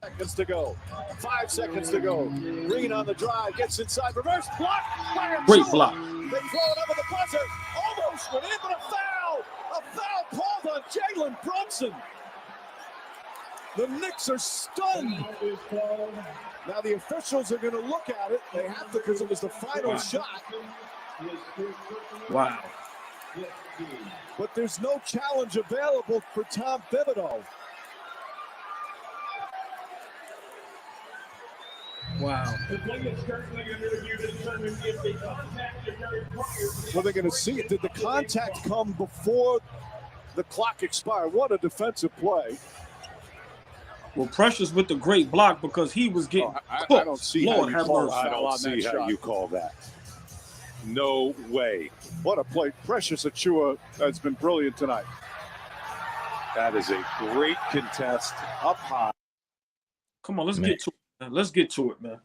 Seconds to go. 5 seconds to go. Green on the drive, gets inside, reverse block. Great block. They throw it over the buzzer. Almost went in, but a foul. A foul called on Jalen Brunson. The Knicks are stunned. Now the officials are going to look at it. They have to because it was the final shot. Wow. But there's no challenge available for Tom Thibodeau. Wow. Well, they're going to see it. Did the contact come before the clock expired? What a defensive play. Well, Precious with the great block because he was getting I cooked. don't see Lord how you have call, mercy. I don't see how you call that. No way. What a play. Precious Achua has been brilliant tonight. That is a great contest up high. Come on, let's get to it, man. Let's get to it, man.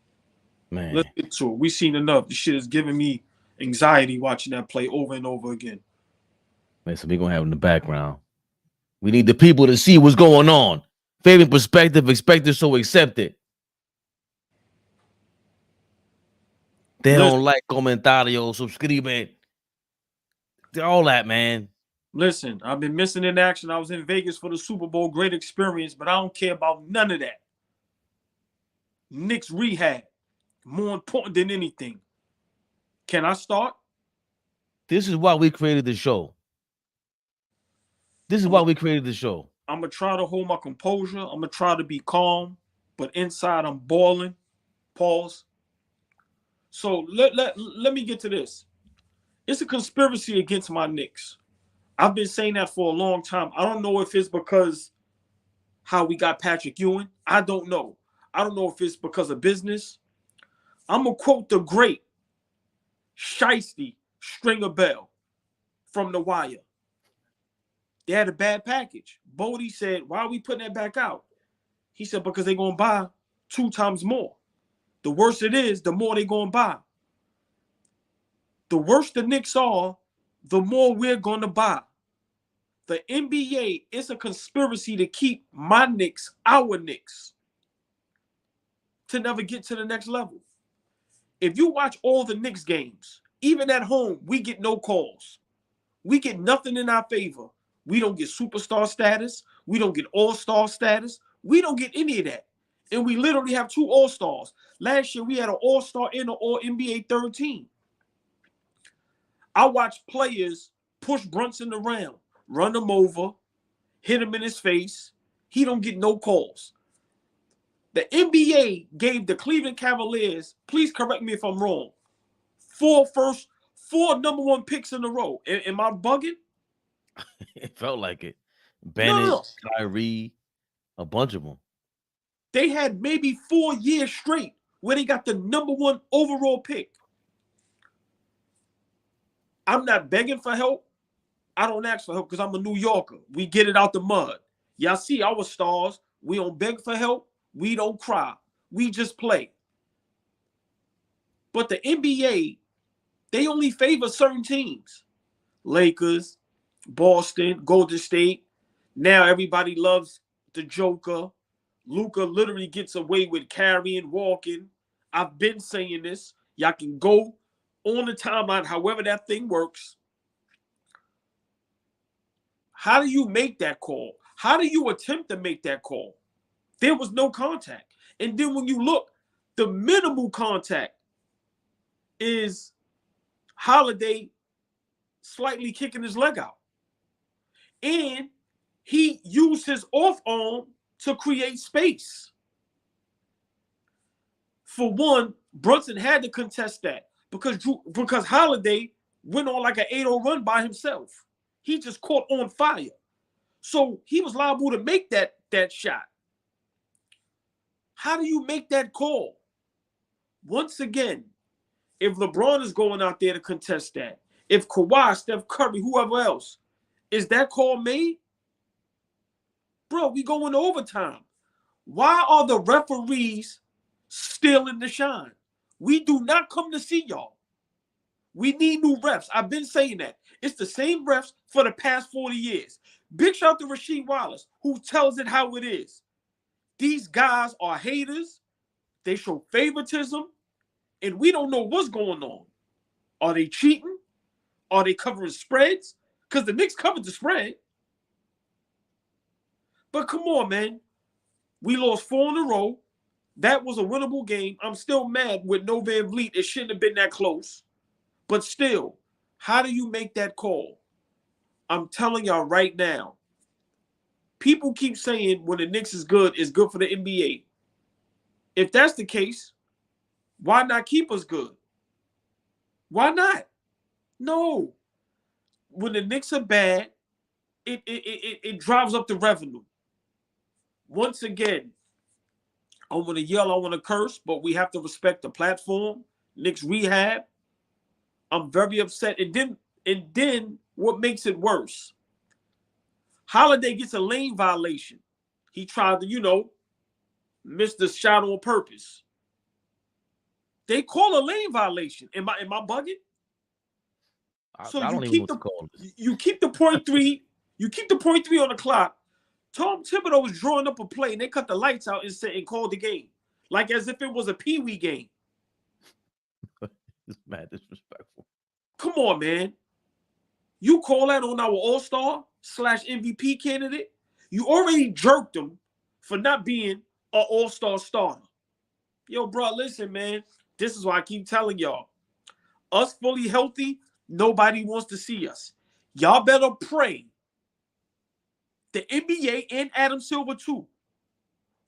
Man. Let's get to it. We've seen enough. This shit is giving me anxiety watching that play over and over again. Man, so we're going to have in the background. We need the people to see what's going on. Favorite perspective, expected, so accepted. They don't like comentarios, subscribe. All that, man. Listen, I've been missing in action. I was in Vegas for the Super Bowl. Great experience, but I don't care about none of that. Knicks Rehab. More important than anything. Can I start? This is why we created the show. This is why we created the show. I'm going to try to hold my composure. I'm going to try to be calm, but inside I'm boiling. Pause. So let me get to this. It's a conspiracy against my Knicks. I've been saying that for a long time. I don't know if it's because how we got Patrick Ewing. I don't know. I don't know if it's because of business. I'm going to quote the great Shiesty Stringer Bell from The Wire. They had a bad package. Bodie said, why are we putting that back out? He said, because they're going to buy 2 times more. The worse it is, the more they're going to buy. The worse the Knicks are, the more we're going to buy. The NBA is a conspiracy to keep my Knicks, our Knicks, to never get to the next level. If you watch all the Knicks games, even at home, we get no calls. We get nothing in our favor. We don't get superstar status. We don't get all-star status. We don't get any of that. And we literally have 2 all-stars. Last year, we had an all-star and an all-NBA third team. I watch players push Brunson around, run him over, hit him in his face. He don't get no calls. The NBA gave the Cleveland Cavaliers, please correct me if I'm wrong, 4 number 1 picks in a row. Am I bugging? It felt like it. Bennett, Kyrie, a bunch of them. They had maybe 4 years straight where they got the number 1 overall pick. I'm not begging for help. I don't ask for help because I'm a New Yorker. We get it out the mud. Y'all see our stars. We don't beg for help. We don't cry. We just play. But the NBA, they only favor certain teams. Lakers, Boston, Golden State. Now everybody loves the Joker. Luka literally gets away with carrying, walking. I've been saying this. Y'all can go on the timeline, however that thing works. How do you make that call? How do you attempt to make that call? There was no contact. And then when you look, the minimal contact is Holiday slightly kicking his leg out. And he used his off arm to create space. For one, Brunson had to contest that because Holiday went on like an 8-0 run by himself. He just caught on fire. So he was liable to make that shot. How do you make that call? Once again, if LeBron is going out there to contest that, if Kawhi, Steph Curry, whoever else, is that call made? Bro, we go into overtime. Why are the referees stealing the shine? We do not come to see y'all. We need new refs. I've been saying that. It's the same refs for the past 40 years. Big shout out to Rasheed Wallace, who tells it how it is. These guys are haters. They show favoritism, and we don't know what's going on. Are they cheating? Are they covering spreads? Because the Knicks covered the spread. But come on, man. We lost 4 in a row. That was a winnable game. I'm still mad with no Van Vliet. It shouldn't have been that close. But still, how do you make that call? I'm telling y'all right now. People keep saying when the Knicks is good, it's good for the NBA. If that's the case, why not keep us good? Why not? No. When the Knicks are bad, it drives up the revenue. Once again, I want to yell, I want to curse, but we have to respect the platform. Knicks Rehab. I'm very upset. And then what makes it worse? Holiday gets a lane violation. He tried to, miss the shot on purpose. They call a lane violation. Am I bugging? So I don't even know what to call this. You keep the .3. You keep the .3 on the clock. Tom Thibodeau was drawing up a play, and they cut the lights out and called the game, like as if it was a peewee game. It's mad disrespectful. Come on, man. You call that on our All-Star / MVP candidate? You already jerked him for not being an All-Star starter. Yo, bro, listen, man. This is why I keep telling y'all. Us fully healthy, nobody wants to see us. Y'all better pray. The NBA and Adam Silver, too,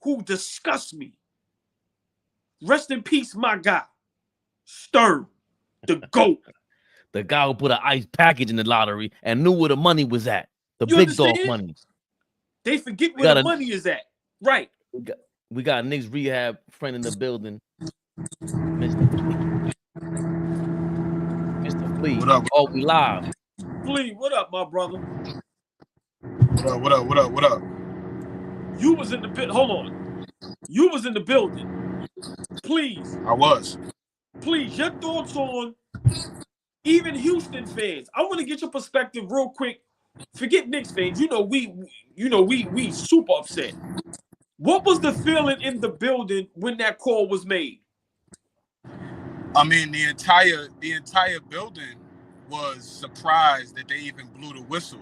who disgust me. Rest in peace, my guy. Stern, the GOAT. The guy who put an ice package in the lottery and knew where the money was at. The You big understand? dog money. They forget where the money is at. Right. We got a Knicks Rehab friend in the building. Mr. Flea. What up? Oh, we live. Flea, what up, my brother? What up? You was in the pit. Hold on. You was in the building. Please. I was. Please, your thoughts on even Houston fans. I want to get your perspective real quick. Forget Knicks fans. We super upset. What was the feeling in the building when that call was made? I mean, the entire building was surprised that they even blew the whistle.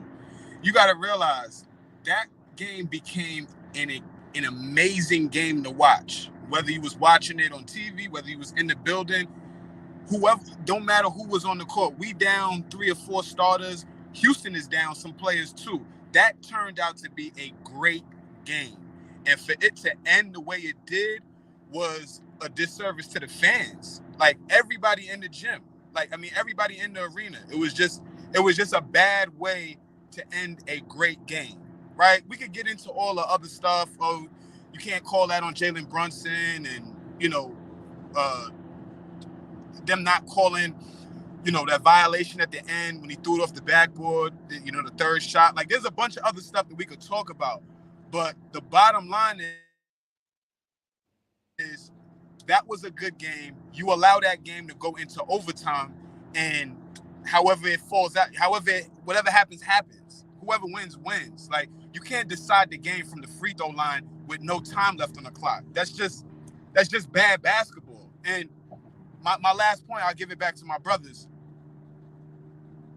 You got to realize that game became an amazing game to watch. Whether you was watching it on TV, whether you was in the building, whoever, don't matter who was on the court. We down 3 or 4 starters. Houston is down some players too. That turned out to be a great game. And for it to end the way it did was a disservice to the fans. Like everybody in the gym. Everybody in the arena. It was just a bad way to end a great game. Right? We could get into all the other stuff. Oh, you can't call that on Jalen Brunson and, them not calling, that violation at the end when he threw it off the backboard, the third shot. Like, there's a bunch of other stuff that we could talk about. But the bottom line is that was a good game. You allow that game to go into overtime, and however it falls out, whatever happens, happens. Whoever wins, wins. Like, you can't decide the game from the free throw line with no time left on the clock. That's just bad basketball. And my last point, I'll give it back to my brothers.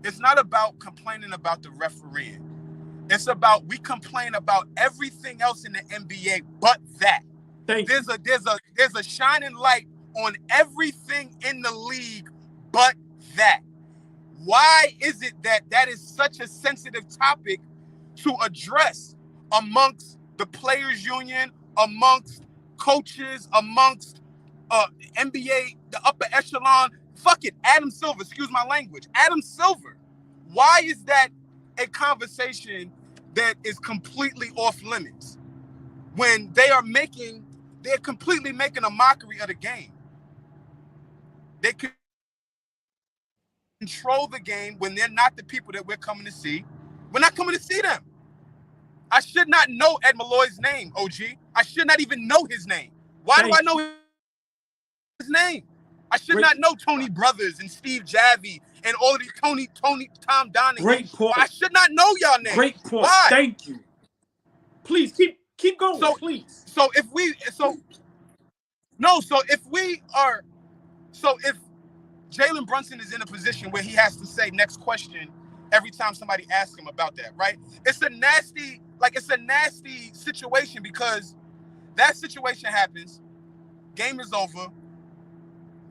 It's not about complaining about the refereeing. It's about we complain about everything else in the NBA but that. There's a shining light on everything in the league but that. Why is it that is such a sensitive topic to address amongst the players union, amongst coaches, amongst NBA, the upper echelon? Fuck it, Adam Silver, excuse my language. Adam Silver. Why is that a conversation that is completely off limits when they're completely making a mockery of the game? They control the game when they're not the people that we're coming to see. We're not coming to see them. I should not know Ed Malloy's name, OG. I should not even know his name. Why do I know his name? I should not know Tony Brothers and Steve Javi and all of these Tom Donahue. Great point. I should not know y'all names. Great point. Why? Thank you. Please keep Keep going, So please. so if Jalen Brunson is in a position where he has to say next question every time somebody asks him about that, right? It's a nasty situation because that situation happens, game is over.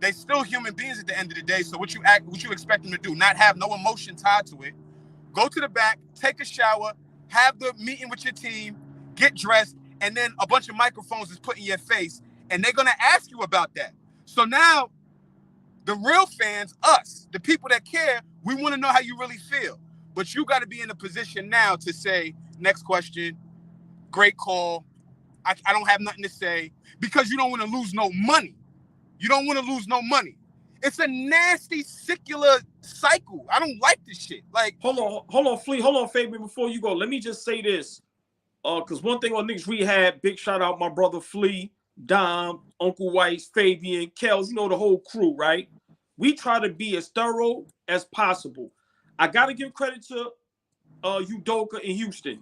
They still human beings at the end of the day. So what you expect them to do? Not have no emotion tied to it. Go to the back, take a shower, have the meeting with your team, get dressed, and then a bunch of microphones is put in your face, and they're gonna ask you about that. So now, the real fans, us, the people that care, we want to know how you really feel. But you got to be in a position now to say, next question, great call. I don't have nothing to say because you don't want to lose no money. You don't want to lose no money. It's a nasty, secular cycle. I don't like this shit. Like, hold on, Flea. Hold on, Fabian, before you go. Let me just say this. Because one thing on Knicks Rehab, big shout out my brother Flea, Dom, Uncle Weiss, Fabian, Kels, you know, the whole crew, right? We try to be as thorough as possible. I got to give credit to Udoka in Houston.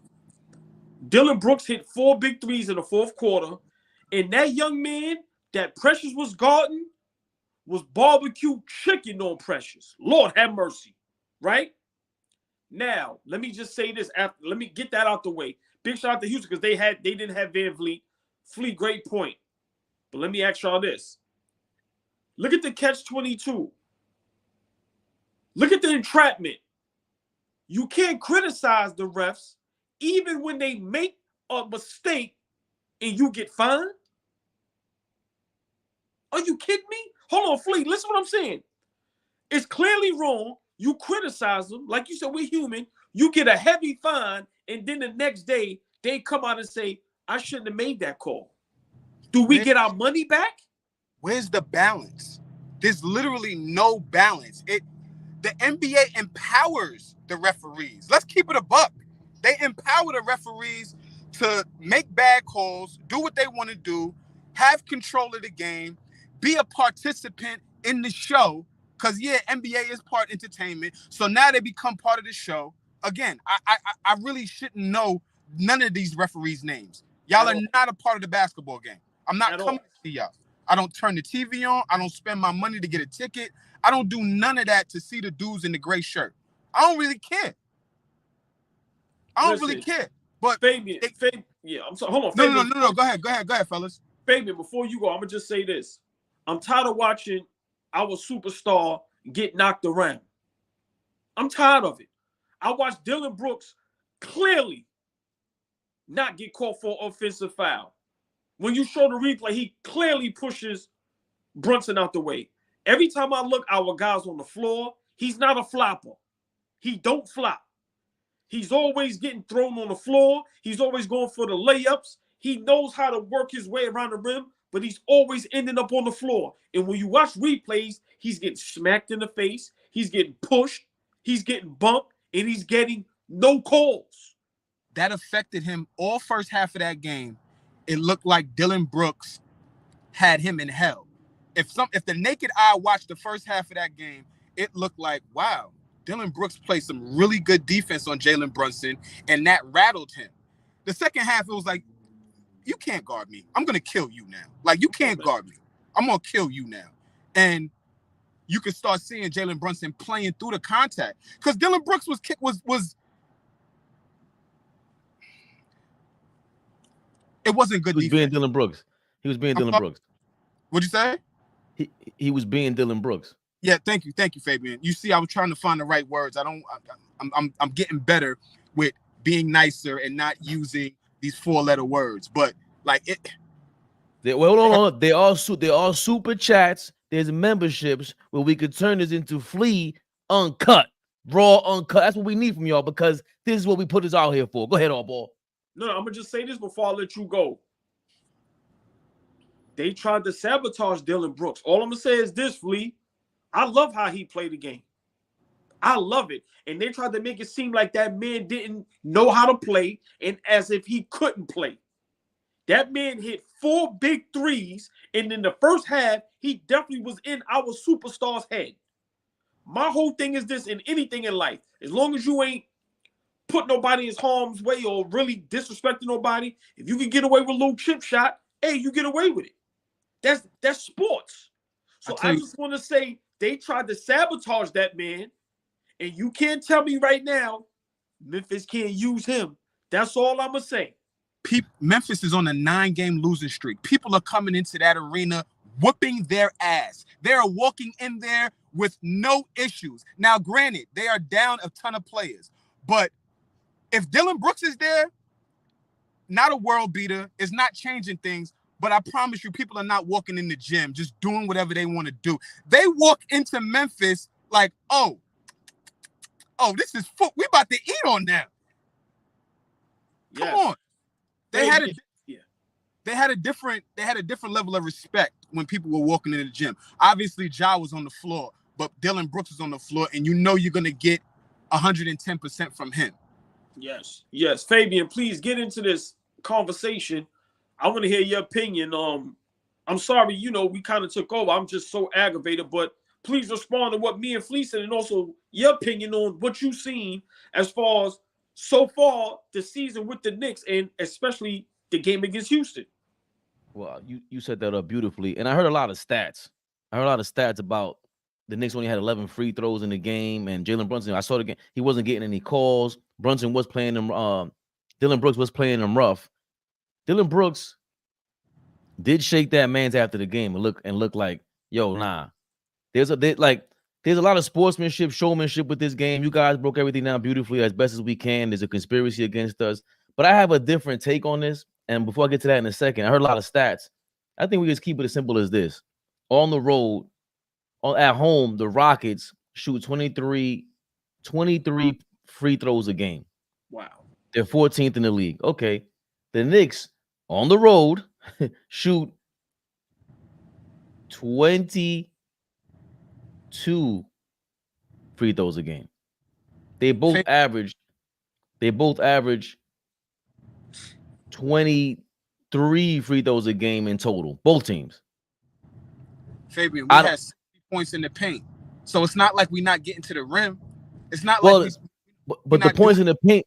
Dylan Brooks hit 4 big threes in the fourth quarter. And that young man that Precious was guarding was barbecue chicken on Precious. Lord have mercy, right? Now, let me just say this. Let me get that out the way. Big shout out to Houston because they didn't have Van Vliet. Fleet, great point. But let me ask y'all this. Look at the catch-22. Look at the entrapment. You can't criticize the refs even when they make a mistake and you get fined. Are you kidding me? Hold on, Fleet. Listen to what I'm saying. It's clearly wrong. You criticize them. Like you said, we're human. You get a heavy fine, and then the next day, they come out and say, I shouldn't have made that call. Do we get our money back? Where's the balance? There's literally no balance. The NBA empowers the referees. Let's keep it a buck. They empower the referees to make bad calls, do what they want to do, have control of the game, be a participant in the show. Because, yeah, NBA is part entertainment. So now they become part of the show. Again, I really shouldn't know none of these referees' names. Y'all are not a part of the basketball game. I'm not coming to see y'all. I don't turn the TV on. I don't spend my money to get a ticket. I don't do none of that to see the dudes in the gray shirt. I don't really care. Really care. But Fabian, yeah, I'm sorry. Hold on. Fabian, No. Go ahead, fellas. Fabian, before you go, I'm gonna just say this. I'm tired of watching our superstar get knocked around. I'm tired of it. I watched Dylan Brooks clearly not get caught for offensive foul. When you show the replay, he clearly pushes Brunson out the way. Every time I look, our guy's on the floor. He's not a flopper. He don't flop. He's always getting thrown on the floor. He's always going for the layups. He knows how to work his way around the rim, but he's always ending up on the floor. And when you watch replays, he's getting smacked in the face. He's getting pushed. He's getting bumped, and he's getting no calls. That affected him all first half of that game. It looked like Dylan Brooks had him in hell. If the naked eye watched the first half of that game, it looked like, wow, Dylan Brooks played some really good defense on Jalen Brunson, and that rattled him. The second half, it was like, you can't guard me. I'm going to kill you now. Like, you can't guard me. I'm going to kill you now. And you can start seeing Jalen Brunson playing through the contact. Because Dylan Brooks was it wasn't good defense. He was being Dylan Brooks. What'd you say? He was being Dylan Brooks. Yeah, thank you, Fabian. You see, I was trying to find the right words. I'm getting better with being nicer and not using these 4-letter words. But like it. They all super chats. There's memberships where we could turn this into Flea uncut, raw uncut. That's what we need from y'all because this is what we put this out here for. Go ahead, all ball. No, I'm gonna just say this before I let you go. They tried to sabotage Dylan Brooks. All I'm gonna say is this, Flea. I love how he played the game. I love it. And they tried to make it seem like that man didn't know how to play and as if he couldn't play. That man hit 4 big threes, and in the first half, he definitely was in our superstar's head. My whole thing is this in anything in life. As long as you ain't put nobody in harm's way or really disrespecting nobody. If you can get away with a little chip shot, hey, you get away with it. That's sports. So I just want to say they tried to sabotage that man, and you can't tell me right now Memphis can't use him. That's all I'm gonna say. Memphis is on a 9-game losing streak. People are coming into that arena whooping their ass. They are walking in there with no issues. Now, granted, they are down a ton of players, but if Dylan Brooks is there, not a world beater, is not changing things. But I promise you, people are not walking in the gym just doing whatever they want to do. They walk into Memphis like, oh, this is foot. We about to eat on them. Come on. They had a different level of respect when people were walking in the gym. Obviously, Ja was on the floor, but Dylan Brooks was on the floor, and you know you're gonna get 110% from him. Yes. Fabian, please get into this conversation. I want to hear your opinion. I'm sorry, we kind of took over. I'm just so aggravated, but please respond to what me and Flea said, and also your opinion on what you've seen as far as so far the season with the Knicks, and especially the game against Houston. Well, you set that up beautifully, and I heard a lot of stats. About the Knicks only had 11 free throws in the game, and Jalen Brunson. I saw the game; he wasn't getting any calls. Brunson was playing him. Dylan Brooks was playing him rough. Dylan Brooks did shake that man's after the game and look like, yo, nah. There's a lot of sportsmanship, showmanship with this game. You guys broke everything down beautifully as best as we can. There's a conspiracy against us. But I have a different take on this. And before I get to that in a second, I heard a lot of stats. I think we just keep it as simple as this. On the road, at home, the Rockets shoot 23 free throws a game. Wow. They're 14th in the league. Okay. The Knicks on the road shoot 22 free throws a game. They both average 23 free throws a game in total. Both teams. Fabian, we had 60 points in the paint. So it's not like we're not getting to the rim. It's not like but the points in the paint,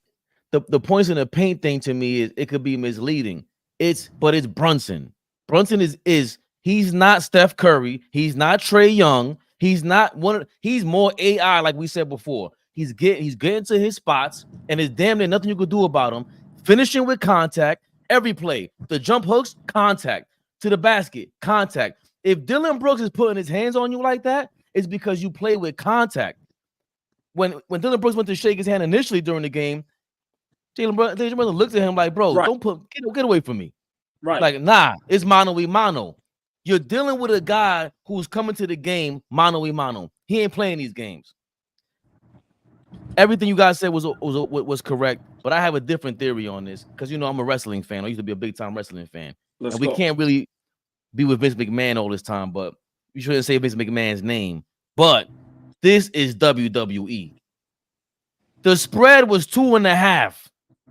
the points in the paint thing to me is it could be misleading. It's Brunson. Brunson is he's not Steph Curry, he's not Trae Young, he's more AI, like we said before. He's getting to his spots, and there's damn near nothing you could do about him. Finishing with contact every play. The jump hooks, contact. To the basket, contact. If Dylan Brooks is putting his hands on you like that, it's because you play with contact. When Dylan Brooks went to shake his hand initially during the game, Jalen Brunson looked at him like, bro, right. Get away from me. Right. Like, nah, it's mano-y-mano. You're dealing with a guy who's coming to the game mano-y-mano. He ain't playing these games. Everything you guys said was correct, but I have a different theory on this because, I'm a wrestling fan. I used to be a big-time wrestling fan. We can't really be with Vince McMahon all this time, but you shouldn't say Vince McMahon's name. But this is WWE. The spread was 2.5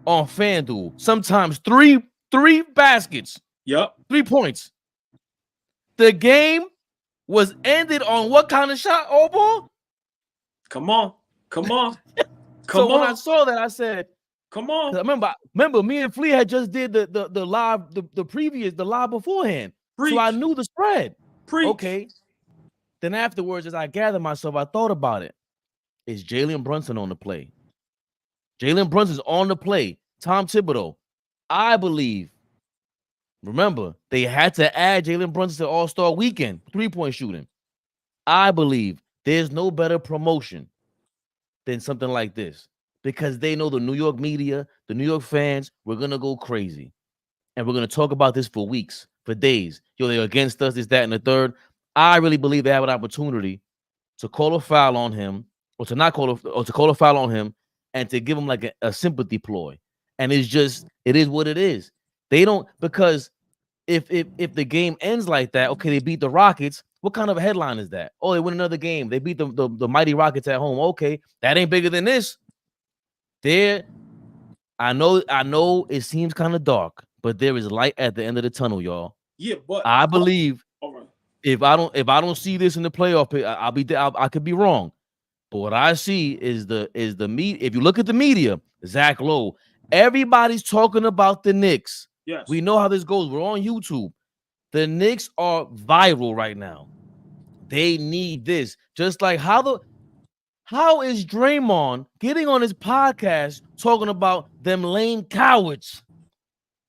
on FanDuel. Sometimes three baskets. Yep. 3 points. The game was ended on what kind of shot, Obo? Come on. When I saw that, I said, come on. Remember, me and Flea had just did the live, the live beforehand. Preach. So I knew the spread. Preach. Okay. Then afterwards, as I gathered myself, I thought about it. Is Jalen Brunson on the play? Jalen Brunson's on the play. Tom Thibodeau. I believe. Remember, they had to add Jalen Brunson to All-Star Weekend, 3-point shooting. I believe there's no better promotion than something like this because they know the New York media, the New York fans, we're going to go crazy. And we're going to talk about this for weeks, for days. Yo, they're against us, this, that, and the third. I really believe they have an opportunity to call a foul on him or to not call a foul on him and to give him like a sympathy ploy. And it is what it is. They don't, because if the game ends like that, okay, they beat the Rockets. What kind of a headline is that? Oh, they win another game. They beat the mighty Rockets at home. Okay, that ain't bigger than this. I know it seems kind of dark, but there is light at the end of the tunnel, y'all. Yeah, but I believe all right. if I don't see this in the playoff, I could be wrong. But what I see is the media. If you look at the media, Zach Lowe, everybody's talking about the Knicks. Yes. We know how this goes. We're on YouTube. The Knicks are viral right now. They need this. Just like how is Draymond getting on his podcast talking about them lame cowards?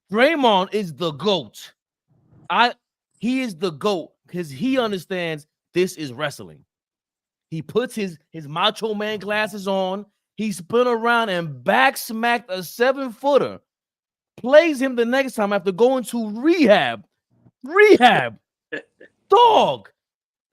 Draymond is the GOAT. He is the GOAT because he understands this is wrestling. He puts his Macho Man glasses on. He spun around and back smacked a 7-footer. Plays him the next time after going to rehab. Dog.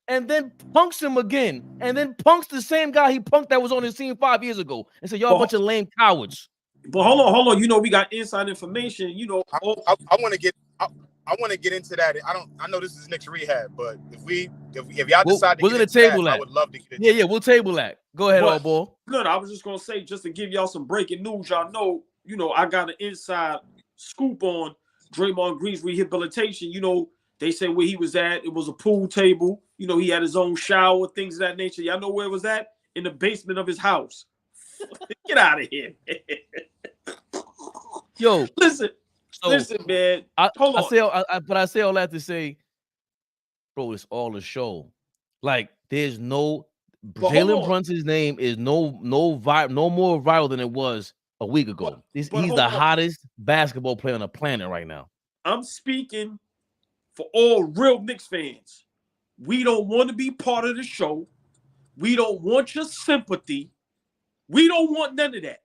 And then punks him again. And then punks the same guy he punked that was on his team 5 years ago. And said, y'all a bunch of lame cowards. But hold on. You know, we got inside information. You know, I want to get into that. I know this is Knicks Rehab, but if y'all decide to we're gonna table that, I would love to get into Yeah, we'll table that. Go ahead, old boy. Good. I was just gonna say, just to give y'all some breaking news, y'all know, you know, I got an inside scoop on Draymond Green's rehabilitation. You know, they say where he was at, it was a pool table. You know, he had his own shower, things of that nature. Y'all know where it was at? In the basement of his house. Get out of here. Yo, listen, man. I say all that to say, bro, it's all a show. Like, there's no Jalen Brunson's name is no more viral than it was a week ago. He's the hottest basketball player on the planet right now. I'm speaking for all real Knicks fans. We don't want to be part of the show. We don't want your sympathy. We don't want none of that.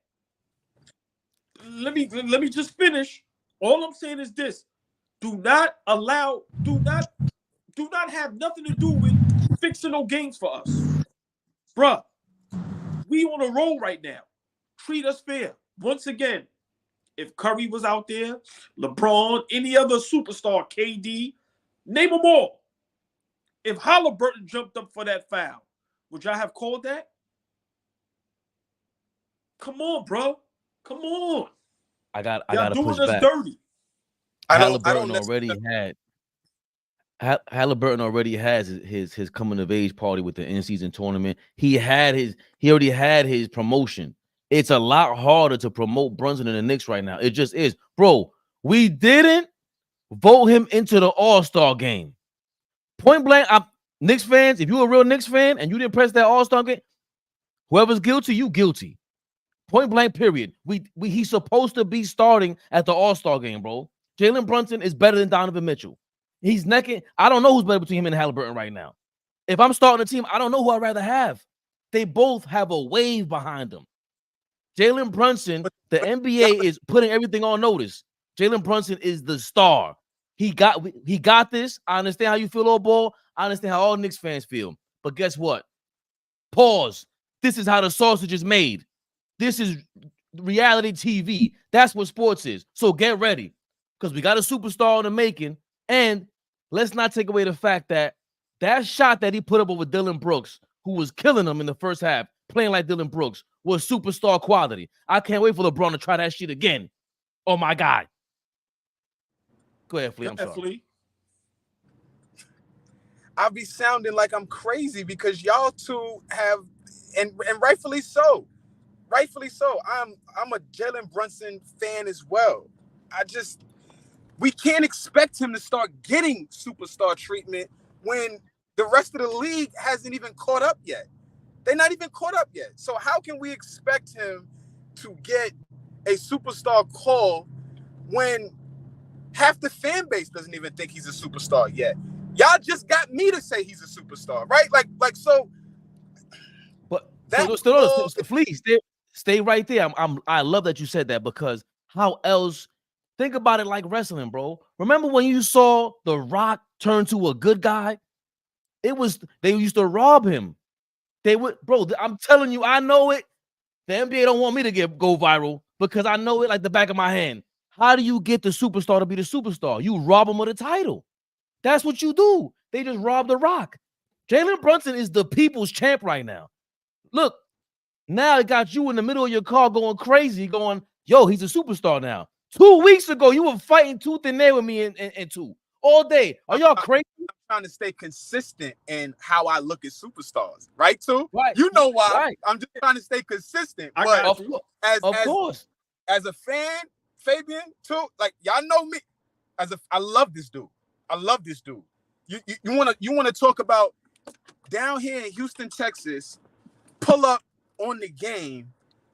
Let me just finish. All I'm saying is this: do not have nothing to do with fixing no games for us, bruh. We on a roll right now. Treat us fair. Once again, if Curry was out there, LeBron, any other superstar, KD, name them all. If Halliburton jumped up for that foul, would y'all have called that? Come on, bro. Come on. I gotta push back. Dirty. Halliburton already has his coming of age party with the in-season tournament. He already had his promotion. It's a lot harder to promote Brunson in the Knicks right now. It just is. Bro, we didn't vote him into the All-Star game. Point blank, Knicks fans, if you're a real Knicks fan and you didn't press that All-Star game, whoever's guilty, you guilty. Point blank, period. He's supposed to be starting at the All-Star game, bro. Jalen Brunson is better than Donovan Mitchell. He's necking. I don't know who's better between him and Halliburton right now. If I'm starting a team, I don't know who I'd rather have. They both have a wave behind them. Jalen Brunson, the NBA is putting everything on notice. Jalen Brunson is the star. He got this. I understand how you feel, old ball. I understand how all Knicks fans feel. But guess what? Pause. This is how the sausage is made. This is reality TV. That's what sports is. So get ready, because we got a superstar in the making. And let's not take away the fact that shot that he put up over Dylan Brooks, who was killing him in the first half, playing like Dylan Brooks, was superstar quality. I can't wait for LeBron to try that shit again. Oh, my God. Go ahead, Flea. I'm sorry. I'll be sounding like I'm crazy because y'all two have, and rightfully so. Rightfully so. I'm a Jalen Brunson fan as well. We can't expect him to start getting superstar treatment when the rest of the league hasn't even caught up yet. They're not even caught up yet. So how can we expect him to get a superstar call when half the fan base doesn't even think he's a superstar yet? Y'all just got me to say he's a superstar, right? Like so. But please stay right there. I love that you said that, because how else? Think about it like wrestling, bro. Remember when you saw The Rock turn to a good guy? They used to rob him. They would, bro. I'm telling you, I know it. The NBA don't want me to go viral because I know it like the back of my hand. How do you get the superstar to be the superstar? You rob him of the title. That's what you do. They just robbed The Rock. Jalen Brunson is the people's champ right now. Look, now it got you in the middle of your car going crazy, going, yo, he's a superstar now. 2 weeks ago, you were fighting tooth and nail with me and two all day. Are y'all crazy? trying to stay consistent in how I look at superstars, right? Too, Right. you know why? Right. I'm just trying to stay consistent. I But got you. Of course. as a fan, Fabian, too, like y'all know me. I love this dude. I love this dude. You wanna talk about down here in Houston, Texas, pull up on the game.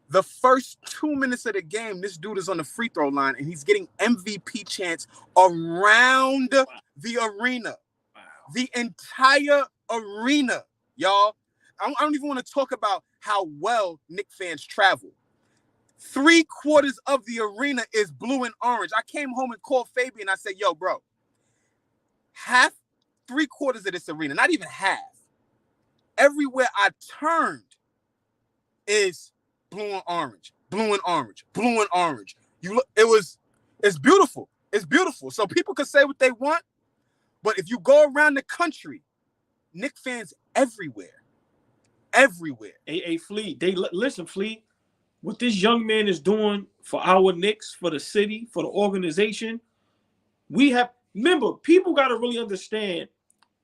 The first 2 minutes of the game, this dude is on the free throw line and he's getting MVP chants around the arena. Wow. The entire arena, y'all. I don't even want to talk about how well Knicks fans travel. 3/4 of the arena is blue and orange. I came home and called Fabian. I said, yo, bro, 3/4 of this arena, not even half. Everywhere I turned is blue and orange, blue and orange, blue and orange. It's beautiful. It's beautiful. So people can say what they want, but if you go around the country, Knicks fans everywhere. Hey, Flea, listen, Flea, what this young man is doing for our Knicks, for the city, for the organization, remember, people got to really understand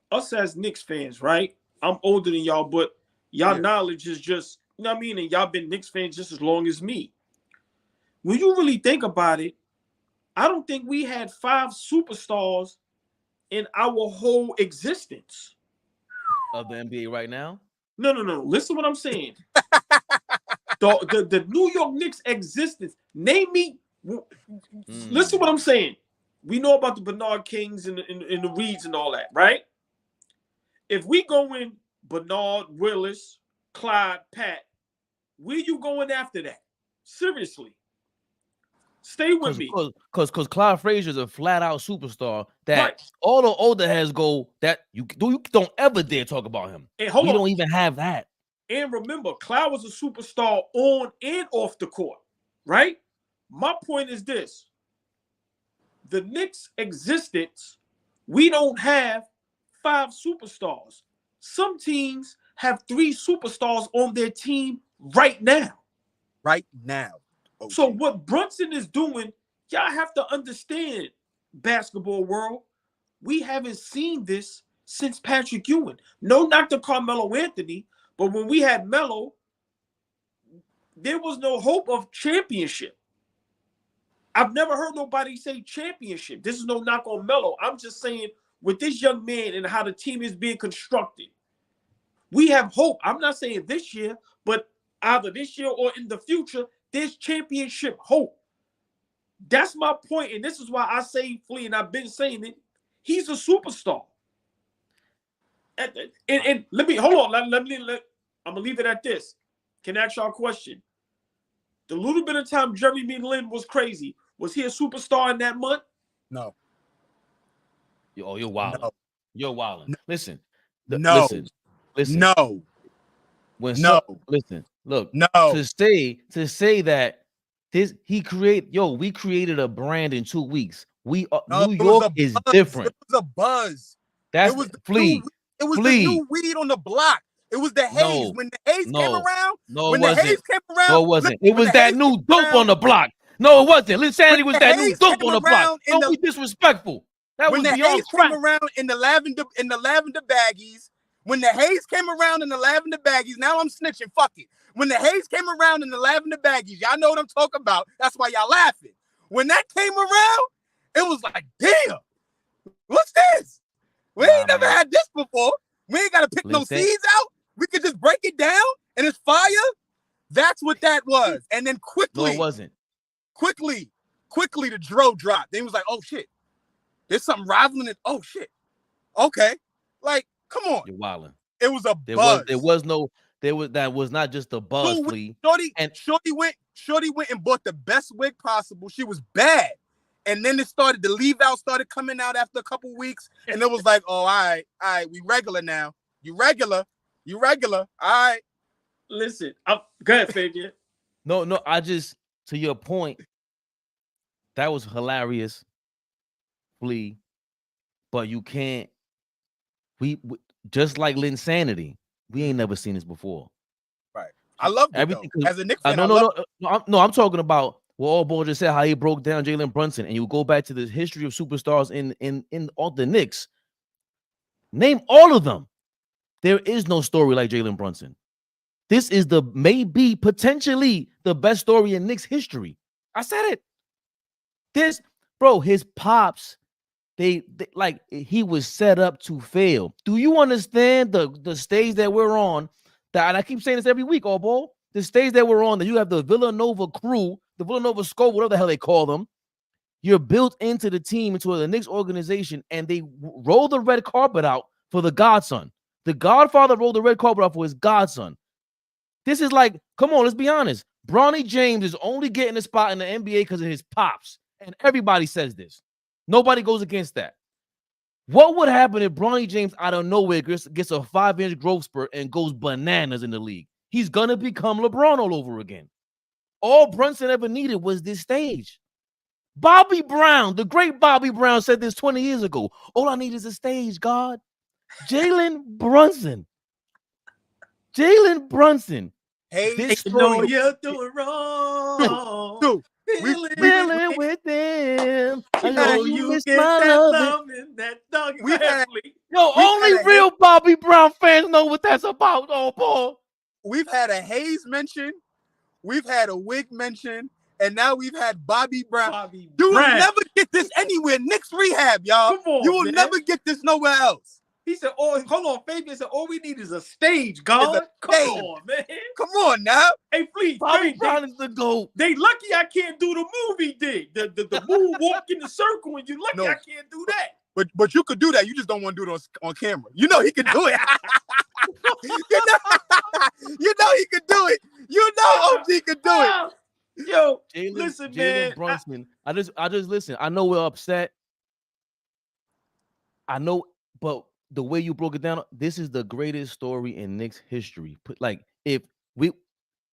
us as Knicks fans, right? I'm older than y'all, but y'all knowledge is just, you know what I mean? And y'all been Knicks fans just as long as me. When you really think about it, I don't think we had 5 superstars in our whole existence. Of the NBA right now? No. Listen to what I'm saying. the New York Knicks existence. Name me. Listen to what I'm saying. We know about the Bernard Kings and the Reeds and all that, right? If we go in Bernard, Willis, Clyde, Pat, where you going after that? Seriously. Stay with me. Because Clyde Frazier's a flat out superstar that Right. all the older heads go that you don't ever dare talk about him. And we don't even have that. And remember, Clyde was a superstar on and off the court, right? My point is this. The Knicks' existence, we don't have 5 superstars. Some teams have 3 superstars on their team right now. Right now. Okay. So what Brunson is doing, y'all have to understand, basketball world, we haven't seen this since Patrick Ewing. No knock to Carmelo Anthony, but when we had Melo, there was no hope of championship. I've never heard nobody say championship. This is no knock on Melo. I'm just saying with this young man and how the team is being constructed, we have hope. I'm not saying this year, but either this year or in the future, there's championship hope. That's my point, and this is why I say Flea, and I've been saying it. He's a superstar. And let me hold on. I'm gonna leave it at this. Can I ask y'all a question? The little bit of time Jeremy Lin was crazy, was he a superstar in that month? No. You're wild. No. You're wild. Listen. No. Listen. No. Listen. Look. No. To say that we created a brand in 2 weeks. New York is different. It was a buzz. That's it was Flea. It was Flea. the new weed on the block. It was the haze. When the haze came around. No, when it wasn't. The haze came around. No, it wasn't. It was that new dope on the block. No, it wasn't. Linsanity was that new dope on the block. Don't be disrespectful. That was beyond haze crap. came around in the lavender baggies. When the haze came around in the lavender baggies, now I'm snitching. Fuck it. When the haze came around in the lavender baggies, y'all know what I'm talking about. That's why y'all laughing. When that came around, it was like, damn, what's this? We ain't never had this before. We ain't got to pick no seeds out. We could just break it down and it's fire. That's what that was. And then quickly. No, it wasn't. Quickly, the Dro dropped. Then he was like, oh, shit. There's something rivaling it. Oh, shit. Okay. Like, come on. You're wilding. It was a buzz. That was not just a buzz, Flea. Shorty went and bought the best wig possible. She was bad. And then the leave out started coming out after a couple weeks. And it was like, oh, all right, we regular now. You regular. All right. Listen, go ahead, Fabian. No, to your point, that was hilarious, Flea. But you can't, we just like Linsanity, we ain't never seen this before. Right. I love everything. As a Knicks fan, I'm talking about what all boys just said, how he broke down Jalen Brunson, and you go back to the history of superstars in all the Knicks. Name all of them. There is no story like Jalen Brunson. This is maybe potentially the best story in Knicks history. I said it. His pops, they like he was set up to fail. Do you understand the stage that we're on? That, and I keep saying this every week, all ball. The stage that we're on, that you have the Villanova crew, the Villanova School, whatever the hell they call them. You're built into the team, into the Knicks organization, and they roll the red carpet out for the godson. The Godfather rolled the red carpet out for his godson. This is like, come on, let's be honest. Bronny James is only getting a spot in the NBA because of his pops. And everybody says this. Nobody goes against that. What would happen if Bronny James out of nowhere gets a 5-inch growth spurt and goes bananas in the league? He's going to become LeBron all over again. All Brunson ever needed was this stage. Bobby Brown, the great Bobby Brown, said this 20 years ago. All I need is a stage, God. Jalen Brunson. Hey, this You story, know you're doing wrong. Dude, feeling with them. I know know you you miss get my that loving. love in that dog. We've had- Yo, only had a real Bobby Brown fans know what that's about, oh, Paul. we've had a Hayes mention, we've had a Wig mention, and now we've had Bobby Brown. You will never get this anywhere. Knicks Rehab, y'all. Come on, you will man. never get this nowhere else. He said, "Oh, hold on, Fabian said, all we need is a stage, God. Come stage. on, man. Come on now. Hey, please, Bobby Brown is the GOAT. They lucky I can't do the movie did. The moonwalk in the circle, and you lucky No. I can't do that. But you could do that. You just don't want to do it on camera. You know he could do it. you know he could do it. You know OG could do it. Yo, Jalen, listen, Jalen man. Brunson. I just listen. I know we're upset. I know, but the way you broke it down, this is the greatest story in Knicks history. Like,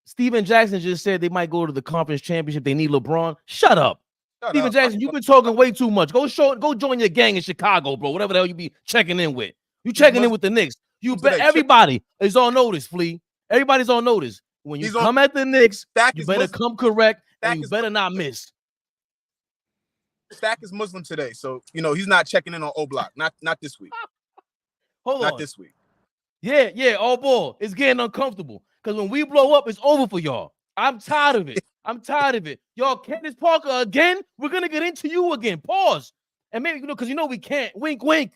Steven Jackson just said they might go to the conference championship. They need LeBron. Shut up. Steven Jackson, you've been talking way too much. Go join your gang in Chicago, bro. Whatever the hell you be checking in with. You checking in with the Knicks. You bet everybody is on notice, Flea. Everybody's on notice. When you come at the Knicks, you better come correct and you better not miss. Stack is Muslim today, so he's not checking in on O-Block. Not this week. Hold on. Not this week. Yeah. Oh boy, it's getting uncomfortable. Because when we blow up, it's over for y'all. I'm tired of it. Y'all, Candace Parker again. We're gonna get into you again. Pause. And maybe because we can't. Wink, wink.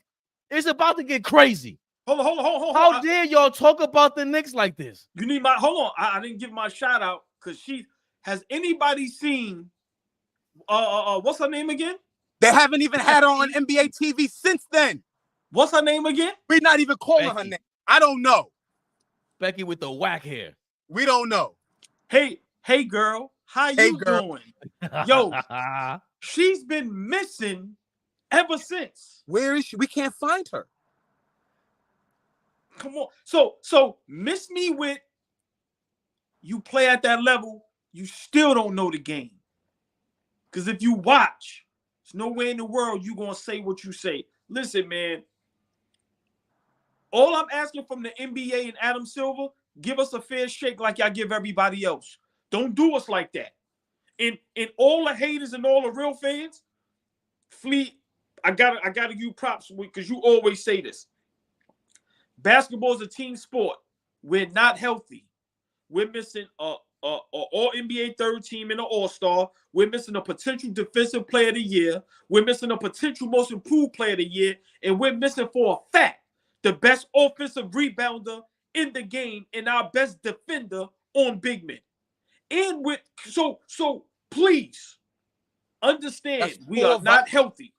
It's about to get crazy. Hold on. How dare y'all talk about the Knicks like this? You need my hold on. I didn't give my shout out because has anybody seen what's her name again? They haven't even had her on NBA TV since then. What's her name again? We're not even calling her name. I don't know. Becky with the whack hair. We don't know. Hey girl, how you doing? Yo, she's been missing ever since. Where is she? We can't find her. Come on. So miss me with you play at that level, you still don't know the game. Because if you watch, there's no way in the world you're going to say what you say. Listen, man, all I'm asking from the NBA and Adam Silver, give us a fair shake like y'all give everybody else. Don't do us like that. And all the haters and all the real fans, Fleet, I gotta give you props because you always say this. Basketball is a team sport. We're not healthy. We're missing a all NBA third team and an all-star. We're missing a potential defensive player of the year. We're missing a potential most improved player of the year. And we're missing for a fact the best offensive rebounder in the game and our best defender on big men. And so please understand we are not healthy.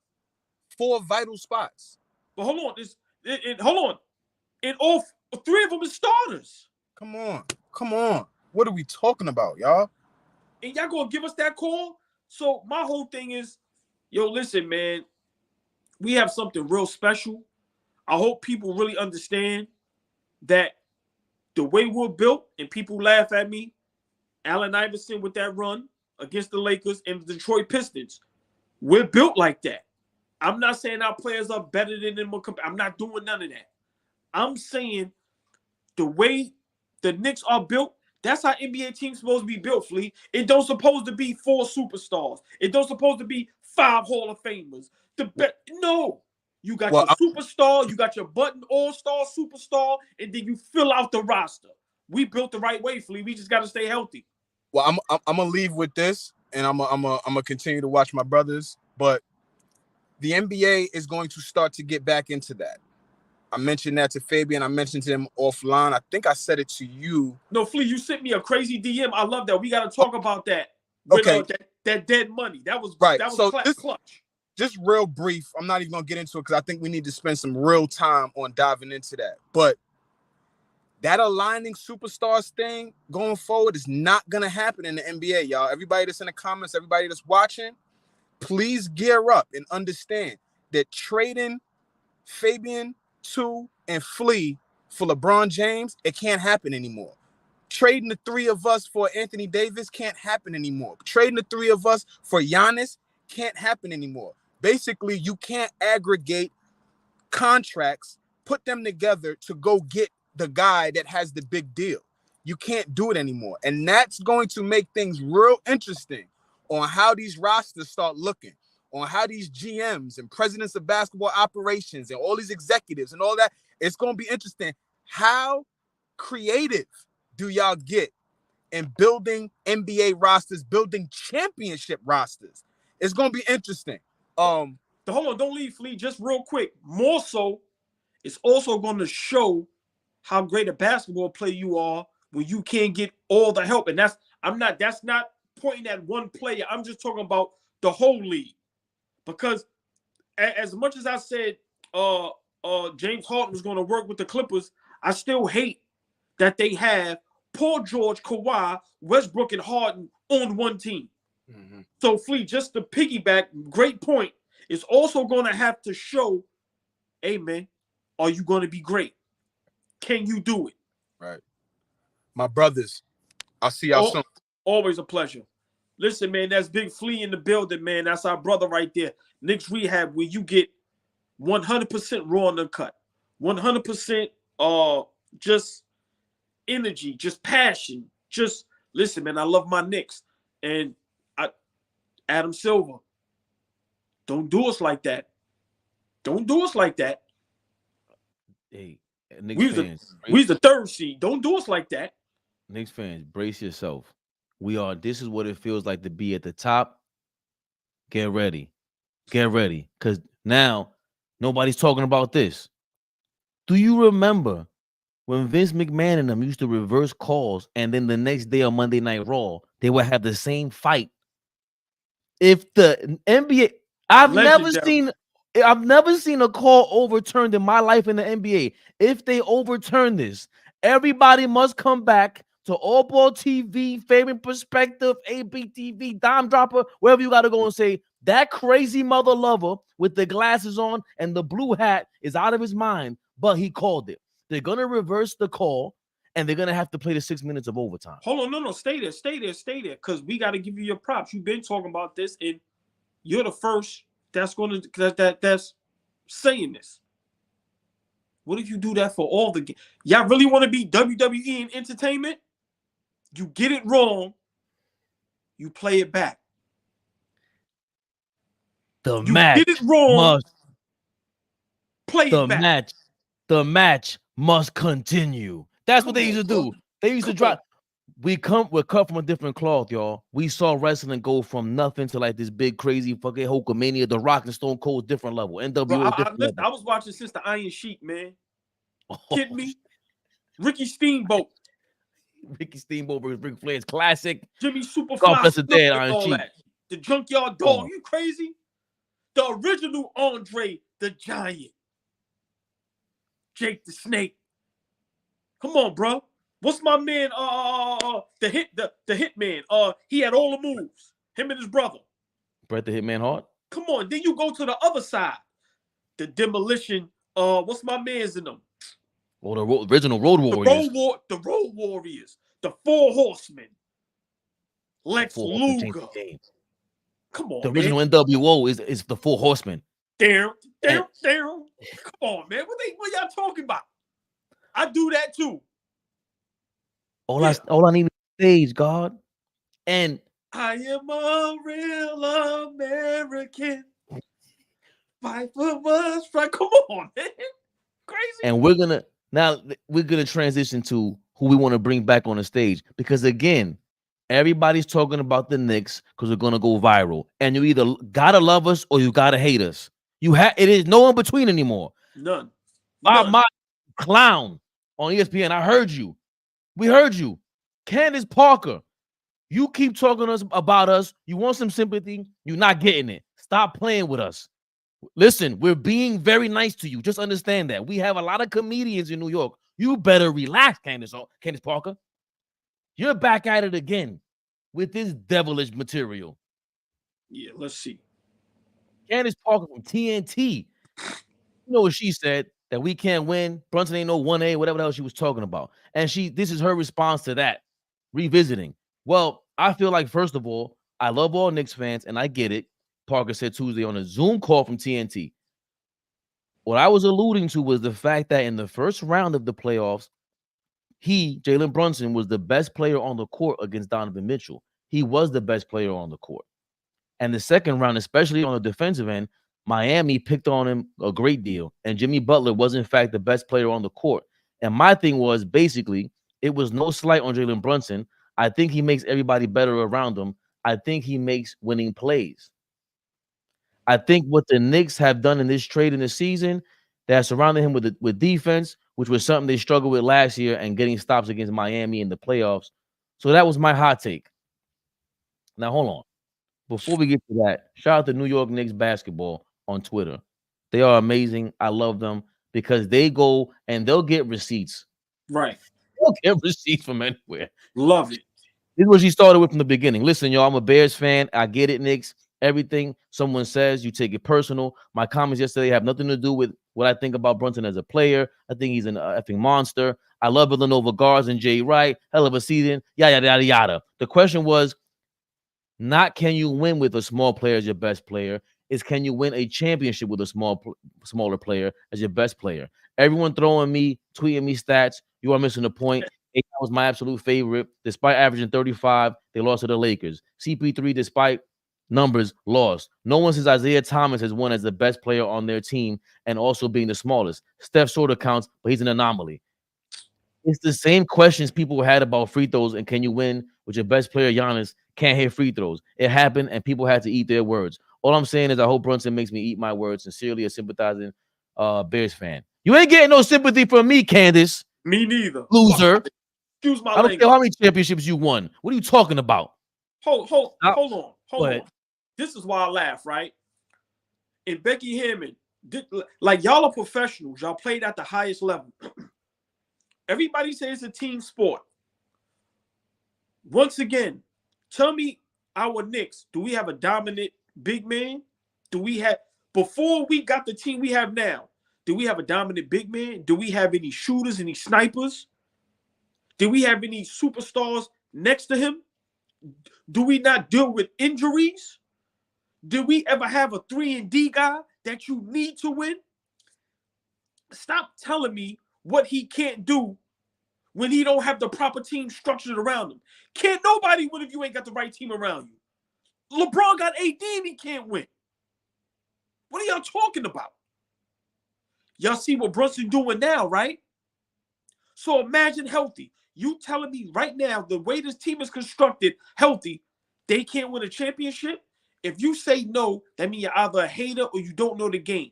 4 vital spots. But hold on. And all 3 of them is starters. Come on. What are we talking about, y'all? And y'all gonna give us that call? So my whole thing is, listen, man, we have something real special. I hope people really understand that the way we're built, and people laugh at me, Allen Iverson with that run against the Lakers and the Detroit Pistons, we're built like that. I'm not saying our players are better than them. I'm not doing none of that. I'm saying the way the Knicks are built, that's how NBA teams supposed to be built, Flea. It don't supposed to be 4 superstars. It don't supposed to be 5 Hall of Famers. No. You got your superstar, you got your button all-star superstar, and then you fill out the roster. We built the right way, Flea. We just got to stay healthy. Well, I'm gonna leave with this, and I'm gonna continue to watch my brothers. But the NBA is going to start to get back into that. I mentioned that to Fabian. I mentioned to him offline. I think I said it to you. No, Flea, you sent me a crazy DM. I love that. We got to talk about that. With, Okay. That dead money. That was right. That was so clutch. Just real brief. I'm not even gonna get into it because I think we need to spend some real time on diving into that. But that aligning superstars thing going forward is not gonna happen in the NBA, y'all. Everybody that's in the comments, everybody that's watching, please gear up and understand that trading Fabian, Tu, and Flea for LeBron James, it can't happen anymore. Trading the three of us for Anthony Davis can't happen anymore. Trading the three of us for Giannis can't happen anymore. Basically, you can't aggregate contracts, put them together to go get the guy that has the big deal. You can't do it anymore. And that's going to make things real interesting on how these rosters start looking, on how these GMs and presidents of basketball operations and all these executives and all that. It's going to be interesting. How creative do y'all get in building NBA rosters, building championship rosters? It's going to be interesting. Hold on, don't leave, Flea. Just real quick. More so, it's also going to show how great a basketball player you are when you can't get all the help. And that's not pointing at one player. I'm just talking about the whole league. Because as much as I said James Harden was going to work with the Clippers, I still hate that they have Paul George, Kawhi, Westbrook, and Harden on one team. Mm-hmm. So, Flea, just to piggyback, great point, is also going to have to show, hey, man, are you going to be great? Can you do it? Right. My brothers, I'll see y'all soon. Always a pleasure. Listen, man, that's Big Flea in the building, man. That's our brother right there. Knicks Rehab, where you get 100% raw and uncut. 100% just energy, just passion. Just listen, man, I love my Knicks. And Adam Silver, don't do us like that. Don't do us like that. Hey, Knicks fans. We the third seed. Don't do us like that. Knicks fans, brace yourself. This is what it feels like to be at the top. Get ready. Get ready. Because now nobody's talking about this. Do you remember when Vince McMahon and them used to reverse calls and then the next day on Monday Night Raw, they would have the same fight? If the NBA, I've never seen a call overturned in my life in the NBA. If they overturn this, everybody must come back to All Ball TV, Favorite Perspective, ABTV, Dime Dropper, wherever you got to go and say, that crazy mother lover with the glasses on and the blue hat is out of his mind, but he called it. They're going to reverse the call, and they're going to have to play the 6 minutes of overtime. Hold on, no, stay there, because we got to give you your props. You've been talking about this, and you're the first that's saying this. What if you do that for all the games? Y'all really want to be WWE and entertainment? You get it wrong, you play it back. The match get it wrong, play it back. The match must continue. That's what they used to do. They used to drop. We're cut from a different cloth, y'all. We saw wrestling go from nothing to like this big, crazy fucking Hulkamania, The Rock and Stone Cold, different level. NWO, different level. I was watching since the Iron Sheik, man. Kidding me? Ricky Steamboat. Ricky Steamboat versus Ric Flair's classic. Jimmy Superfly. God bless the dead, Iron Sheik. The Junkyard Dog. You crazy? The original Andre the Giant. Jake the Snake. Come on, bro. What's my man? The Hitman. He had all the moves. Him and his brother. Bret the Hitman Hart. Come on. Then you go to the other side. The Demolition. What's my man's in them? Well, the original Road Warriors. The Road Warriors. The Four Horsemen. Lex Luger. Come on, the original NWO is the Four Horsemen. Damn. Come on, man. What y'all talking about? I do that too. All I need is stage, God. And I am a real American. 5'1", right? Come on, man. Crazy. And we're gonna transition to who we want to bring back on the stage because again, everybody's talking about the Knicks because we're gonna go viral, and you either gotta love us or you gotta hate us. It is no in between anymore. None. My clown on ESPN, I heard you. We heard you, Candace Parker. You keep talking to us about us. You want some sympathy. You're not getting it. Stop playing with us. Listen, we're being very nice to you. Just understand that. We have a lot of comedians in New York. You better relax, Candace Parker. You're back at it again with this devilish material. Yeah, let's see. Candace Parker from TNT. You know what she said? That we can't win. Brunson ain't no 1A, whatever the hell she was talking about. And this is her response to that. Revisiting. Well, I feel like, first of all, I love all Knicks fans, and I get it. Parker said Tuesday on a Zoom call from TNT. What I was alluding to was the fact that in the first round of the playoffs, Jalen Brunson, was the best player on the court against Donovan Mitchell. He was the best player on the court. And the second round, especially on the defensive end, Miami picked on him a great deal. And Jimmy Butler was, in fact, the best player on the court. And my thing was, basically, it was no slight on Jalen Brunson. I think he makes everybody better around him. I think he makes winning plays. I think what the Knicks have done in this trade in the season, that surrounded him with defense, which was something they struggled with last year, and getting stops against Miami in the playoffs. So that was my hot take. Now, hold on. Before we get to that, shout out to New York Knicks basketball on Twitter. They are amazing. I love them because they go and they'll get receipts. Right. They'll get receipts from anywhere. Love it. This is what she started with from the beginning. Listen, y'all, I'm a Bears fan. I get it, Knicks. Everything someone says, you take it personal. My comments yesterday have nothing to do with what I think about Brunson as a player. I think he's an effing monster. I love Villanova guards and Jay Wright. Hell of a season. Yada, yada, yada. The question was not can you win with a small player as your best player, is can you win a championship with a smaller player as your best player? Everyone tweeting me stats. You are missing the point. That was my absolute favorite. Despite averaging 35, they lost to the Lakers. CP3, despite numbers, lost. No one since Isaiah Thomas has won as the best player on their team and also being the smallest. Steph sort of counts, but he's an anomaly. It's the same questions people had about free throws and can you win with your best player, Giannis, can't hit free throws. It happened, and people had to eat their words. All I'm saying is I hope Brunson makes me eat my words. Sincerely, a sympathizing Bears fan. You ain't getting no sympathy from me, Candace. Me neither. Loser. Excuse my I don't language. care how many championships you won. What are you talking about? Hold on. This is why I laugh, right? And Becky Hammond, like y'all are professionals. Y'all played at the highest level. Everybody says it's a team sport. Once again, tell me our Knicks, do we have a dominant big man? Do we have, before we got the team we have now, do we have a dominant big man? Do we have any shooters, any snipers? Do we have any superstars next to him? Do we not deal with injuries? Do we ever have a 3-and-D guy that you need to win? Stop telling me what he can't do when he don't have the proper team structured around him. Can't nobody win if you ain't got the right team around you. LeBron got AD and he can't win. What are y'all talking about? Y'all see what Brunson doing now, right? So imagine healthy. You telling me right now, the way this team is constructed, healthy, they can't win a championship? If you say no, that means you're either a hater or you don't know the game.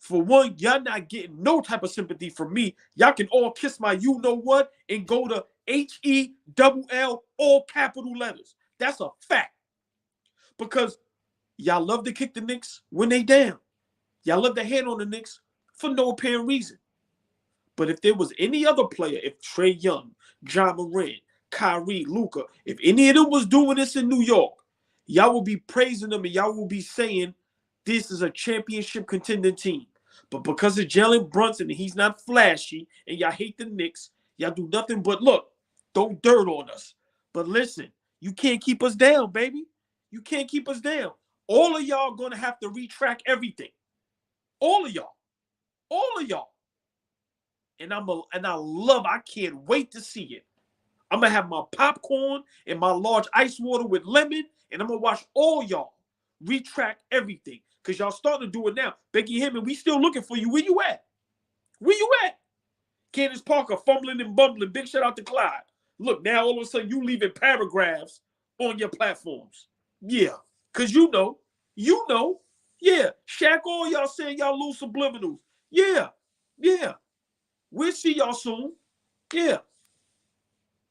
For one, y'all not getting no type of sympathy from me. Y'all can all kiss my you-know-what and go to HELL, all capital letters. That's a fact. Because y'all love to kick the Knicks when they down. Y'all love to hand on the Knicks for no apparent reason. But if there was any other player, if Trae Young, John Morant, Kyrie, Luka, if any of them was doing this in New York, y'all will be praising them and y'all will be saying this is a championship contending team. But because of Jalen Brunson and he's not flashy and y'all hate the Knicks, y'all do nothing but look, throw dirt on us. But listen, you can't keep us down, baby. You can't keep us down. All of y'all going to have to retrack everything. All of y'all. All of y'all. And I can't wait to see it. I'm going to have my popcorn and my large ice water with lemon, and I'm going to watch all y'all retract everything. because y'all starting to do it now. Becky Hammond, we still looking for you. Where you at? Where you at? Candace Parker fumbling and bumbling. Big shout out to Clyde. Look, now all of a sudden you leaving paragraphs on your platforms. Yeah, because you know. Yeah, Shaq, all y'all saying y'all lose subliminals. Yeah. We'll see y'all soon. Yeah.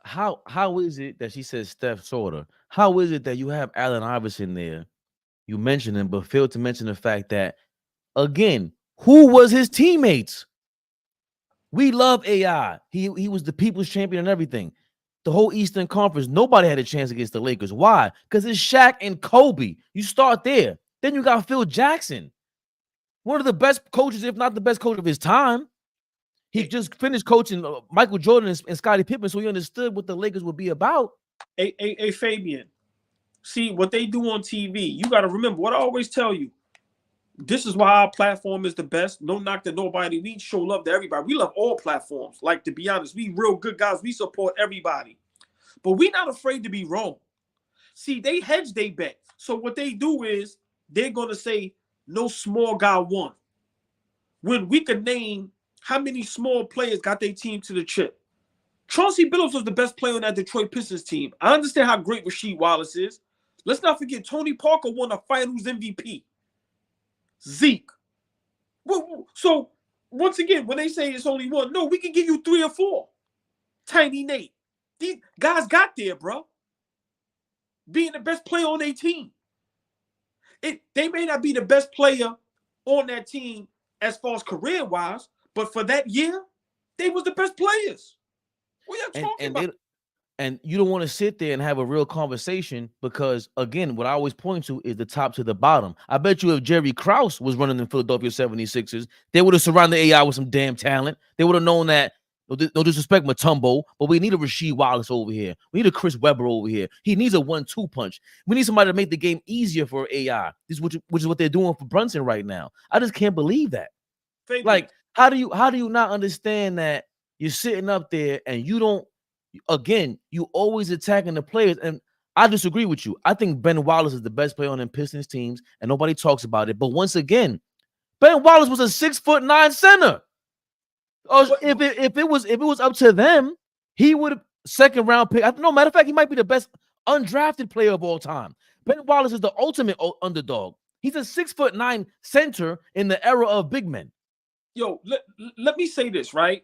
How is it that she says Steph sorta? How is it that you have Allen Iverson there? You mentioned him, but failed to mention the fact that, again, who was his teammates? We love AI. He was the people's champion and everything. The whole Eastern Conference, nobody had a chance against the Lakers. Why? Because it's Shaq and Kobe. You start there. Then you got Phil Jackson, one of the best coaches, if not the best coach of his time. He just finished coaching Michael Jordan and Scottie Pippen, so he understood what the Lakers would be about. Hey, Fabian, see what they do on TV. You got to remember what I always tell you. This is why our platform is the best. No knock to nobody. We show love to everybody. We love all platforms. Like, to be honest, we real good guys. We support everybody. But we not afraid to be wrong. See, they hedge they bet. So what they do is they're going to say no small guy won. When we could name how many small players got their team to the chip. Chauncey Billups was the best player on that Detroit Pistons team. I understand how great Rasheed Wallace is. Let's not forget Tony Parker won a Finals MVP. Zeke. So, once again, when they say it's only one, no, we can give you 3 or 4. Tiny Nate. These guys got there, bro. Being the best player on their team. They may not be the best player on that team as far as career-wise, but for that year, they was the best players. What are you talking about? And you don't want to sit there and have a real conversation because, again, what I always point to is the top to the bottom. I bet you if Jerry Krause was running the Philadelphia 76ers, they would have surrounded AI with some damn talent. They would have known that, no disrespect, Mutombo, but we need a Rasheed Wallace over here. We need a Chris Webber over here. He needs a 1-2 punch. We need somebody to make the game easier for AI, which is what they're doing for Brunson right now. I just can't believe that. Like, how do you not understand that you're sitting up there and you don't, again, you always attacking the players, and I disagree with you. I think Ben Wallace is the best player on them Pistons teams, and nobody talks about it. But once again, Ben Wallace was a 6'9" center. If it was up to them, he would have second round pick. No, matter of fact, he might be the best undrafted player of all time. Ben Wallace is the ultimate underdog. He's a 6'9" center in the era of big men. Yo, let me say this, right?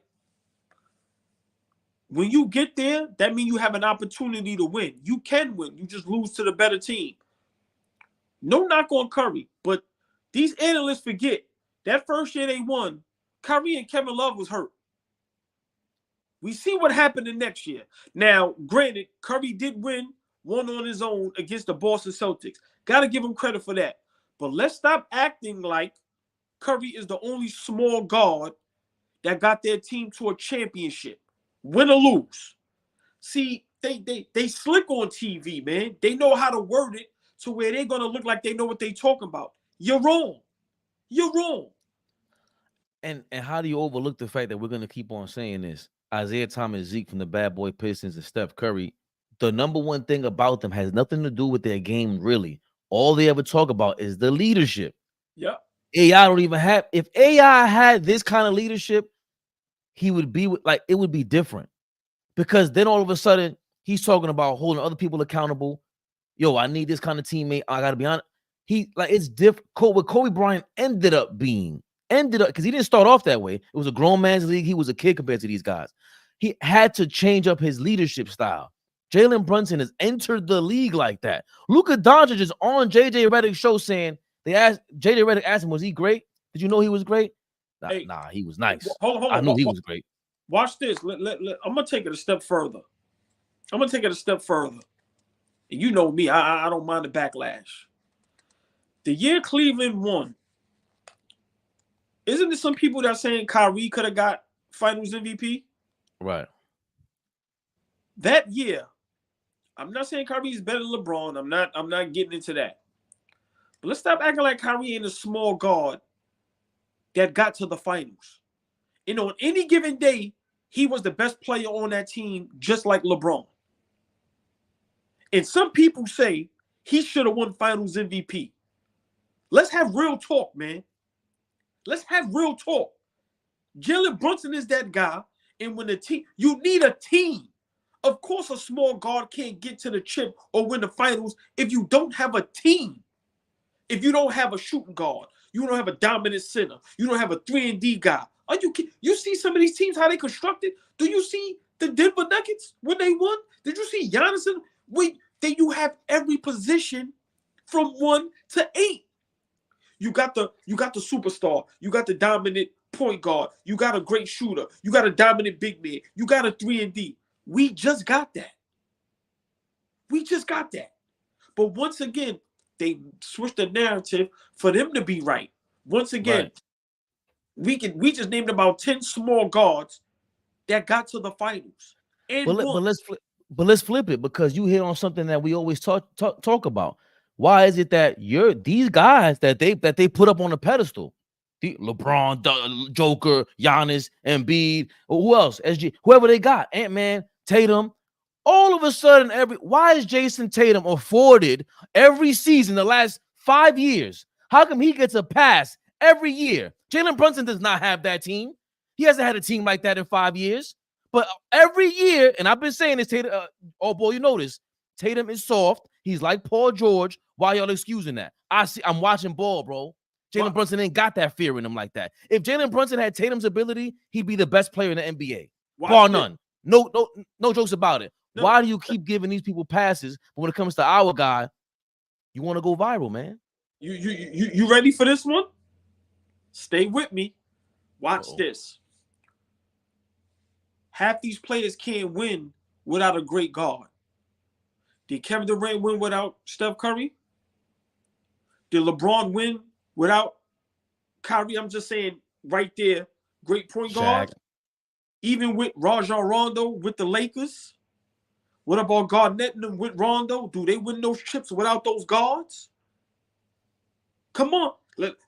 When you get there, that means you have an opportunity to win. You can win. You just lose to the better team. No knock on Curry, but these analysts forget that first year they won, Kyrie and Kevin Love was hurt. We see what happened the next year. Now, granted, Curry did win one on his own against the Boston Celtics. Got to give him credit for that. But let's stop acting like Curry is the only small guard that got their team to a championship. Win or lose. See, they slick on TV, man. They know how to word it to where they're going to look like they know what they're talking about. You're wrong. You're wrong. And how do you overlook the fact that we're going to keep on saying this? Isaiah Thomas, Zeke from the Bad Boy Pistons, and Steph Curry, the number one thing about them has nothing to do with their game, really. All they ever talk about is the leadership. Yeah. AI don't even have, if AI had this kind of leadership, he would be like, it would be different. Because then all of a sudden, he's talking about holding other people accountable. Yo, I need this kind of teammate. I got to be honest. It's different. What Kobe Bryant ended up, because he didn't start off that way. It was a grown man's league. He was a kid compared to these guys. He had to change up his leadership style. Jalen Brunson has entered the league like that. Luka Doncic is on JJ Redick's show saying, JJ Redick asked him, was he great? Did you know he was great? Nah, he was nice. Hold on. I knew he was great. Watch this. I'm going to take it a step further. And you know me. I don't mind the backlash. The year Cleveland won, isn't there some people that are saying Kyrie could have got Finals MVP? Right. That year, I'm not saying Kyrie's better than LeBron. I'm not getting into that. But let's stop acting like Kyrie ain't a small guard that got to the finals. And on any given day, he was the best player on that team, just like LeBron. And some people say he should have won Finals MVP. Let's have real talk, man. Let's have real talk. Jalen Brunson is that guy, and when the team, you need a team. Of course, a small guard can't get to the chip or win the finals if you don't have a team. If you don't have a shooting guard, you don't have a dominant center, you don't have a 3-and-D guy. Are you see some of these teams how they constructed? Do you see the Denver Nuggets when they won? Did you see Giannis? Then you have every position from 1 to 8. You got the superstar. You got the dominant point guard. You got a great shooter. You got a dominant big man. You got a 3-and-D. We just got that. But once again, they switched the narrative for them to be right. Once again, we just named about 10 small guards that got to the finals. But let's flip it, because you hit on something that we always talk about. Why is it that these guys that they put up on a pedestal, the LeBron, Joker, Giannis, Embiid, or who else? SG, whoever they got, Ant-Man, Tatum, all of a sudden, why is Jason Tatum afforded every season the last 5 years? How come he gets a pass every year? Jalen Brunson does not have that team. He hasn't had a team like that in 5 years. But every year, and I've been saying this, Tatum, oh boy, you know this, Tatum is soft. He's like Paul George. Why y'all excusing that? I'm watching ball, bro. Jalen Brunson ain't got that fear in him like that. If Jalen Brunson had Tatum's ability, he'd be the best player in the NBA. Bar none. No jokes about it. No. Why do you keep giving these people passes? But when it comes to our guy, you want to go viral, man. You ready for this one? Stay with me. Watch this. Half these players can't win without a great guard. Did Kevin Durant win without Steph Curry? Did LeBron win without Kyrie? I'm just saying right there, great point guard. Even with Rajon Rondo with the Lakers. What about Garnett and them with Rondo? Do they win those chips without those guards? Come on.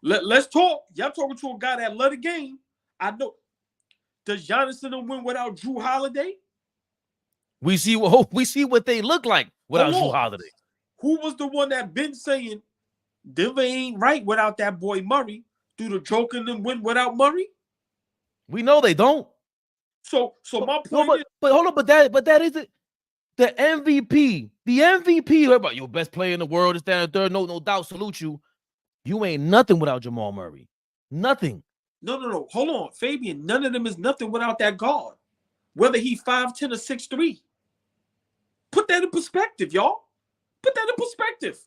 Let's talk. Y'all talking to a guy that love the game. I know. Does Giannis and them win without Drew Holiday? We see what they look like without Drew Holiday. Who was the one that been saying Denver ain't right without that boy Murray? Do the Joker and them win without Murray? We know they don't. So my point is, but hold on, but that isn't the MVP. The MVP, about your best player in the world, is down third. No doubt, salute you. You ain't nothing without Jamal Murray. Nothing. No. Hold on, Fabian. None of them is nothing without that guard. Whether he 5'10" or 6'3". Put that in perspective, y'all. Put that in perspective.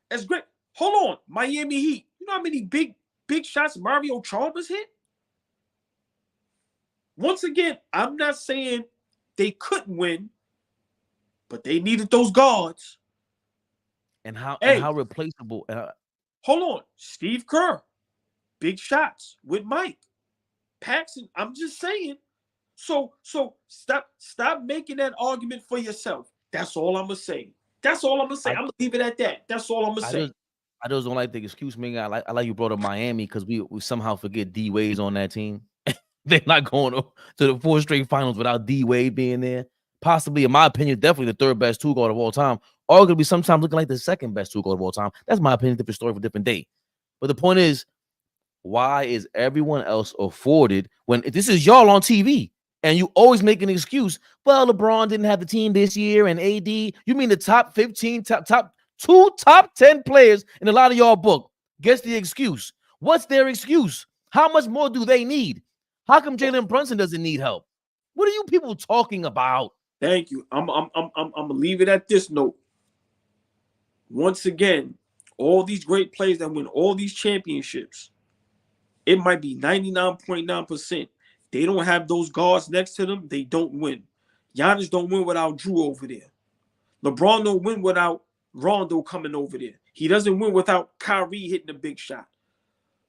That's great. Hold on, Miami Heat. You know how many big shots Mario Chalmers hit? Once again, I'm not saying they couldn't win, but they needed those guards. And how replaceable? Hold on, Steve Kerr, big shots with Mike Paxson. I'm just saying. So stop making that argument for yourself. That's all I'm gonna say. I'm gonna leave it at that. That's all I'm gonna say. I just don't like the excuse, man. I like you brought up Miami because we somehow forget D Wade's on that team. They're not going to the 4 straight finals without D Wade being there. Possibly, in my opinion, definitely the 3rd best 2 guard of all time. Arguably, sometimes looking like the 2nd best 2 guard of all time. That's my opinion. Different story for a different day. But the point is, why is everyone else afforded when this is y'all on TV and you always make an excuse? Well, LeBron didn't have the team this year, and AD. You mean the top 15, top 10 players in a lot of y'all book? Guess the excuse. What's their excuse? How much more do they need? How come Jalen Brunson doesn't need help? What are you people talking about? Thank you. I'm gonna leave it at this note. Once again, all these great players that win all these championships, it might be 99.9%. They don't have those guards next to them, they don't win. Giannis don't win without Drew over there. LeBron don't win without Rondo coming over there. He doesn't win without Kyrie hitting a big shot.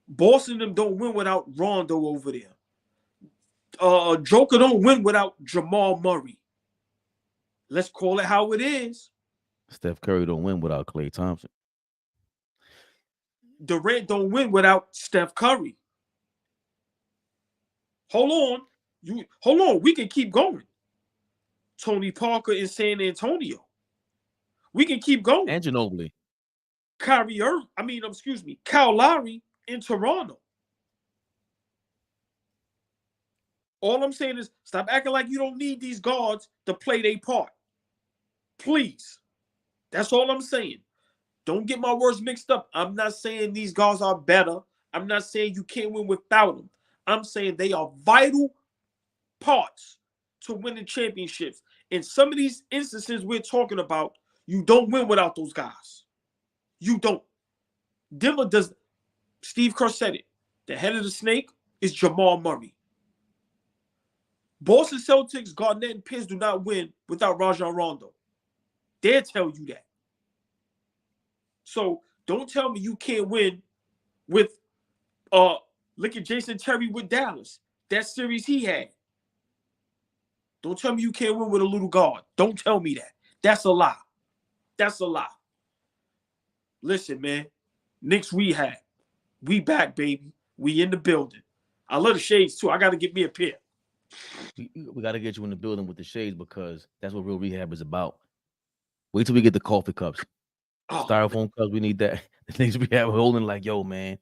Boston them don't win without Rondo over there. Joker don't win without Jamal Murray. Let's call it how it is. Steph Curry don't win without Klay Thompson. Durant don't win without Steph Curry. Hold on. We can keep going. Tony Parker in San Antonio. We can keep going. And Ginobili. Kyle Lowry in Toronto. All I'm saying is stop acting like you don't need these guards to play their part. Please. That's all I'm saying. Don't get my words mixed up. I'm not saying these guards are better. I'm not saying you can't win without them. I'm saying they are vital parts to winning championships. In some of these instances we're talking about, you don't win without those guys. You don't. Denver does. Steve Kerr said it. The head of the snake is Jamal Murray. Boston Celtics, Garnett, and Pierce do not win without Rajon Rondo. They'll tell you that. So don't tell me you can't win with look at Jason Terry with Dallas. That series he had. Don't tell me you can't win with a little guard. Don't tell me that. That's a lie. That's a lie. Listen, man. Knicks Rehab. We back, baby. We in the building. I love the shades too. I got to get me a pair. We got to get you in the building with the shades because that's what real rehab is about. Wait till we get the coffee cups. Styrofoam cups, we need that. The things we have holding like, yo, man,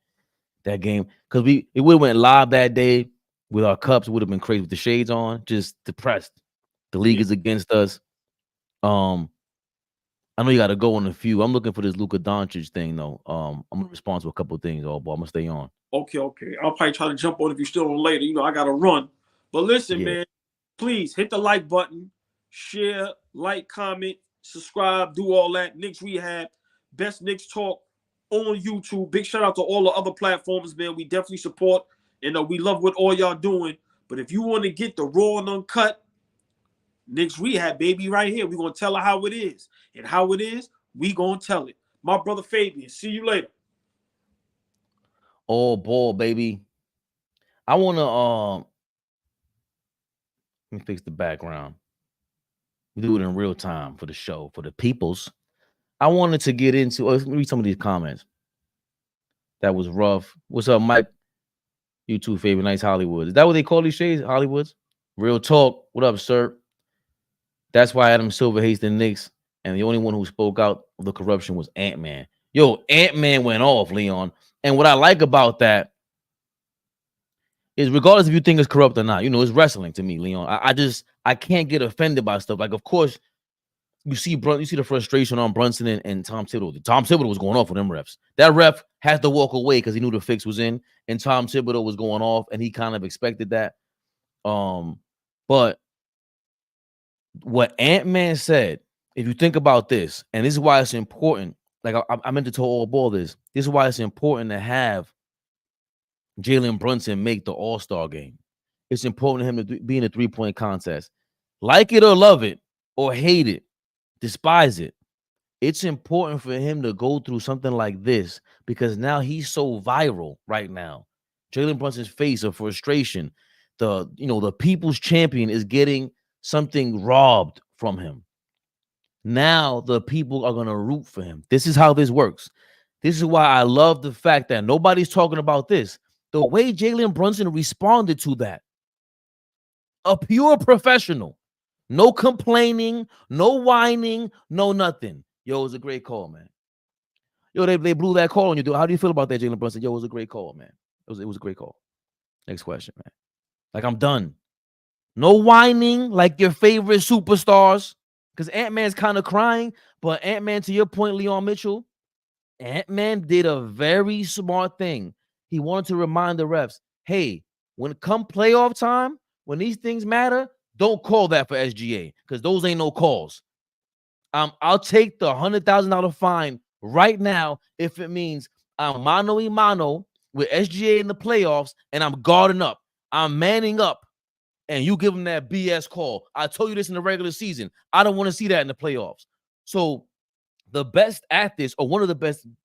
that game. Because it would have went live that day with our cups. It would have been crazy with the shades on, just depressed. The league is against us. I know you got to go on a few. I'm looking for this Luka Doncic thing, though. I'm going to respond to a couple of things, but I'm going to stay on. Okay. I'll probably try to jump on if you're still on later. You know, I got to run. But listen, man, please hit the like button, share, like, comment, subscribe, do all that. Knicks Rehab, best Knicks talk on YouTube. Big shout out to all the other platforms, man. We definitely support, and we love what all y'all doing. But if you want to get the raw and uncut, Knicks Rehab, baby, right here. We're going to tell her how it is. And how it is, we going to tell it. My brother Fabian, see you later. Oh, ball, baby. I want to, let me fix the background. We do it in real time for the show, for the peoples. I wanted to get into, let me read some of these comments. That was rough. What's up, Mike? You too, Fabian. Nice Hollywood. Is that what they call these shades? Hollywoods? Real talk. What up, sir? That's why Adam Silver hates the Knicks. And the only one who spoke out of the corruption was Ant-Man. Yo, Ant-Man went off, Leon. And what I like about that is regardless if you think it's corrupt or not, it's wrestling to me, Leon. I can't get offended by stuff. Like, of course, you see the frustration on Brunson and Tom Thibodeau. Tom Thibodeau was going off with them refs. That ref had to walk away because he knew the fix was in, and Tom Thibodeau was going off, and he kind of expected that. But what Ant-Man said, if you think about this, and this is why it's important, like I meant to tell all ball this is why it's important to have Jalen Brunson make the All-Star game. It's important to him to be in a three-point contest. Like it or love it, or hate it, despise it. It's important for him to go through something like this because now he's so viral right now. Jalen Brunson's face of frustration, the people's champion is getting something robbed from him. Now the people are going to root for him. This is how this works. This is why I love the fact that nobody's talking about this. The way Jalen Brunson responded to that. A pure professional. No complaining, no whining, no nothing. Yo, it was a great call, man. Yo, they blew that call on you. How do you feel about that, Jalen Brunson? Yo, it was a great call, man. It was a great call. Next question, man. Like, I'm done. No whining like your favorite superstars. Because Ant-Man's kind of crying. But Ant-Man, to your point, Leon Mitchell, Ant-Man did a very smart thing. He wanted to remind the refs, hey, when it come playoff time, when these things matter, don't call that for SGA because those ain't no calls. I'll take the $100,000 fine right now if it means I'm mano-a-mano with SGA in the playoffs and I'm guarding up. I'm manning up and you give them that BS call. I told you this in the regular season. I don't want to see that in the playoffs. So the best at this, or one of the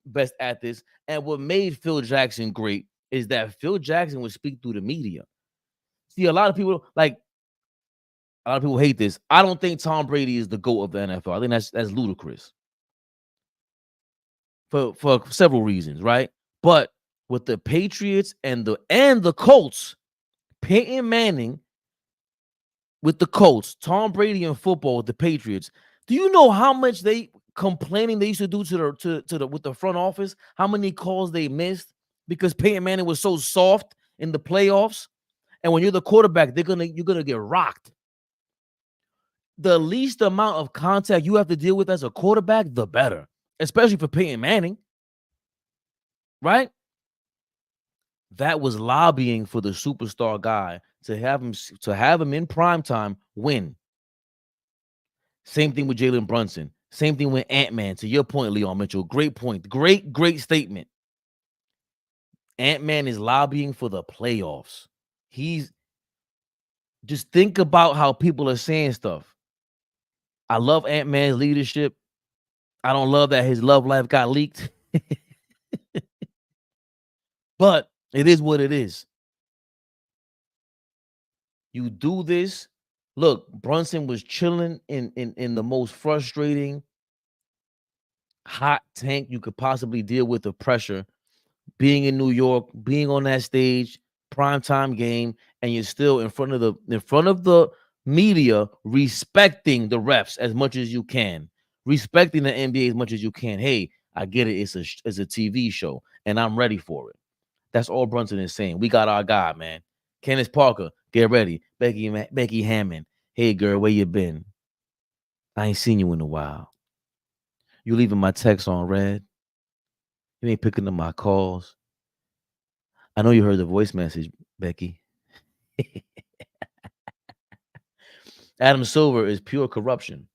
best at this, and what made Phil Jackson great is that Phil Jackson would speak through the media. See, a lot of people hate this. I don't think Tom Brady is the GOAT of the NFL. I think that's ludicrous. For several reasons, right? But with the Patriots and the Colts, Peyton Manning with the Colts, Tom Brady in football with the Patriots. Do you know how much they complaining they used to do to the with the front office, how many calls they missed because Peyton Manning was so soft in the playoffs. And when you're the quarterback, you're gonna get rocked. The least amount of contact you have to deal with as a quarterback, the better, especially for Peyton Manning, right? That was lobbying for the superstar guy to have him in prime time win. Same thing with Jalen Brunson. Same thing with Ant-Man. To your point, Leon Mitchell, great point. Great statement. Ant-Man is lobbying for the playoffs. He's just think about how people are saying stuff. I love Ant-Man's leadership. I don't love that his love life got leaked. But it is what it is. You do this. Look, Brunson was chilling in the most frustrating hot tank you could possibly deal with the pressure. Being in New York, being on that stage, primetime game, and you're still in front of the media, respecting the refs as much as you can, respecting the NBA as much as you can. Hey, I get it. It's a TV show, and I'm ready for it. That's all Brunson is saying. We got our guy, man. Candace Parker, get ready. Becky Hammond. Hey, girl, where you been? I ain't seen you in a while. You leaving my texts on red. You ain't picking up my calls. I know you heard the voice message, Becky. Adam Silver is pure corruption.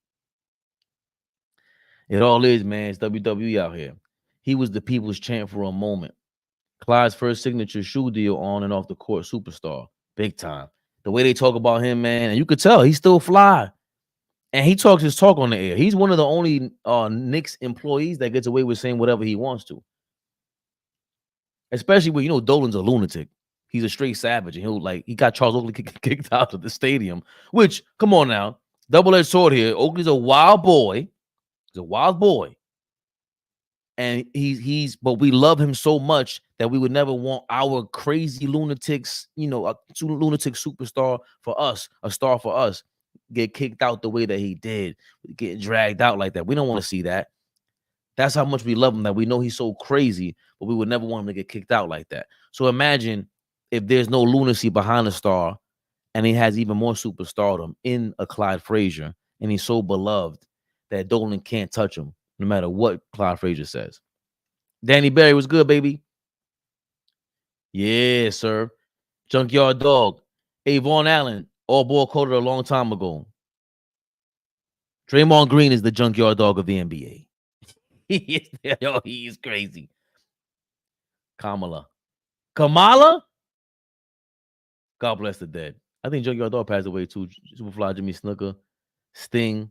It all is, man. It's WWE out here. He was the people's champ for a moment. Clyde's first signature shoe deal on and off the court, superstar. Big time. The way they talk about him, man, and you could tell he's still fly. And he talks his talk on the air. He's one of the only Knicks employees that gets away with saying whatever he wants to. Especially when, Dolan's a lunatic. He's a straight savage. And he got Charles Oakley kicked out of the stadium. Which, come on now, double-edged sword here. Oakley's a wild boy. He's a wild boy. And but we love him so much that we would never want our crazy lunatics, a lunatic superstar for us, a star for us, get kicked out the way that he did, get dragged out like that. We don't want to see that. That's how much we love him, that we know he's so crazy, but we would never want him to get kicked out like that. So imagine if there's no lunacy behind the star and he has even more superstardom in a Clyde Frazier, and he's so beloved that Dolan can't touch him no matter what Clyde Frazier says. Danny Berry was good, baby. Yeah, sir. Junkyard Dog. Avon Allen, all ball coded a long time ago. Draymond Green is the junkyard dog of the NBA. He is crazy. Kamala. God bless the dead. I think Junkyard Dog passed away too. Superfly Jimmy Snuka. Sting.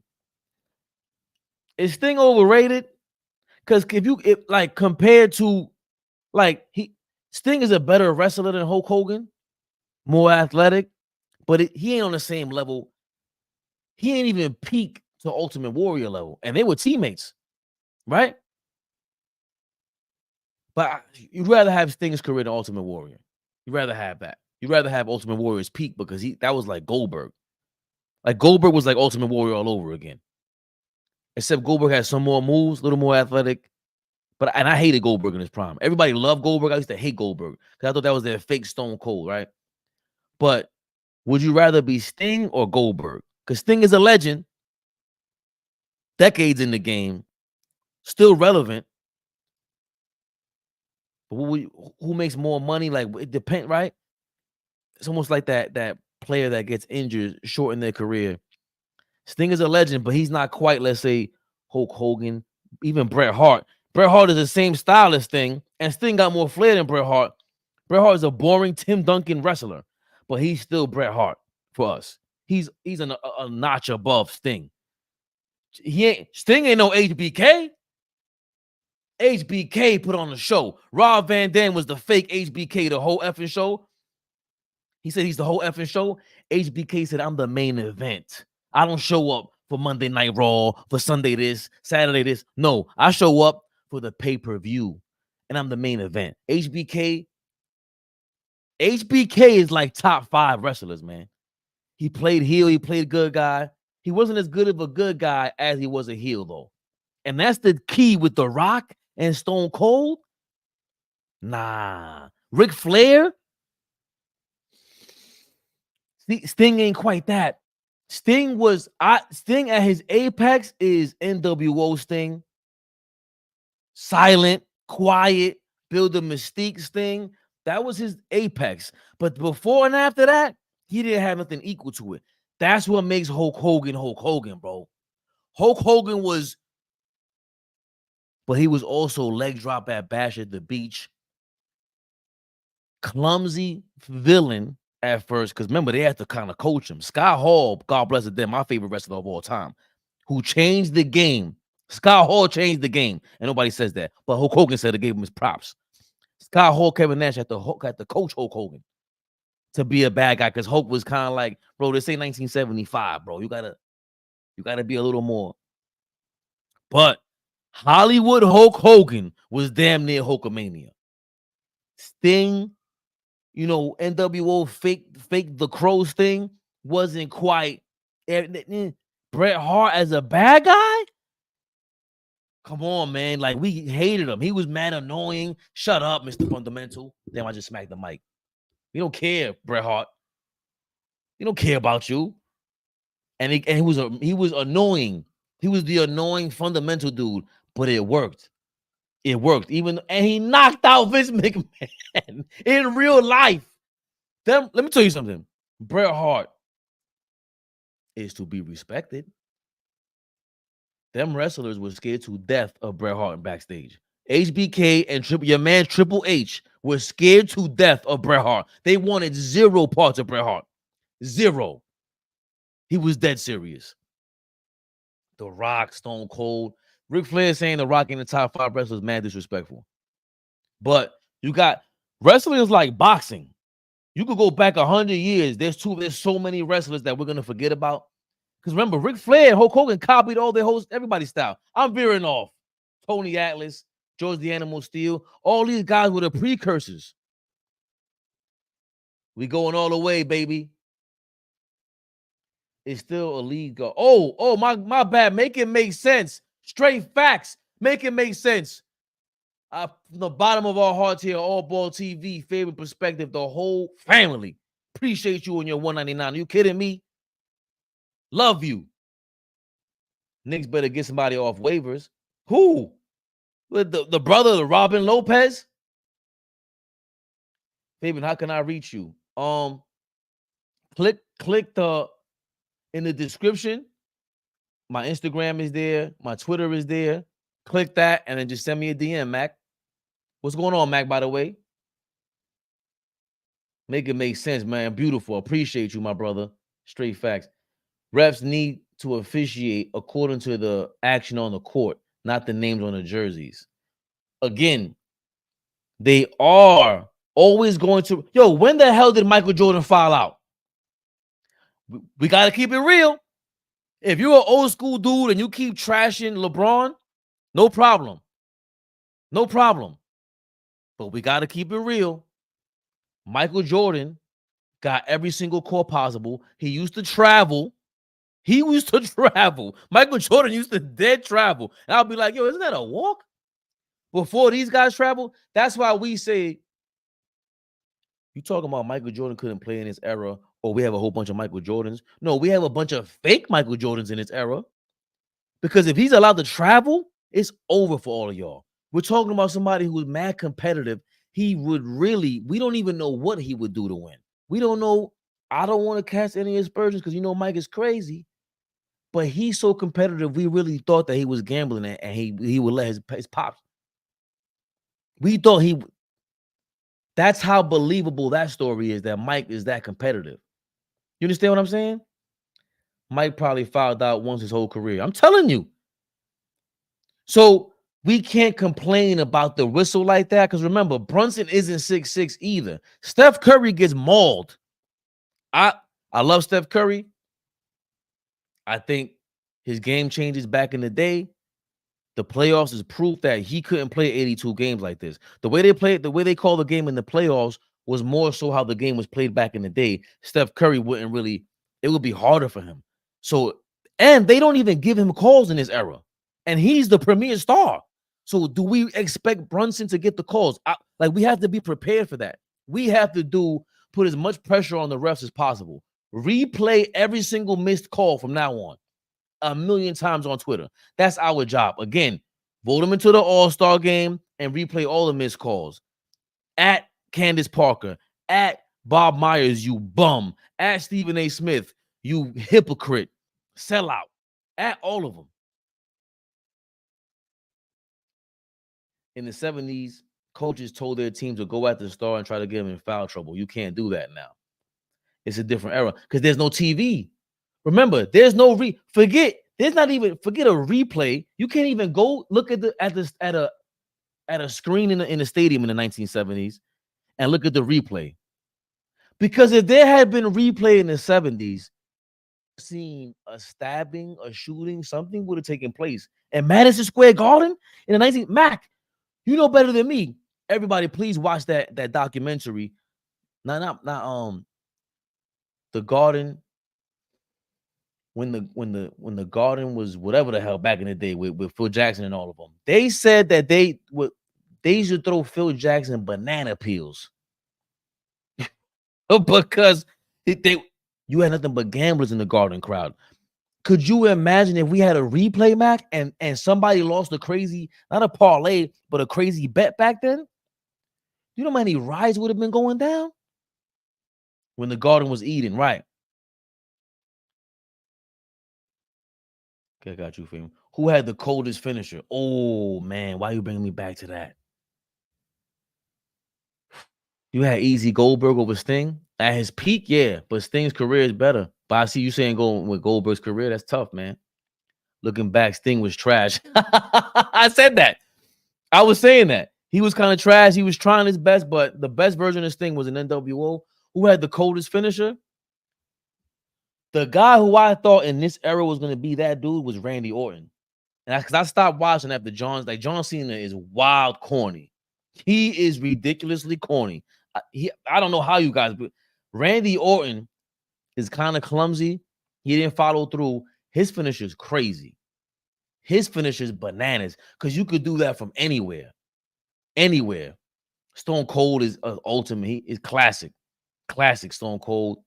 Is Sting overrated? Because compared to Sting is a better wrestler than Hulk Hogan, more athletic, but he ain't on the same level. He ain't even peak to Ultimate Warrior level, and they were teammates, right? But you'd rather have Sting's career than Ultimate Warrior. You'd rather have that. You'd rather have Ultimate Warrior's peak because that was like Goldberg. Like Goldberg was like Ultimate Warrior all over again. Except Goldberg had some more moves, a little more athletic. And I hated Goldberg in his prime. Everybody loved Goldberg. I used to hate Goldberg because I thought that was their fake Stone Cold, right? But would you rather be Sting or Goldberg? Because Sting is a legend, decades in the game, still relevant. But who makes more money? Like, it depends, right? It's almost like that player that gets injured, short in their career. Sting is a legend, but he's not quite, let's say, Hulk Hogan, even Bret Hart. Bret Hart is the same style as Sting, and Sting got more flair than Bret Hart. Bret Hart is a boring Tim Duncan wrestler, but he's still Bret Hart for us. He's a notch above Sting. Sting ain't no HBK. HBK put on the show. Rob Van Dam was the fake HBK the whole effing show. He said he's the whole effing show. HBK said, I'm the main event. I don't show up for Monday Night Raw, for Sunday this, Saturday this. No, I show up for the pay-per-view, and I'm the main event. HBK is like top 5 wrestlers, man. He played heel. He played good guy. He wasn't as good of a good guy as he was a heel, though. And that's the key with The Rock and Stone Cold. Nah. Ric Flair? Sting ain't quite that. Sting at his apex is NWO Sting. Silent, quiet, build a mystique Sting. That was his apex. But before and after that, he didn't have nothing equal to it. That's what makes Hulk Hogan, bro. Hulk Hogan was, but he was also leg drop at Bash at the Beach. Clumsy villain at first, because remember, they had to kind of coach him. Scott Hall, God bless them, my favorite wrestler of all time, who changed the game. Scott Hall changed the game, and nobody says that. But Hulk Hogan said it gave him his props. Scott Hall, Kevin Nash had to coach Hulk Hogan to be a bad guy, because Hulk was kind of like, bro, this ain't 1975, bro. You gotta be a little more. But Hollywood Hulk Hogan was damn near Hulkamania. Sting, NWO fake the Crows thing wasn't quite. Bret Hart as a bad guy? Come on, man. Like, we hated him. He was mad annoying. Shut up, Mr. Fundamental. Damn, I just smacked the mic. We don't care, Bret Hart. We don't care about you. And he was annoying. He was the annoying fundamental dude, but it worked. It worked. And he knocked out Vince McMahon in real life. Let me tell you something. Bret Hart is to be respected. Them wrestlers were scared to death of Bret Hart backstage. HBK and your man Triple H were scared to death of Bret Hart. They wanted zero parts of Bret Hart. Zero. He was dead serious. The Rock, Stone Cold. Ric Flair saying The Rock in the top 5 wrestlers, mad disrespectful. But you got wrestling is like boxing. You could go back 100 years. There's so many wrestlers that we're gonna forget about. Because remember, Ric Flair and Hulk Hogan copied all their hosts, everybody's style. I'm veering off. Tony Atlas, George the Animal Steel, all these guys were the precursors. We going all the way, baby. It's still a league. Oh, my bad. Make it make sense. Straight facts. Make it make sense. From the bottom of our hearts here, All Ball TV, favorite perspective, the whole family. Appreciate you on your $1.99. Are you kidding me? Love you. Knicks better get somebody off waivers. Who? The brother of Robin Lopez? Fabian, how can I reach you? Click in the description. My Instagram is there. My Twitter is there. Click that and then just send me a DM, Mac. What's going on, Mac, by the way? Make it make sense, man. Beautiful. Appreciate you, my brother. Straight facts. Refs need to officiate according to the action on the court, not the names on the jerseys. Again, they are always going to. Yo, when the hell did Michael Jordan foul out? We got to keep it real. If you're an old school dude and you keep trashing LeBron, no problem. No problem. But we got to keep it real. Michael Jordan got every single call possible. He used to travel. Michael Jordan used to dead travel. And I'll be like, yo, isn't that a walk? Before these guys travel, that's why we say, you talking about Michael Jordan couldn't play in his era, or we have a whole bunch of Michael Jordans. No, we have a bunch of fake Michael Jordans in his era. Because if he's allowed to travel, it's over for all of y'all. We're talking about somebody who was mad competitive. We don't even know what he would do to win. We don't know. I don't want to cast any aspersions because Mike is crazy. But he's so competitive, we really thought that he was gambling and he would let his pops. We thought that's how believable that story is, that Mike is that competitive. You understand what I'm saying? Mike probably fouled out once his whole career. I'm telling you. So we can't complain about the whistle like that because remember, Brunson isn't 6'6" either. Steph Curry gets mauled. I love Steph Curry. I think his game changes back in the day. The playoffs is proof that he couldn't play 82 games like this. The way they call the game in the playoffs was more so how the game was played back in the day. Steph Curry it would be harder for him. So, and they don't even give him calls in this era. and he's the premier star. So do we expect Brunson to get the calls? Like, we have to be prepared for that. We have to put as much pressure on the refs as possible. Replay every single missed call from now on 1,000,000 times on Twitter. That's our job. Again, vote him into the All-Star game and replay all the missed calls. At Candace Parker, at Bob Myers, you bum. At Stephen A. Smith, you hypocrite, sellout. At all of them. In the 70s, coaches told their team to go after the star and try to get him in foul trouble. You can't do that now. It's a different era because there's no TV. Remember, there's no forget a replay. You can't even go look at a screen in the stadium in the 1970s and look at the replay. Because if there had been replay in the 70s, seen a stabbing, a shooting, something would have taken place. And Madison Square Garden in the 19th, Mac, you know better than me. Everybody, please watch that documentary. Not the Garden. When the Garden was whatever the hell back in the day with Phil Jackson and all of them. They said that they should throw Phil Jackson banana peels. Because you had nothing but gamblers in the Garden crowd. Could you imagine if we had a replay, Mac, and somebody lost a crazy, not a parlay, but a crazy bet back then? You know how many rides would have been going down? When the Garden was eating, right? Okay, I got you, fam. Who had the coldest finisher? Oh, man, why you bringing me back to that? You had Easy Goldberg over Sting? At his peak, yeah, but Sting's career is better. But I see you saying going with Goldberg's career. That's tough, man. Looking back, Sting was trash. I said that. I was saying that. He was kind of trash. He was trying his best, but the best version of Sting was an NWO. Who had the coldest finisher? The guy who I thought in this era was going to be that dude was Randy Orton. And because I stopped watching after John Cena is wild corny. He is ridiculously corny. I don't know how you guys, but Randy Orton is kind of clumsy. He didn't follow through. His finisher is crazy. His finisher is bananas because you could do that from anywhere. Anywhere. Stone Cold is ultimate. He is classic. Classic Stone Cold.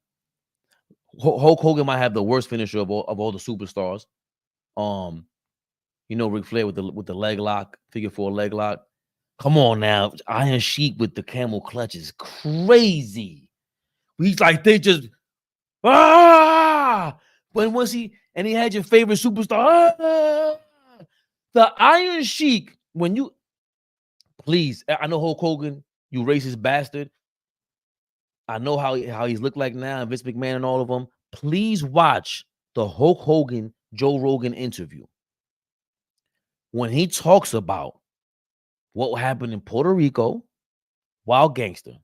Hulk Hogan might have the worst finisher of all the superstars. Ric Flair with the leg lock, figure 4 leg lock. Come on now, Iron Sheik with the camel clutch is crazy. He's like they just When was he? And he had your favorite superstar. The Iron Sheik. When you please, I know Hulk Hogan, you racist bastard. I know how he's looked like now, and Vince McMahon and all of them. Please watch the Hulk Hogan Joe Rogan interview when he talks about what happened in Puerto Rico, Wild Gangster.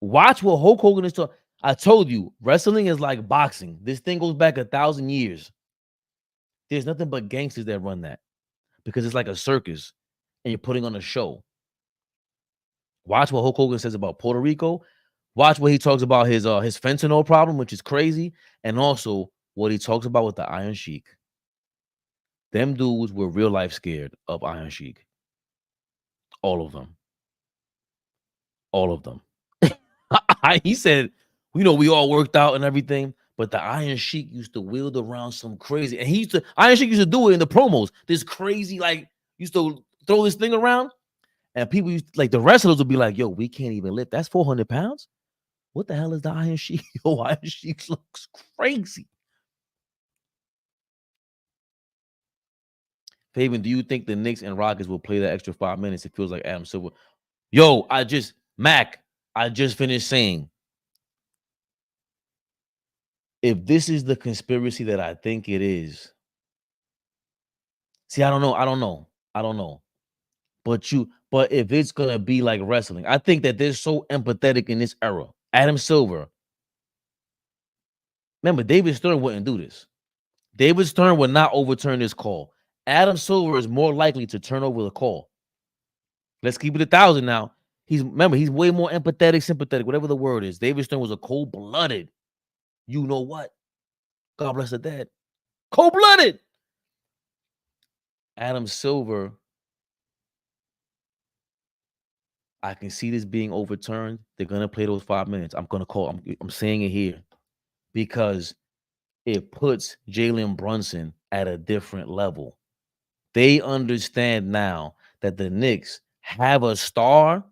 Watch what Hulk Hogan is talking. I told you, wrestling is like boxing. This thing goes back 1,000 years. There's nothing but gangsters that run that because it's like a circus and you're putting on a show. Watch what Hulk Hogan says about Puerto Rico. Watch what he talks about his fentanyl problem, which is crazy, and also what he talks about with the Iron Sheik. Them dudes were real life scared of Iron Sheik. All of them. All of them. He said, we all worked out and everything, but the Iron Sheik used to wield around some crazy, and Iron Sheik used to do it in the promos. This crazy, used to throw this thing around, and people used the wrestlers would be like, "Yo, we can't even lift. That's 400 pounds. What the hell is the Iron Sheik?" Yo, Iron Sheik looks crazy. Fabian, do you think the Knicks and Rockets will play that extra 5 minutes? It feels like Adam Silver. Yo, I just finished saying, if this is the conspiracy that I think it is, see, I don't know. But if it's gonna be like wrestling, I think that they're so empathetic in this era. Adam Silver. Remember, David Stern wouldn't do this. David Stern would not overturn this call. Adam Silver is more likely to turn over the call. Let's keep it 1,000 now. He's way more empathetic, sympathetic, whatever the word is. David Stern was a cold-blooded. You know what? God bless the dead. Cold-blooded. Adam Silver, I can see this being overturned. They're gonna play those 5 minutes. I'm saying it here because it puts Jalen Brunson at a different level. They understand now that the Knicks have a star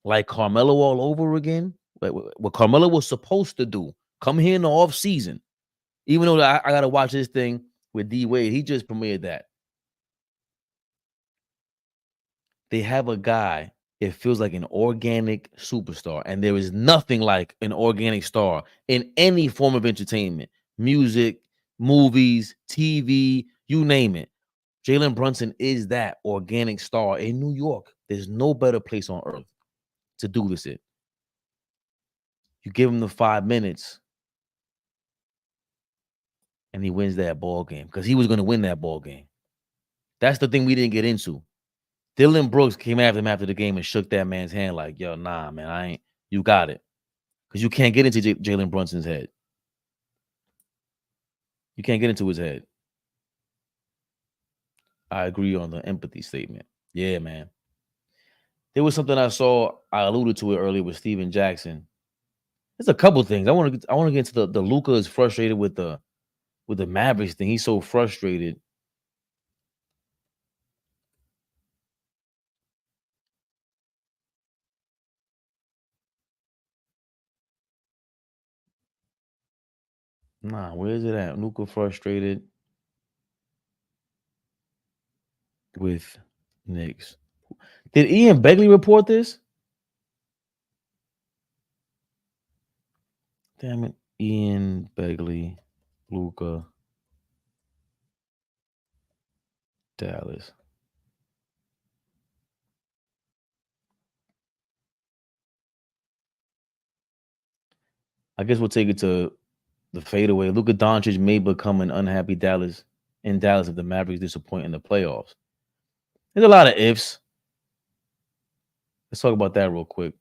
like Carmelo all over again. What Carmelo was supposed to do, come here in the off season. Even though I got to watch this thing with D Wade, he just premiered that. They have a guy. It feels like an organic superstar, and there is nothing like an organic star in any form of entertainment, music, movies, TV, you name it. Jalen Brunson is that organic star in New York. There's no better place on earth to do this in. You give him the 5 minutes, and he wins that ball game because he was going to win that ball game. That's the thing we didn't get into. Dylan Brooks came after him after the game and shook that man's hand like, yo, nah, man, I ain't. You got it. Because you can't get into Jalen Brunson's head. You can't get into his head. I agree on the empathy statement. Yeah, man. There was something I saw. I alluded to it earlier with Steven Jackson. There's a couple things. I want to get into the Luka is frustrated with the Mavericks thing. He's so frustrated. Nah, where is it at? Luka frustrated with Knicks. Did Ian Begley report this? Damn it. Ian Begley, Luka, Dallas. I guess we'll take it to the fadeaway. Luka Doncic may become an unhappy Dallas if the Mavericks disappoint in the playoffs. There's a lot of ifs. Let's talk about that real quick.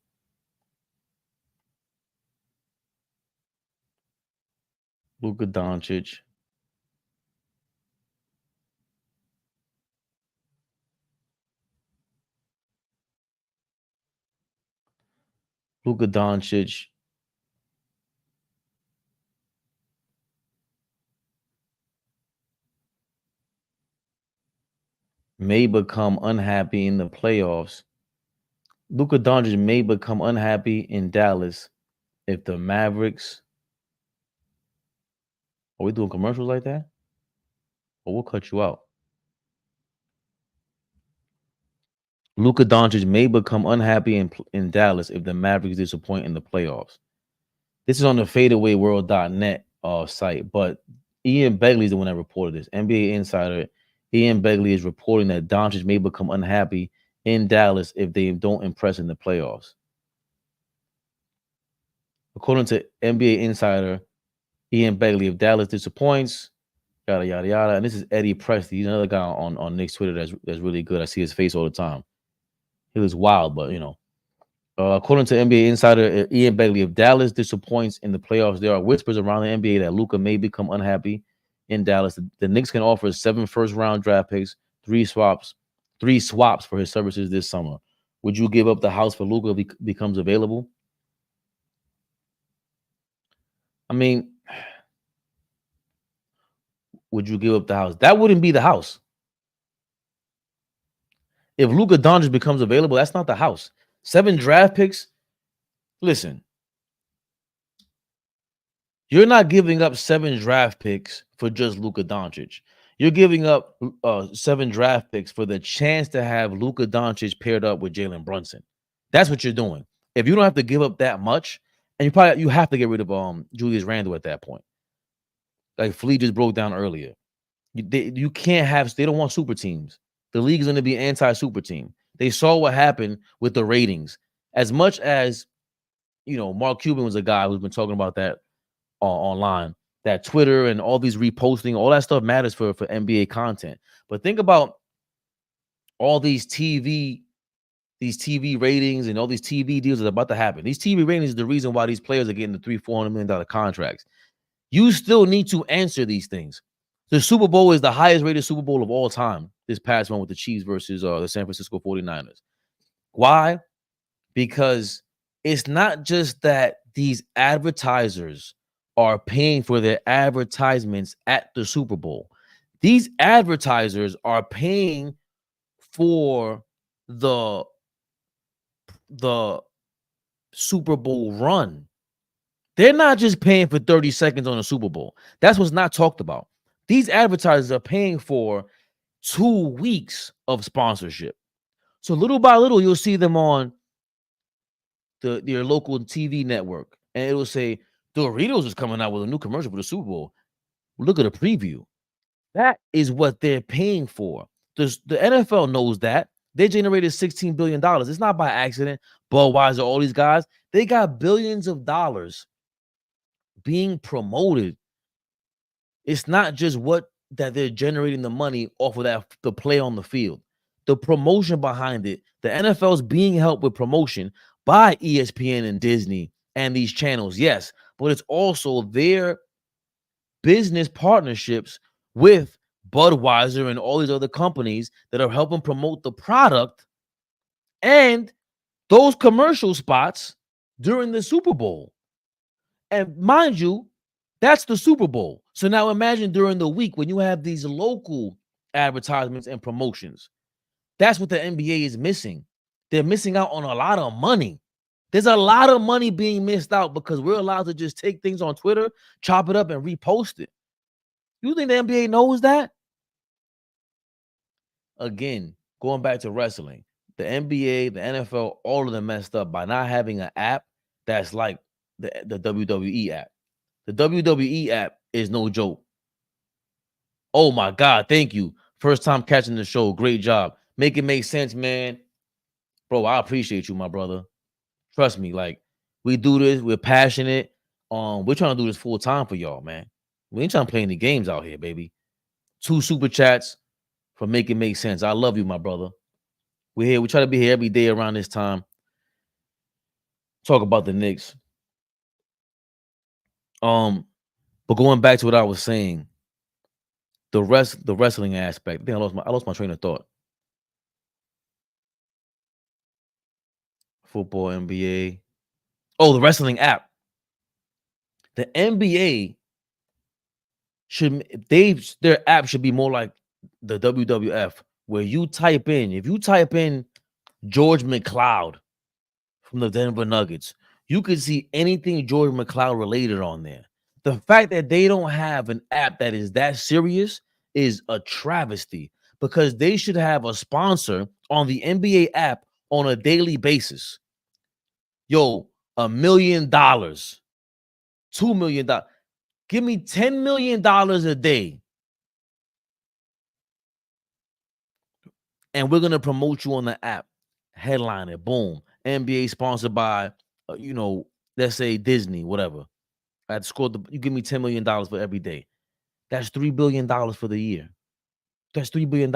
Luka Doncic. Luka Doncic may become unhappy in the playoffs. Luka Doncic may become unhappy in Dallas if the Mavericks. Are we doing commercials like that? Or we'll cut you out. Luka Doncic may become unhappy in Dallas if the Mavericks disappoint in the playoffs. This is on the fadeawayworld.net site, but Ian Begley is the one that reported this. NBA Insider Ian Begley is reporting that Doncic may become unhappy in Dallas if they don't impress in the playoffs. According to NBA Insider Ian Begley, if Dallas disappoints, yada yada yada. And this is Eddie Presti. He's another guy on Knicks Twitter that's really good. I see his face all the time. He was wild, but you know. According to NBA Insider Ian Begley, if Dallas disappoints in the playoffs, there are whispers around the NBA that Luka may become unhappy in Dallas. The Knicks can offer 7 first-round draft picks, 3 swaps for his services this summer. Would you give up the house for Luka if he becomes available? I mean, would you give up the house? That wouldn't be the house. If Luka Doncic becomes available, that's not the house. 7 draft picks. Listen, you're not giving up 7 draft picks for just Luka Doncic. You're giving up 7 draft picks for the chance to have Luka Doncic paired up with Jalen Brunson. That's what you're doing. If you don't have to give up that much, and you have to get rid of Julius Randle at that point. Like Flea just broke down earlier. You can't have. They don't want super teams. The league is going to be anti-super team. They saw what happened with the ratings. As much as, you know, Mark Cuban was a guy who's been talking about that online, that Twitter and all these reposting, all that stuff matters for NBA content. But think about all these TV ratings and all these TV deals that are about to happen. These TV ratings is the reason why these players are getting the $300-400 million contracts. You still need to answer these things. The Super Bowl is the highest rated Super Bowl of all time. This past one with the Chiefs versus the San Francisco 49ers. Why? Because it's not just that these advertisers are paying for their advertisements at the Super Bowl. These advertisers are paying for the Super Bowl run. They're not just paying for 30 seconds on a Super Bowl. That's what's not talked about. These advertisers are paying for 2 weeks of sponsorship. So little by little, you'll see them on your local TV network, and it will say Doritos is coming out with a new commercial for the Super Bowl. Look at a preview. That is what they're paying for. The NFL knows that. They generated $16 billion. It's not by accident. Budweiser, all these guys, they got billions of dollars being promoted. It's not just what that they're generating the money off of that the play on the field. The promotion behind it, the NFL's being helped with promotion by ESPN and Disney and these channels, yes, but it's also their business partnerships with Budweiser and all these other companies that are helping promote the product and those commercial spots during the Super Bowl. And mind you, that's the Super Bowl. So now imagine during the week when you have these local advertisements and promotions. That's what the NBA is missing. They're missing out on a lot of money. There's a lot of money being missed out because we're allowed to just take things on Twitter, chop it up, and repost it. You think the NBA knows that? Again, going back to wrestling, the NBA, the NFL, all of them messed up by not having an app that's like the WWE app. The WWE app is no joke. Oh my God, thank you. First time catching the show. Great job. Make it make sense, man. Bro, I appreciate you, my brother. Trust me, like we do this, we're passionate. We're trying to do this full time for y'all, man. We ain't trying to play any games out here, baby. 2 super chats for Make It Make Sense. I love you, my brother. We're here. We try to be here every day around this time. Talk about the Knicks. But going back to what I was saying, the wrestling aspect. I think I lost my train of thought. Football, NBA. Oh, the wrestling app. The NBA their app should be more like the WWF, where if you type in George McCloud from the Denver Nuggets, you can see anything George McCloud related on there. The fact that they don't have an app that is that serious is a travesty because they should have a sponsor on the NBA app on a daily basis. Yo, $1 million, $2 million. Give me $10 million a day. And we're going to promote you on the app. Headline it. Boom. NBA sponsored by, let's say Disney, whatever. I scored you give me $10 million for every day. That's $3 billion for the year. That's $3 billion.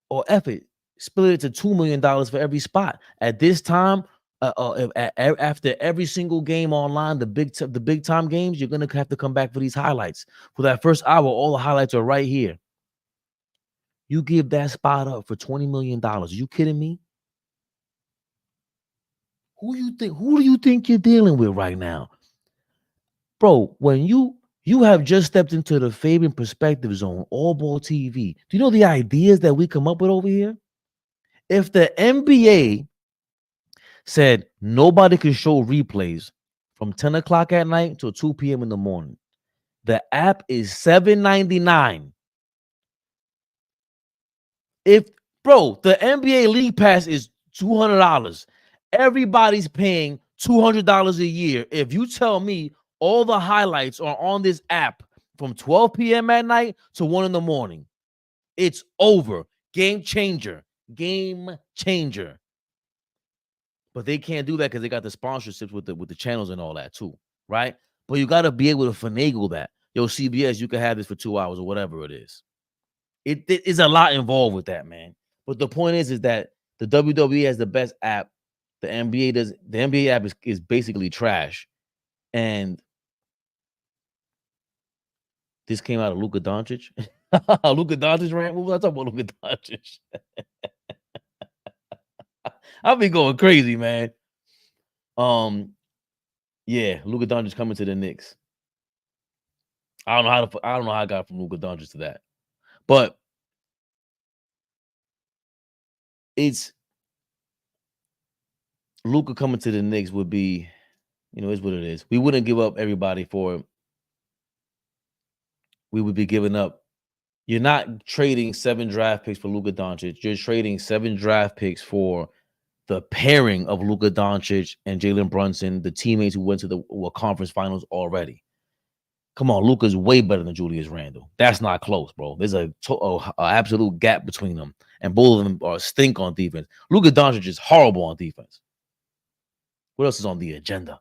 Or F it. Split it to $2 million for every spot. At this time, after every single game online, the big time games, you're gonna have to come back for these highlights. For that first hour, all the highlights are right here. You give that spot up for $20 million. Are you kidding me? Who do you think you're dealing with right now? Bro, when you have just stepped into the Fabian Perspective Zone, All Ball TV. Do you know the ideas that we come up with over here? If the NBA said nobody can show replays from 10 o'clock at night till 2 p.m. in the morning, the app is $7.99. The NBA League Pass is $200. Everybody's paying $200 a year. If you tell me all the highlights are on this app from 12 p.m. at night to 1 in the morning, it's over. Game changer. Game changer. But they can't do that because they got the sponsorships with the channels and all that too, right? But you got to be able to finagle that. Yo, CBS, you can have this for 2 hours or whatever it is. It is a lot involved with that, man. But the point is that the WWE has the best app. The NBA does. The NBA app is basically trash, and This came out of Luka Doncic. Luka Doncic rant. What was I talking about? Luka Doncic. I'll be going crazy, man. Yeah, Luka Doncic coming to the Knicks. I don't know how I got from Luka Doncic to that, but it's Luka coming to the Knicks would be, is what it is. We wouldn't give up everybody for. We would be giving up. You're not trading 7 draft picks for Luka Doncic. You're trading 7 draft picks for the pairing of Luka Doncic and Jalen Brunson, the teammates who went to the conference finals already. Come on, Luka's way better than Julius Randle. That's not close, bro. There's a absolute gap between them, and both of them are stink on defense. Luka Doncic is horrible on defense. What else is on the agenda?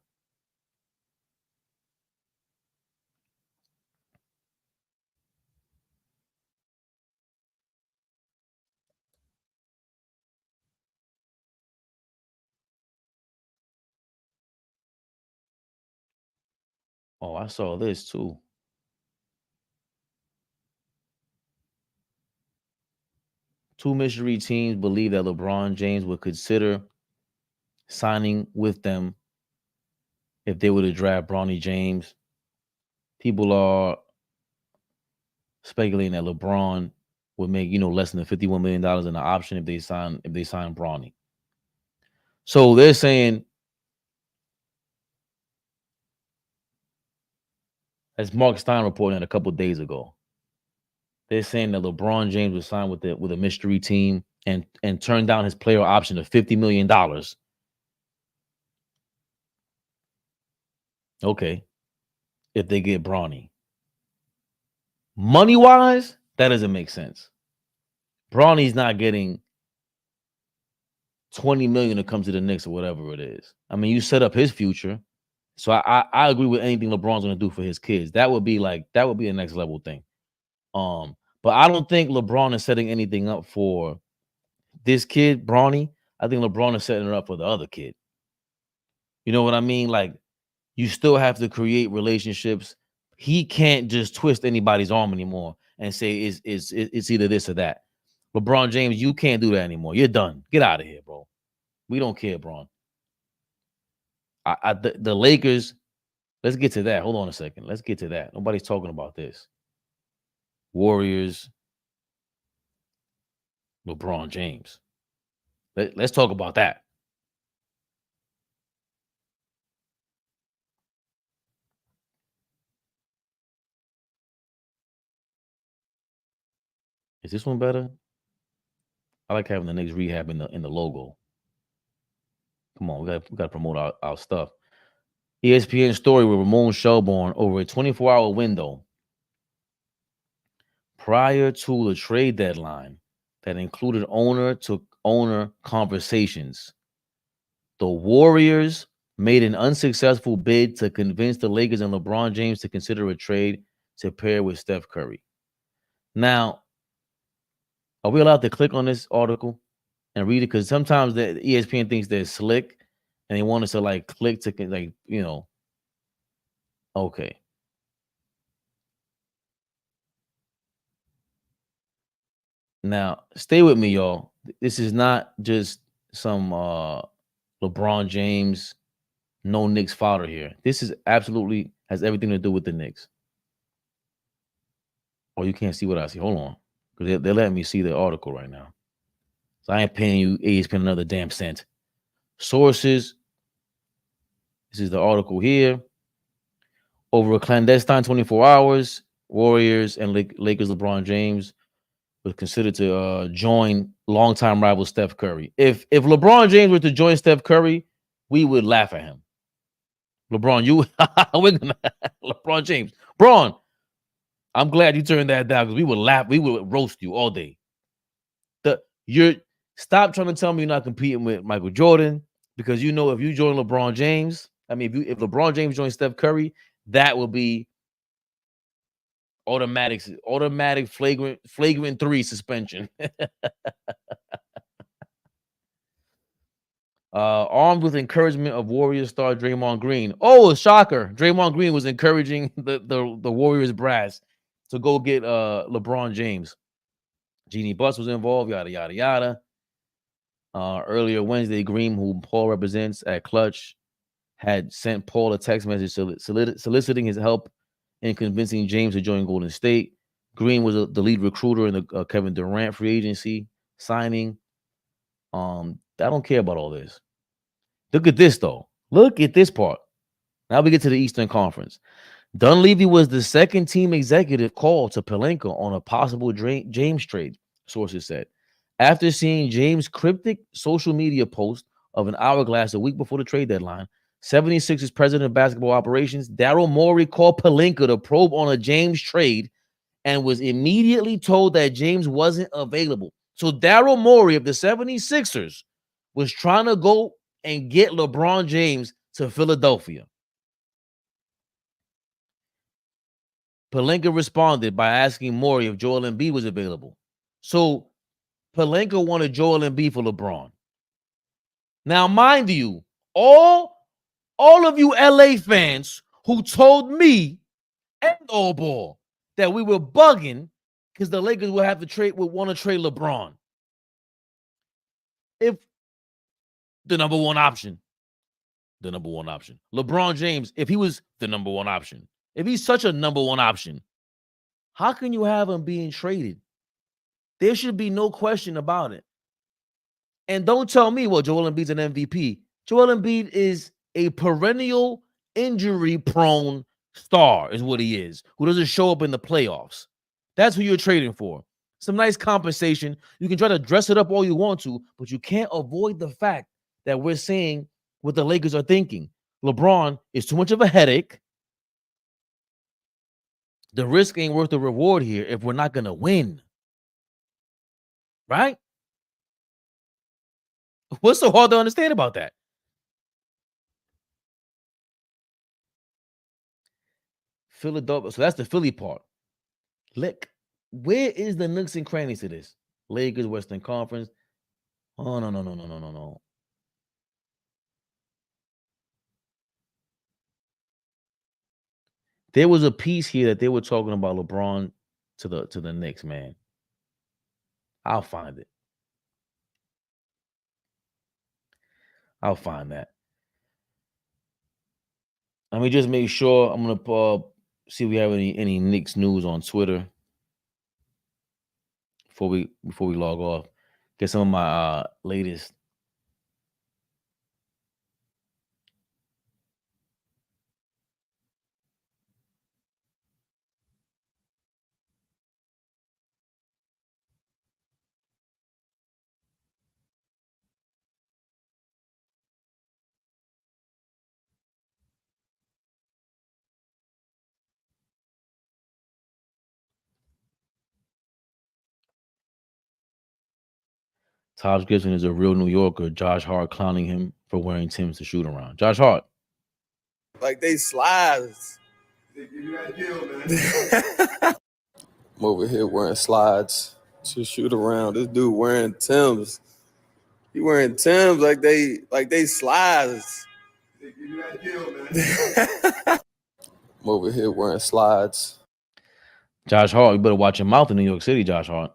Oh, I saw this too. Two mystery teams believe that LeBron James would consider signing with them if they were to draft Bronny James. People are speculating that LeBron would make, less than $51 million in the option if they sign Bronny. So they're saying, as Mark Stein reported a couple of days ago, they're saying that LeBron James would sign with a mystery team and turn down his player option of $50 million. Okay. If they get Bronny. Money-wise, that doesn't make sense. Bronny's not getting $20 million to come to the Knicks or whatever it is. I mean, you set up his future. So I agree with anything LeBron's going to do for his kids. That would be a next level thing. But I don't think LeBron is setting anything up for this kid, Bronny. I think LeBron is setting it up for the other kid. You know what I mean? Like, you still have to create relationships. He can't just twist anybody's arm anymore and say it's either this or that. LeBron James, you can't do that anymore. You're done. Get out of here, bro. We don't care, Bron. The Lakers, let's get to that. Hold on a second. Let's get to that. Nobody's talking about this. Warriors, LeBron James. Let's talk about that. Is this one better? I like having the Knicks Rehab in the logo. Come on, we gotta promote our stuff. ESPN story with Ramon Shelburne over a 24-hour window prior to the trade deadline that included owner-to-owner conversations. The Warriors made an unsuccessful bid to convince the Lakers and LeBron James to consider a trade to pair with Steph Curry. Now, are we allowed to click on this article and read it? Because sometimes the ESPN thinks they're slick and they want us to click to okay. Now, stay with me, y'all. This is not just some LeBron James, no Knicks fodder here. This is absolutely has everything to do with the Knicks. Oh, you can't see what I see. Hold on. Because they're letting me see the article right now. So I ain't paying you ESPN another damn cent. Sources. This is the article here. Over a clandestine 24 hours, Warriors and Lakers LeBron James was considered to join longtime rival Steph Curry. If LeBron James were to join Steph Curry, we would laugh at him. LeBron, LeBron James. Bron, I'm glad you turned that down because we would laugh. We would roast you all day. Stop trying to tell me you're not competing with Michael Jordan because if you join LeBron James, if LeBron James joins Steph Curry, that will be automatic flagrant 3 suspension. Armed with encouragement of Warriors star Draymond Green. Oh, shocker. Draymond Green was encouraging the Warriors brass. to go get LeBron James. Jeannie Buss was involved, yada, yada, yada. Earlier Wednesday, Green, who Paul represents at Clutch, had sent Paul a text message soliciting his help in convincing James to join Golden State. Green was the lead recruiter in the Kevin Durant free agency signing. I don't care about all this. Look at this, though. Look at this part. Now we get to the Eastern Conference. Dunleavy was the second team executive called to Pelinka on a possible James trade, sources said. After seeing James' cryptic social media post of an hourglass a week before the trade deadline, 76ers president of basketball operations, Daryl Morey, called Pelinka to probe on a James trade and was immediately told that James wasn't available. So Daryl Morey of the 76ers was trying to go and get LeBron James to Philadelphia. Pelinka responded by asking Morey if Joel Embiid was available. So Pelinka wanted Joel Embiid for LeBron. Now, mind you, all of you LA fans who told me and All Ball that we were bugging because the Lakers would want to trade LeBron. If the number one option, LeBron James, if he was the number one option, if he's such a number one option, how can you have him being traded? There should be no question about it. And don't tell me, well, Joel Embiid's an MVP. Joel Embiid is a perennial injury-prone star, is what he is, who doesn't show up in the playoffs. That's who you're trading for. Some nice compensation. You can try to dress it up all you want to, but you can't avoid the fact that we're saying what the Lakers are thinking. LeBron is too much of a headache. The risk ain't worth the reward here if we're not going to win. Right? What's so hard to understand about that? Philadelphia. So that's the Philly part. Look, where is the nooks and crannies to this? Lakers, Western Conference. Oh, no. There was a piece here that they were talking about LeBron to the Knicks, man. I'll find it. I'll find that. Let me just make sure. I'm gonna see if we have any Knicks news on Twitter before we log off. Get some of my latest. Taj Gibson is a real New Yorker. Josh Hart clowning him for wearing Timbs to shoot around. Josh Hart. Like they slides. They give you that deal, man. I'm over here wearing slides to shoot around. This dude wearing Timbs. He wearing Timbs like they slides. They give you that deal, man. I'm over here wearing slides. Josh Hart, you better watch your mouth in New York City, Josh Hart.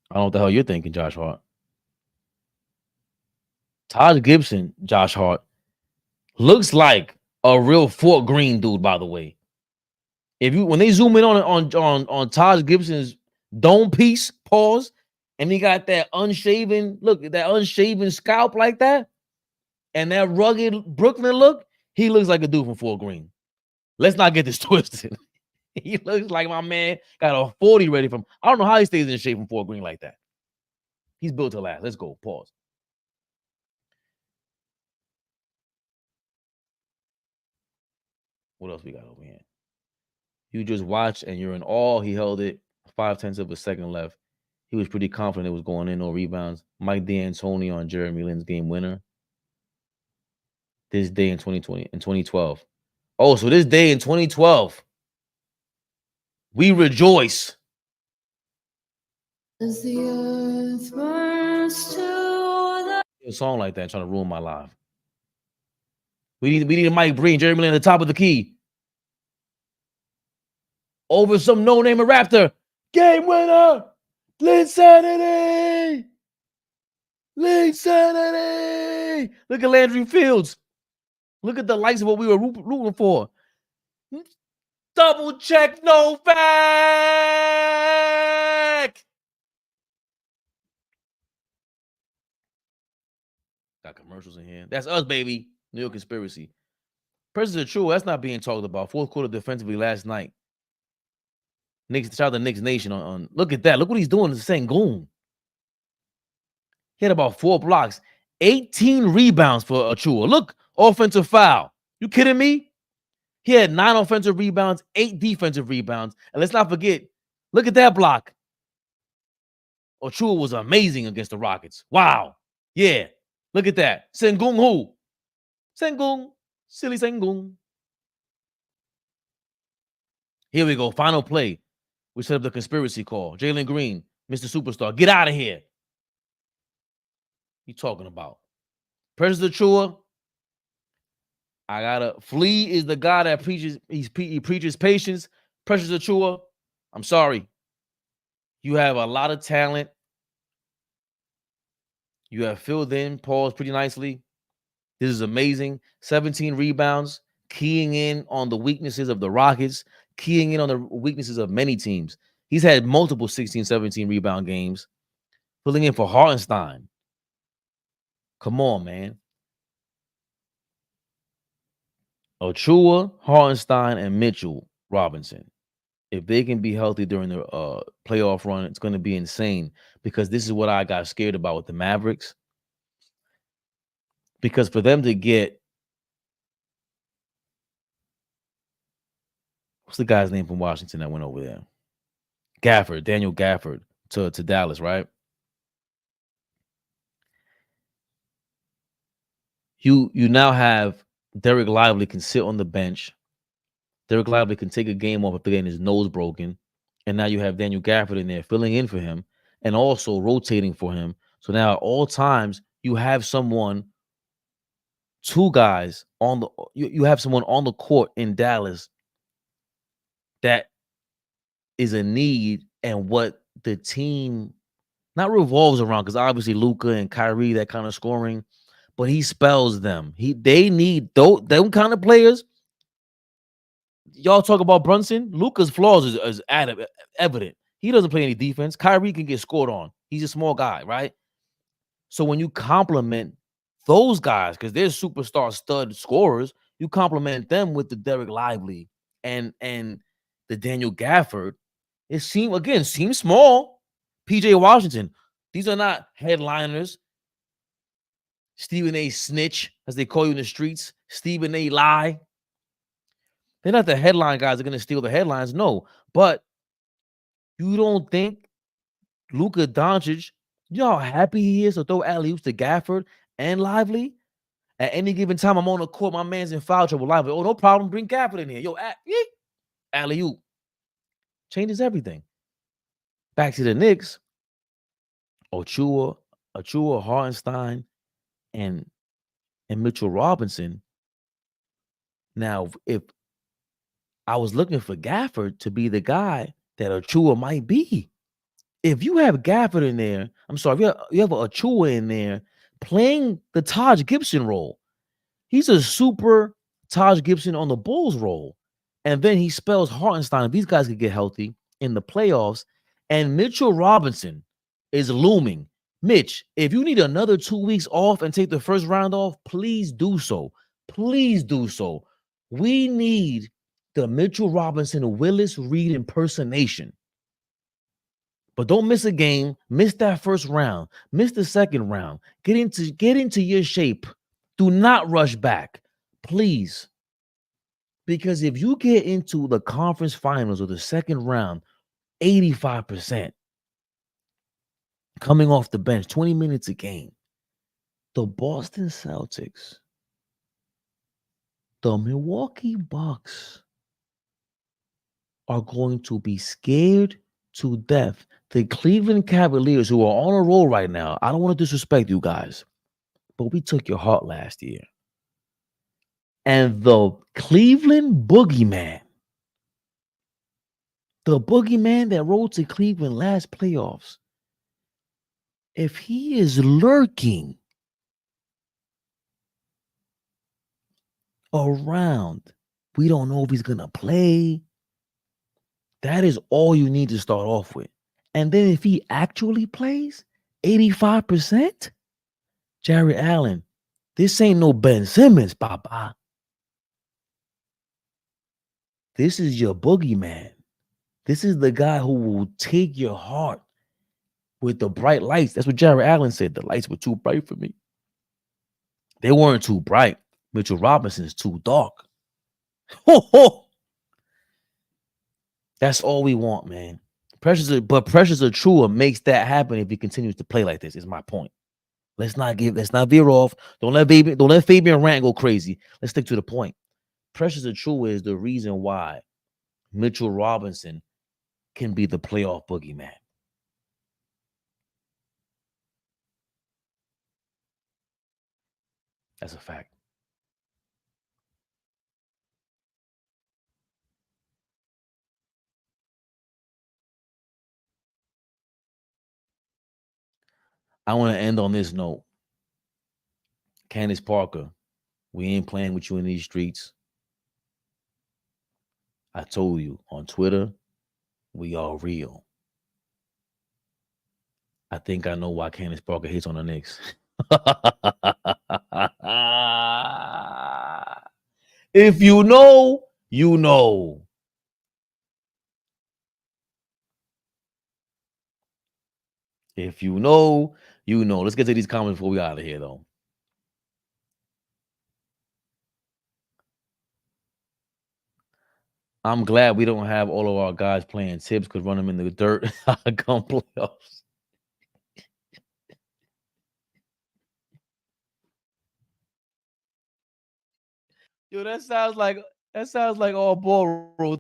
I don't know what the hell you're thinking, Josh Hart. Taj Gibson, Josh Hart, looks like a real Fort Greene dude, by the way. When they zoom in on Taj Gibson's dome piece, pause, and he got that unshaven scalp like that, and that rugged Brooklyn look, he looks like a dude from Fort Greene. Let's not get this twisted. He looks like my man got a 40 ready from. I don't know how he stays in shape from Fort Greene like that. He's built to last. Let's go. Pause. What else we got over here? You just watch and you're in awe. He held it 0.5 of a second left. He was pretty confident it was going in, no rebounds. Mike D'Antoni on Jeremy Lin's game winner. This day in 2012. Oh, so this day in 2012. We rejoice. As the earth burns to a song like that trying to ruin my life. We need a Mike Breen, Jeremy Lin at the top of the key. over some no-name Raptor. Game winner! Linsanity! Linsanity! Look at Landry Fields. Look at the likes of what we were rooting for. Double check, no fact. Got commercials in here. That's us, baby. New York Conspiracy. President True, that's not being talked about. Fourth quarter defensively last night. Knicks, shout out to Knicks Nation on look at that. Look what he's doing to Sengun. He had about 4 blocks, 18 rebounds for Achua. Look, offensive foul. You kidding me? He had 9 offensive rebounds, 8 defensive rebounds. And let's not forget, look at that block. Achua was amazing against the Rockets. Wow. Yeah. Look at that. Sengun who? Sengun. Silly Sengun. Here we go. Final play. We set up the conspiracy call. Jalen Green, Mr. Superstar. Get out of here. You talking about? President Achua. I gotta. Flea is the guy that preaches. He preaches patience. Precious Achua. I'm sorry. You have a lot of talent. You have filled in Pauls pretty nicely. This is amazing. 17 rebounds, keying in on the weaknesses of the Rockets, keying in on the weaknesses of many teams. He's had multiple 16, 17 rebound games, filling in for Hartenstein. Come on, man. Achua, Hartenstein, and Mitchell Robinson. If they can be healthy during the playoff run, it's going to be insane, because this is what I got scared about with the Mavericks. Because for them to get, what's the guy's name from Washington that went over there? Gafford, Daniel Gafford to Dallas, right? You now have Derek Lively can sit on the bench. Derek Lively can take a game off if they're getting his nose broken. And now you have Daniel Gafford in there filling in for him and also rotating for him. So now at all times, you have someone, 2 guys on the, you have someone on the court in Dallas that is a need, and what the team not revolves around, because obviously Luka and Kyrie, that kind of scoring, but he spells them. They need them kind of players. Y'all talk about Brunson. Luka's flaws is evident. He doesn't play any defense. Kyrie can get scored on. He's a small guy, right? So when you compliment those guys, because they're superstar stud scorers, you compliment them with the Derek Lively and the Daniel Gafford. It seems small. PJ Washington. These are not headliners. Stephen A. Snitch, as they call you in the streets. Stephen A. Lie. They're not the headline guys that are going to steal the headlines. No. But you don't think Luka Doncic, you know how happy he is to throw alley-oops to Gafford and Lively? At any given time, I'm on the court. My man's in foul trouble. Lively, oh, no problem. Bring Gafford in here. Yo, alley-oop. Changes everything. Back to the Knicks. Achua, Hartenstein, and Mitchell Robinson. Now, if I was looking for Gafford to be the guy that Achua might be, if you have Gafford in there, I'm sorry, if you have Achua in there playing the Taj Gibson role, he's a super Taj Gibson on the Bulls role. And then he spells Hartenstein. If these guys could get healthy in the playoffs, and Mitchell Robinson is looming. Mitch, if you need another 2 weeks off and take the first round off, please do so. Please do so. We need the Mitchell Robinson Willis Reed impersonation. But don't miss a game. Miss that first round. Miss the second round. Get into your shape. Do not rush back, please. Because if you get into the conference finals or the second round, 85% coming off the bench, 20 minutes a game, the Boston Celtics, the Milwaukee Bucks are going to be scared to death. The Cleveland Cavaliers, who are on a roll right now, I don't want to disrespect you guys, but we took your heart last year. And the Cleveland Boogeyman The boogeyman that rolled to Cleveland last playoffs, if he is lurking around, we don't know if he's going to play. That is all you need to start off with. And then if he actually plays 85%, Jared Allen, this ain't no Ben Simmons, Papa. This is your boogeyman. This is the guy who will take your heart with the bright lights. That's what Jared Allen said. The lights were too bright for me. They weren't too bright. Mitchell Robinson's too dark. Ho, ho. That's all we want, man. Pressures are true and makes that happen if he continues to play like this, is my point. Let's not veer off. Don't let Fabian Rant go crazy. Let's stick to the point. Pressures are true is the reason why Mitchell Robinson can be the playoff boogeyman. That's a fact. I want to end on this note. Candace Parker, we ain't playing with you in these streets. I told you on Twitter, we are real. I think I know why Candace Parker hates on the Knicks. If you know, you know. If you know, you know. Let's get to these comments before we out of here, though. I'm glad we don't have all of our guys playing tips, could run them in the dirt. Come playoffs. Yo, that sounds like all ball road.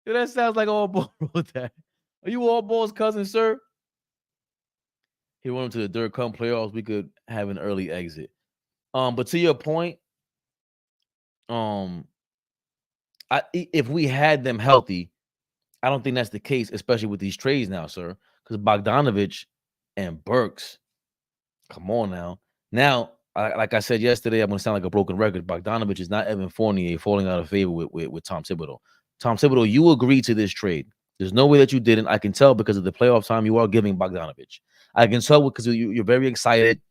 Yo, that sounds like all ball road. Are you all ball's cousin, sir? He went to the dirt. Come playoffs, we could have an early exit. But to your point, if we had them healthy, I don't think that's the case, especially with these trades now, sir. Because Bogdanovich and Burks, come on now. Now, like I said yesterday, I'm going to sound like a broken record. Bogdanovich is not Evan Fournier falling out of favor with Tom Thibodeau. Tom Thibodeau, you agreed to this trade. There's no way that you didn't. I can tell because of the playoff time you are giving Bogdanovich. I can tell because you're very excited.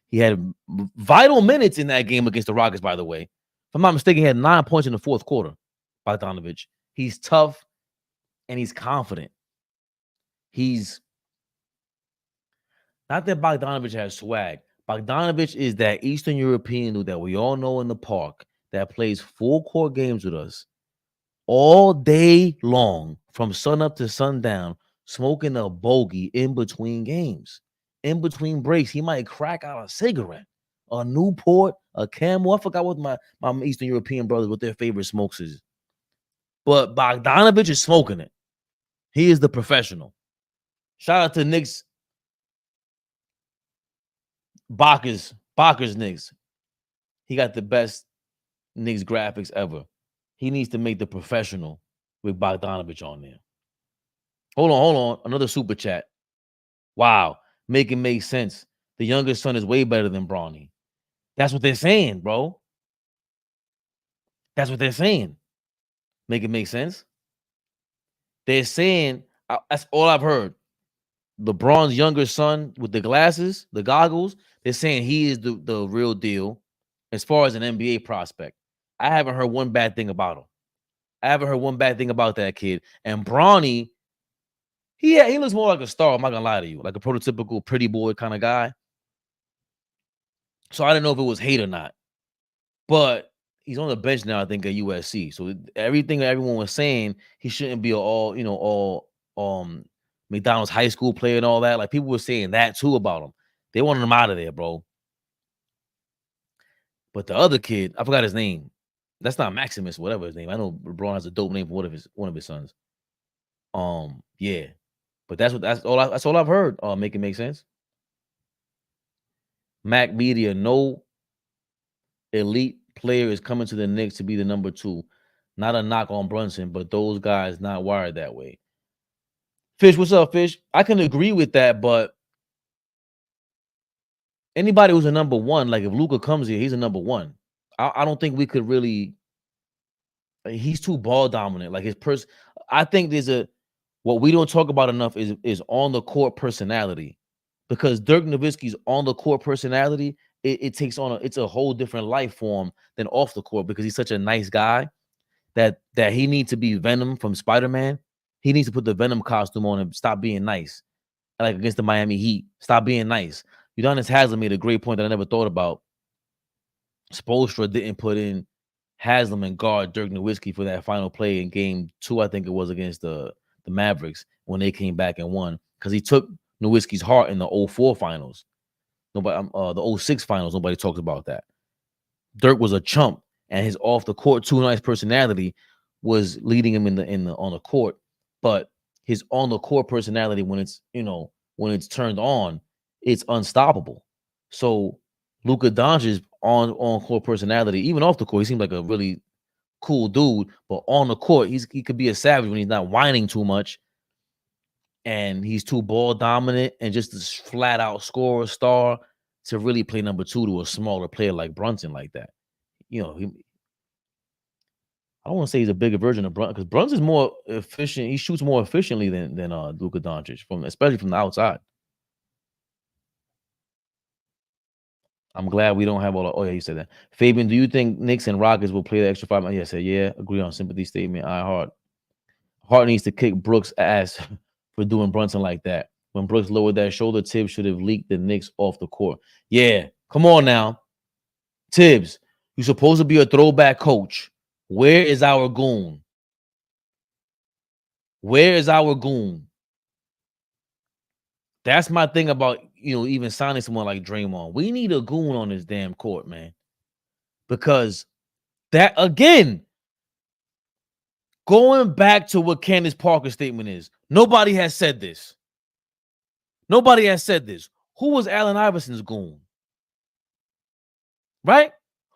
He had vital minutes in that game against the Rockets, by the way. If I'm not mistaken, he had 9 points in the fourth quarter, Bogdanovich. He's tough and he's confident. He's not that Bogdanovich has swag. Bogdanovich is that Eastern European dude that we all know in the park that plays full court games with us all day long from sun up to sundown, smoking a bogey in between games. In between breaks, he might crack out a cigarette, a Newport, a Camel. I forgot what my Eastern European brothers, what their favorite smokes is. But Bogdanovich is smoking it. He is the professional. Shout out to Knicks. Bakker's Knicks. He got the best Knicks graphics ever. He needs to make the professional with Bogdanovich on there. Hold on. Another super chat. Wow. Make it make sense. The youngest son is way better than Bronny. That's what they're saying, bro. That's what they're saying. Make it make sense. They're saying, that's all I've heard. LeBron's younger son with the glasses, the goggles, they're saying he is the real deal as far as an NBA prospect. I haven't heard one bad thing about him. I haven't heard one bad thing about that kid. And Bronny, he looks more like a star. I'm not gonna lie to you, like a prototypical pretty boy kind of guy. So I didn't know if it was hate or not. But he's on the bench now, I think, at USC. So everything everyone was saying, he shouldn't be all McDonald's high school player and all that. Like people were saying that too about him. They wanted him out of there, bro. But the other kid, I forgot his name. That's not Maximus, whatever his name. I know LeBron has a dope name for one of his sons. Yeah. But that's all I've heard. Make it make sense. Mac Media, no elite player is coming to the Knicks to be the number 2. Not a knock on Brunson, but those guys not wired that way. Fish, what's up, Fish? I can agree with that, but anybody who's a number 1, like if Luka comes here, he's a number 1. I don't think we could really. He's too ball dominant. Like his I think what we don't talk about enough is on the court personality, because Dirk Nowitzki's on the court personality. It takes on it's a whole different life form than off the court, because he's such a nice guy that he needs to be Venom from Spider-Man. He needs to put the Venom costume on and stop being nice. Like against the Miami Heat, stop being nice. Udonis Haslem made a great point that I never thought about. Spoelstra didn't put in Haslam and guard Dirk Nowitzki for that final play in game 2, I think it was, against the Mavericks when they came back and won, because he took Nowitzki's heart in the 04 finals. Nobody, the 06 finals, nobody talks about that. Dirk was a chump, and his off the court too nice personality was leading him on the court. But his on the court personality, when it's turned on, it's unstoppable. So Luka Doncic's on court personality, even off the court, he seems like a really cool dude. But on the court, he could be a savage when he's not whining too much, and he's too ball dominant and just this flat out scorer star to really play number 2 to a smaller player like Brunson like that. I don't want to say he's a bigger version of Brunson, because Brunson's more efficient. He shoots more efficiently than Luka Doncic, especially from the outside. I'm glad we don't have all the. Oh yeah, you said that. Fabian, do you think Knicks and Rockets will play the extra 5 minutes? Yeah, I said yeah. Agree on sympathy statement. Hart needs to kick Brooks' ass for doing Brunson like that. When Brooks lowered that shoulder, Tibbs should have leaked the Knicks off the court. Yeah, come on now, Tibbs. You're supposed to be a throwback coach. Where is our goon? Where is our goon? That's my thing about, even signing someone like Draymond. We need a goon on this damn court, man. Because that, again, going back to what Candace Parker's statement is, nobody has said this. Nobody has said this. Who was Allen Iverson's goon? Right?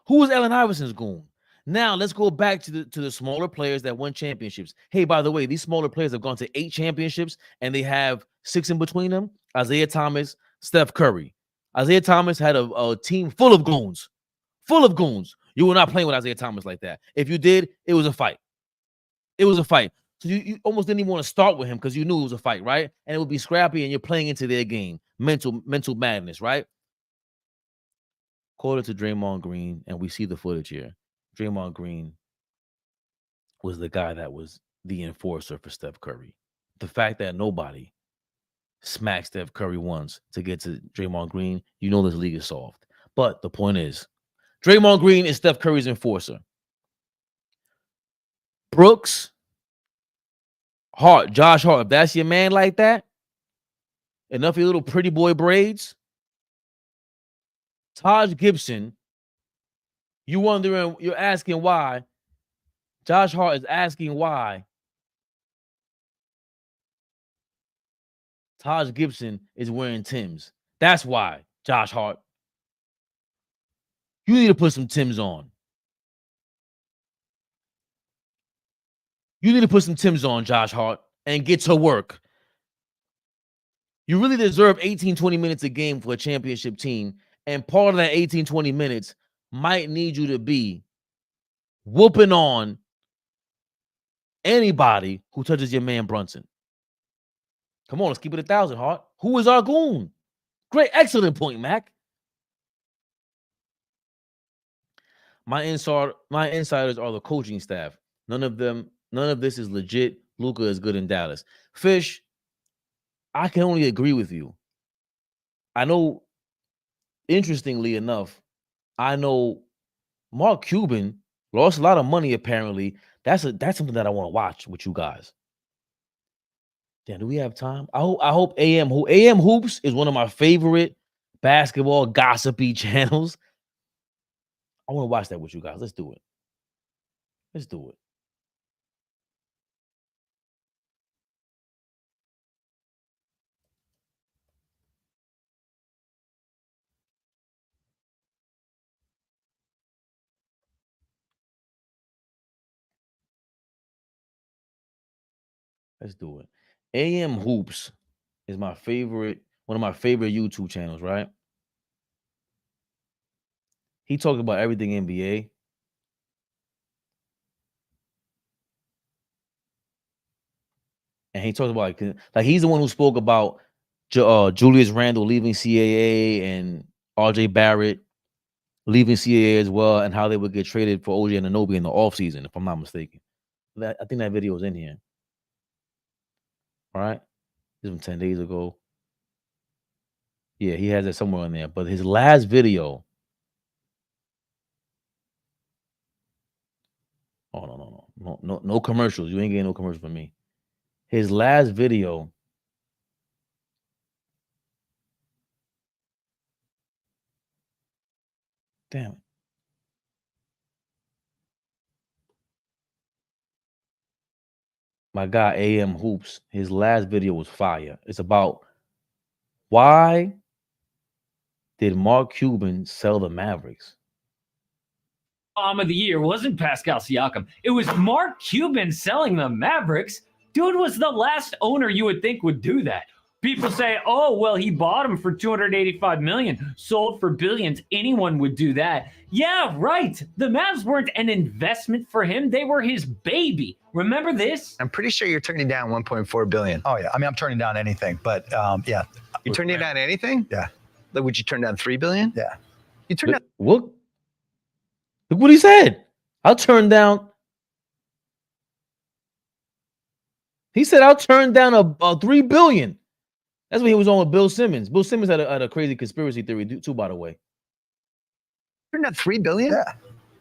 Who was Allen Iverson's goon? Now let's go back to the smaller players that won championships. Hey, by the way, these smaller players have gone to 8 championships and they have 6 in between them. Isaiah Thomas, Steph Curry. Isaiah Thomas had a team full of goons. Full of goons. You were not playing with Isaiah Thomas like that. If you did, it was a fight. It was a fight. So you almost didn't even want to start with him because you knew it was a fight, right? And it would be scrappy and you're playing into their game. Mental madness, right? Quarter to Draymond Green, and we see the footage here. Draymond Green was the guy that was the enforcer for Steph Curry. The fact that nobody smacked Steph Curry once to get to Draymond Green, this league is soft. But the point is, Draymond Green is Steph Curry's enforcer. Brooks, Hart, Josh Hart, if that's your man like that, enough of your little pretty boy braids, Taj Gibson, you're asking why. Josh Hart is asking why Taj Gibson is wearing Timbs. That's why, Josh Hart. You need to put some Timbs on. You need to put some Timbs on, Josh Hart, and get to work. You really deserve 18, 20 minutes a game for a championship team. And part of that 18, 20 minutes might need you to be whooping on anybody who touches your man Brunson. Come on, let's keep it 1,000, Hart. Who is our goon? Great, excellent point, Mac. My insiders are the coaching staff. None of this is legit. Luka is good in Dallas. Fish, I can only agree with you. I know, interestingly enough, Mark Cuban lost a lot of money, apparently. That's something that I want to watch with you guys. Damn, do we have time? I hope AM Hoops is one of my favorite basketball gossipy channels. I want to watch that with you guys. Let's do it. Let's do it. Let's do it. AM Hoops is my favorite, one of my favorite YouTube channels, right? He talked about everything NBA. And he talked about like he's the one who spoke about Julius Randle leaving CAA and RJ Barrett leaving CAA as well, and how they would get traded for OG Anunoby in the offseason, if I'm not mistaken. I think that video is in here. All right. This was 10 days ago. Yeah, he has it somewhere in there. But his last video. Oh, no commercials. You ain't getting no commercials from me. His last video. Damn it. My guy AM Hoops, his last video was fire. It's about why did Mark Cuban sell the Mavericks? Of the year wasn't Pascal Siakam. It was Mark Cuban selling the Mavericks. Dude was the last owner you would think would do that. People say, oh, well, he bought him for $285 million, sold for billions. Anyone would do that. Yeah, right. The Mavs weren't an investment for him. They were his baby. Remember this? I'm pretty sure you're turning down $1.4 billion. Oh, yeah. I mean, I'm turning down anything, but yeah. You're turning down anything? Yeah. Like, would you turn down $3 billion? Yeah. You turned down. Look what he said. I'll turn down. He said, I'll turn down a $3 billion. That's what he was on with Bill Simmons. Bill Simmons had a crazy conspiracy theory too, by the way. Turned down $3 billion? Yeah.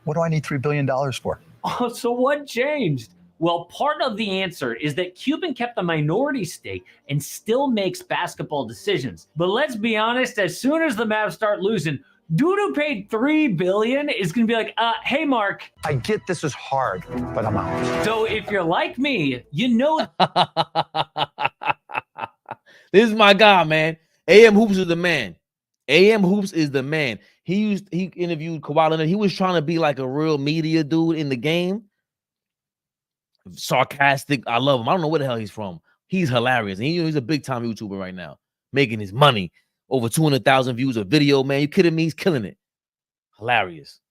What do I need $3 billion for? Oh, so what changed? Well, part of the answer is that Cuban kept a minority stake and still makes basketball decisions. But let's be honest, as soon as the Mavs start losing, dude who paid $3 billion is going to be like, hey, Mark. I get this is hard, but I'm out. So if you're like me, you know. This is my guy, man. AM Hoops is the man. AM Hoops is the man. He interviewed Kawhi Leonard. He was trying to be like a real media dude in the game. Sarcastic. I love him. I don't know where the hell he's from. He's hilarious. And he's a big time YouTuber right now, making his money. Over 200,000 views a video, man. You kidding me? He's killing it. Hilarious.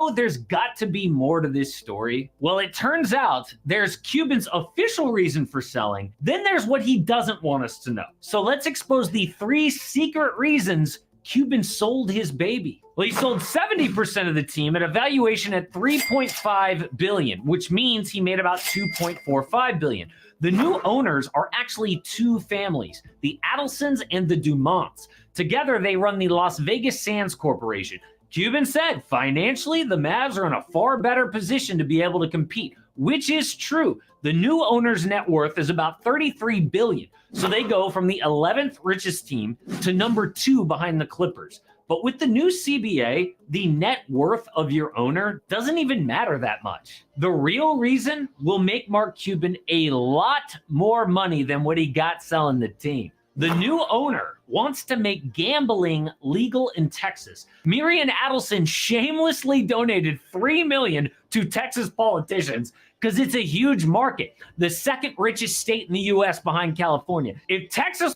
Oh, there's got to be more to this story. Well, it turns out there's Cuban's official reason for selling. Then there's what he doesn't want us to know. So let's expose the 3 secret reasons Cuban sold his baby. Well, he sold 70% of the team at a valuation at $3.5 billion, which means he made about $2.45 billion. The new owners are actually 2 families, the Adelsons and the Dumonts. Together, they run the Las Vegas Sands Corporation. Cuban said, financially, the Mavs are in a far better position to be able to compete, which is true. The new owner's net worth is about $33 billion. So they go from the 11th richest team to number 2 behind the Clippers. But with the new CBA, the net worth of your owner doesn't even matter that much. The real reason will make Mark Cuban a lot more money than what he got selling the team. The new owner wants to make gambling legal in Texas. Miriam Adelson shamelessly donated $3 million to Texas politicians because it's a huge market, the 2nd richest state in the U.S. behind California. If Texas...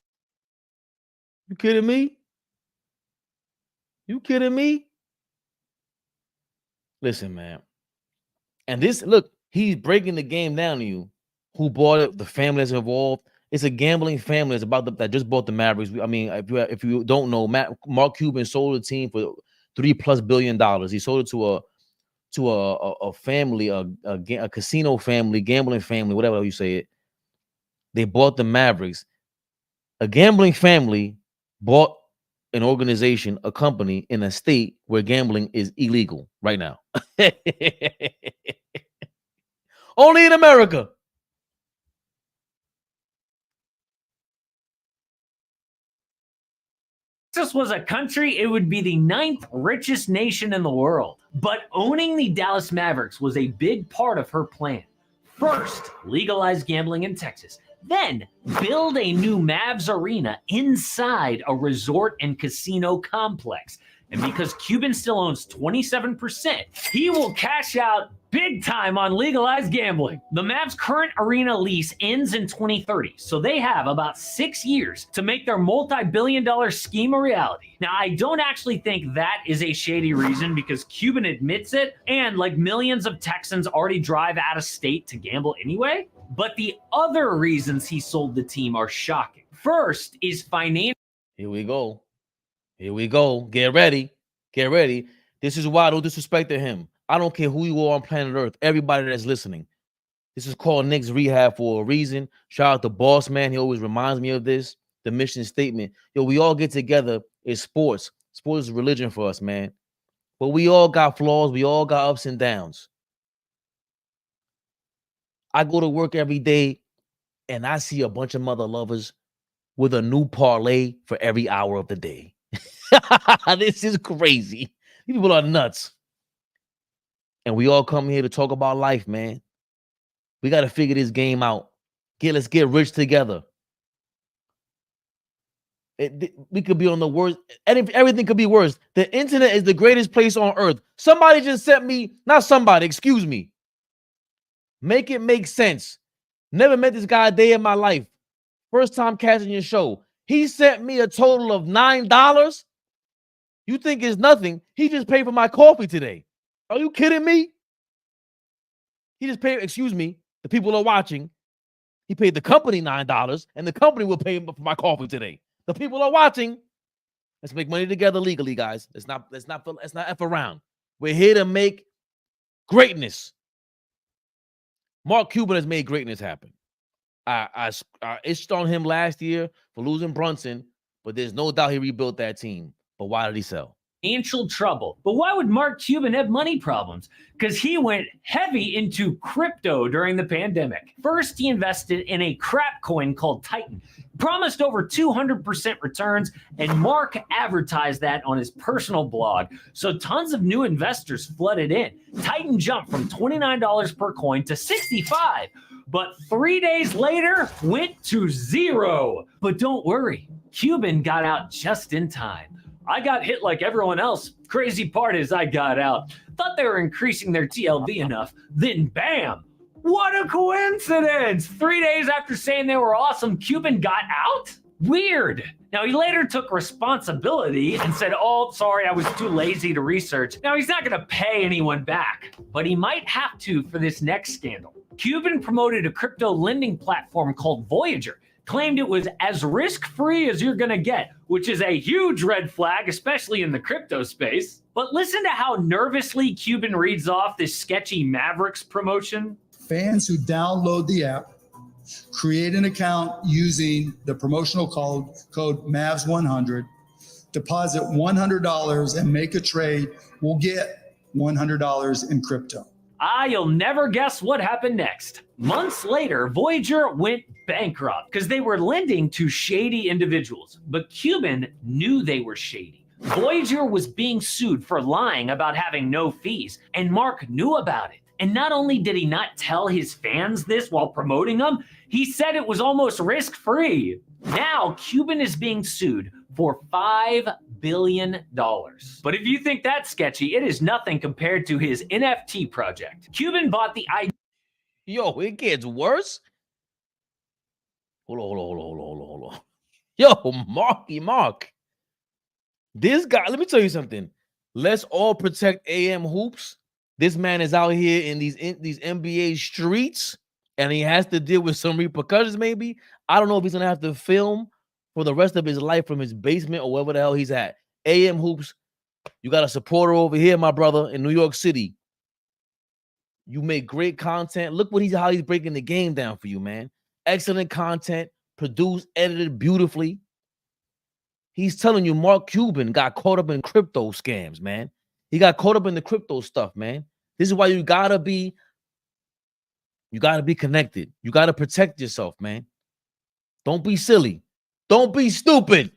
You kidding me? You kidding me? Listen, man. And this, look, he's breaking the game down to you. Who bought it? The family that's involved. It's a gambling family. It's about that just bought the Mavericks. I mean, if you don't know, Mark Cuban sold the team for $3+ billion. He sold it to a family, a casino family, gambling family, whatever you say it. They bought the Mavericks. A gambling family bought an organization, a company in a state where gambling is illegal right now. Only in America. Texas was a country, it would be the 9th richest nation in the world. But owning the Dallas Mavericks was a big part of her plan. First, legalize gambling in Texas. Then, build a new Mavs arena inside a resort and casino complex. And because Cuban still owns 27%, he will cash out big time on legalized gambling. The Mavs' current arena lease ends in 2030, so they have about 6 years to make their multi-billion-dollar scheme a reality. Now, I don't actually think that is a shady reason because Cuban admits it, and like millions of Texans already drive out of state to gamble anyway. But the other reasons he sold the team are shocking. First is financial. Here we go. Here we go. Get ready. Get ready. This is why I don't disrespect him. I don't care who you are on planet Earth. Everybody that's listening. This is called Knicks Rehab for a reason. Shout out to Boss Man. He always reminds me of this. The mission statement. Yo, we all get together. It's sports. Sports is religion for us, man. But we all got flaws. We all got ups and downs. I go to work every day and I see a bunch of mother lovers with a new parlay for every hour of the day. This is crazy. These people are nuts. And we all come here to talk about life, man. We got to figure this game out. Let's get rich together. We could be on the worst, and everything could be worse. The internet is the greatest place on earth. Somebody just sent me, not somebody, excuse me. Make it make sense. Never met this guy a day in my life. First time catching your show. He sent me a total of $9. You think it's nothing? He just paid for my coffee today. Are you kidding me? He just paid, excuse me, the people are watching. He paid the company $9, and the company will pay him for my coffee today. The people are watching. Let's make money together legally, guys. Let's not F around. We're here to make greatness. Mark Cuban has made greatness happen. I itched on him last year for losing Brunson, but there's no doubt he rebuilt that team. But why did he sell? Financial trouble. But why would Mark Cuban have money problems? Because he went heavy into crypto during the pandemic. First, he invested in a crap coin called Titan. Promised over 200% returns, and Mark advertised that on his personal blog. So tons of new investors flooded in. Titan jumped from $29 per coin to $65. But 3 days later, went to $0. But don't worry, Cuban got out just in time. I got hit like everyone else. Crazy part is I got out. Thought they were increasing their TLV enough. Then bam! What a coincidence! 3 days after saying they were awesome, Cuban got out? Weird. Now, he later took responsibility and said, oh, sorry, I was too lazy to research. Now, he's not going to pay anyone back, but he might have to for this next scandal. Cuban promoted a crypto lending platform called Voyager, claimed it was as risk-free as you're going to get, which is a huge red flag, especially in the crypto space. But listen to how nervously Cuban reads off this sketchy Mavericks promotion. Fans who download the app, create an account using the promotional code MAVS100, deposit $100 and make a trade, will get $100 in crypto. You'll never guess what happened next. Months later, Voyager went bankrupt because they were lending to shady individuals. But Cuban knew they were shady. Voyager was being sued for lying about having no fees, and Mark knew about it. And not only did he not tell his fans this while promoting them, he said it was almost risk-free. Now, Cuban is being sued for $5 billion. But if you think that's sketchy, it is nothing compared to his NFT project. Cuban bought the idea. Yo, it gets worse. Hold on. Yo, Mark. This guy, let me tell you something. Let's all protect AM Hoops. This man is out here in these NBA streets, and he has to deal with some repercussions, maybe. I don't know if he's going to have to film for the rest of his life from his basement or wherever the hell he's at. AM Hoops, you got a supporter over here, my brother, in New York City. You make great content. Look how he's breaking the game down for you, man. Excellent content, produced, edited beautifully. He's telling you Mark Cuban got caught up in crypto scams, man. He got caught up in the crypto stuff, man. This is why you gotta be connected. You gotta protect yourself, man. Don't be silly. Don't be stupid.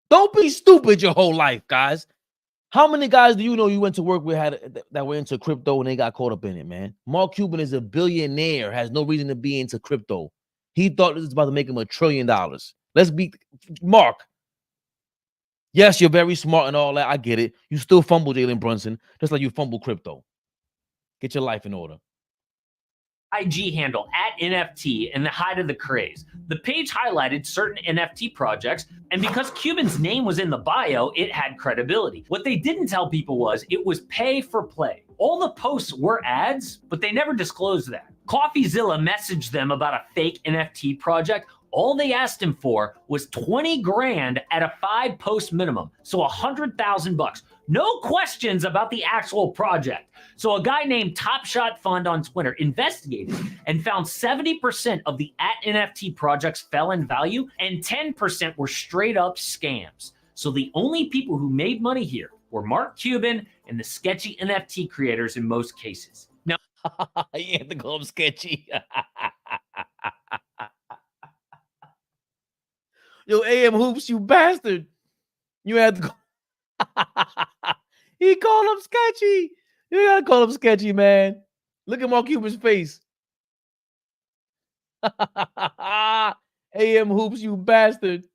Don't be stupid your whole life, guys. How many guys do you know you went to work with that were into crypto and they got caught up in it, man? Mark Cuban is a billionaire, has no reason to be into crypto. He thought this was about to make him $1 trillion. Let's be Mark. Yes, you're very smart and all that. I get it. You still fumble Jalen Brunson, just like you fumble crypto. Get your life in order. IG handle at NFT in the height of the craze. The page highlighted certain NFT projects, and because Cuban's name was in the bio, it had credibility. What they didn't tell people was it was pay for play. All the posts were ads, but they never disclosed that. CoffeeZilla messaged them about a fake NFT project. All they asked him for was 20 grand at a 5-post minimum, so $100,000. No questions about the actual project. So a guy named Top Shot Fund on Twitter investigated and found 70% of the @NFT projects fell in value and 10% were straight up scams. So the only people who made money here were Mark Cuban and the sketchy NFT creators in most cases. Now, You have to call him sketchy. Yo, AM Hoops, you bastard. You had to go. He called him sketchy. You gotta call him sketchy, man. Look at Mark Cuban's face. AM Hoops, you bastard.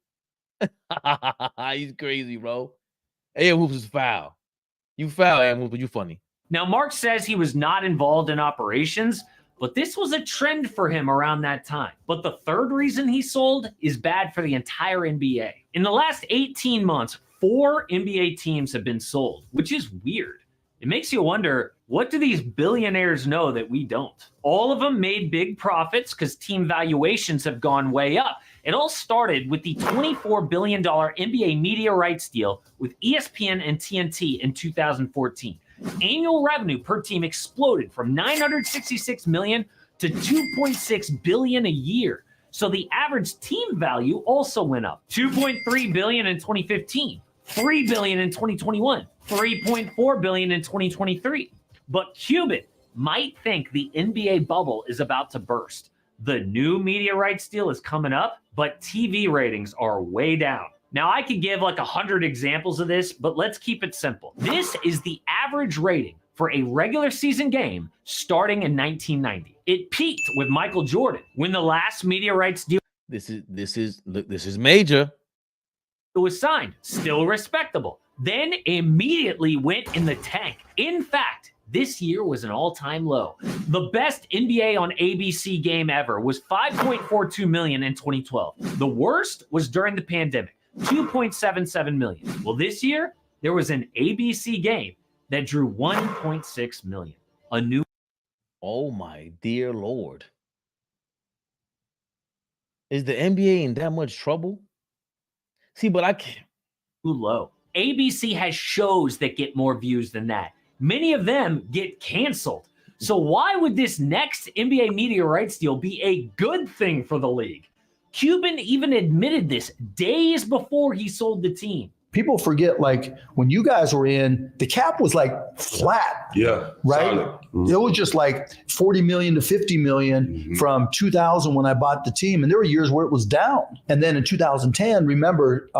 He's crazy, bro. AM Hoops is foul. You foul, AM Hoops, but you funny. Now, Mark says he was not involved in operations, but this was a trend for him around that time. But the third reason he sold is bad for the entire NBA. In the last 18 months, 4 NBA teams have been sold, which is weird. It makes you wonder, what do these billionaires know that we don't? All of them made big profits because team valuations have gone way up. It all started with the $24 billion NBA media rights deal with ESPN and TNT in 2014. Annual revenue per team exploded from $966 million to $2.6 billion a year. So the average team value also went up. $2.3 billion in 2015, $3 billion in 2021, $3.4 billion in 2023. But Cuban might think the NBA bubble is about to burst. The new media rights deal is coming up, but TV ratings are way down. Now, I could give like 100 examples of this, but let's keep it simple. This is the average rating for a regular season game starting in 1990. It peaked with Michael Jordan when the last media rights deal This is major. was signed. Still respectable. Then immediately went in the tank. In fact, this year was an all-time low. The best NBA on ABC game ever was $5.42 million in 2012. The worst was during the pandemic, $2.77 million. Well, this year, there was an ABC game that drew $1.6 million. A new Oh my dear Lord. Is the NBA in that much trouble? See, but I can't. low. ABC has shows that get more views than that. Many of them get canceled. So why would this next NBA media rights deal be a good thing for the league? Cuban even admitted this days before he sold the team. People forget, like, when you guys were in, the cap was like flat. Yeah. Right? Solid. It was just like 40 million to 50 million from 2000 when I bought the team. And there were years where it was down. And then in 2010, remember,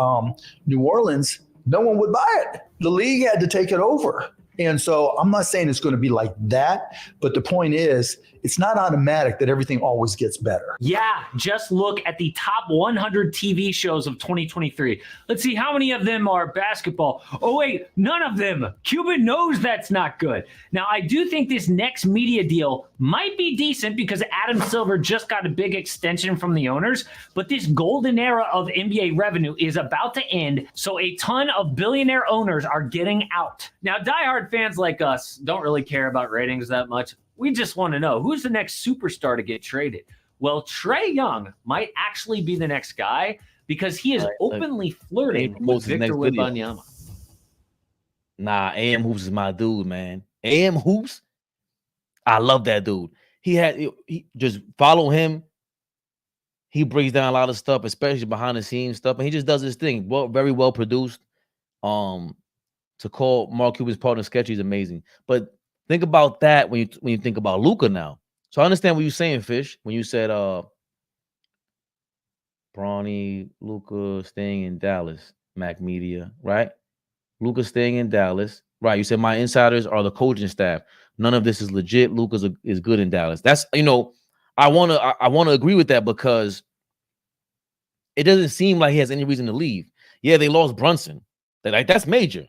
New Orleans, no one would buy it. The league had to take it over. And so I'm not saying it's going to be like that, but the point is, it's not automatic that everything always gets better. Yeah, just look at the top 100 TV shows of 2023. Let's see how many of them are basketball. Oh, wait, none of them. Cuban knows that's not good. Now, I do think this next media deal might be decent because Adam Silver just got a big extension from the owners, but this golden era of NBA revenue is about to end, so a ton of billionaire owners are getting out. Now, diehard fans like us don't really care about ratings that much. We just want to know, who's the next superstar to get traded? Well, Trae Young might actually be the next guy because he is openly flirting with Victor Wembanyama. Nah, AM Hoops is my dude, man. AM Hoops, I love that dude. He just follow him. He breaks down a lot of stuff, especially behind the scenes stuff, and he just does his thing. Well, very well produced. To call Mark Cuban's partner sketchy is amazing, but think about that when you think about Luka now. So I understand what you're saying, Fish, when you said Bronny, Luka staying in Dallas, Mac Media, right? Luka staying in Dallas, right? You said my insiders are the coaching staff. None of this is legit. Luka is good in Dallas. That's, I wanna agree with that because it doesn't seem like he has any reason to leave. Yeah, they lost Brunson. That's major.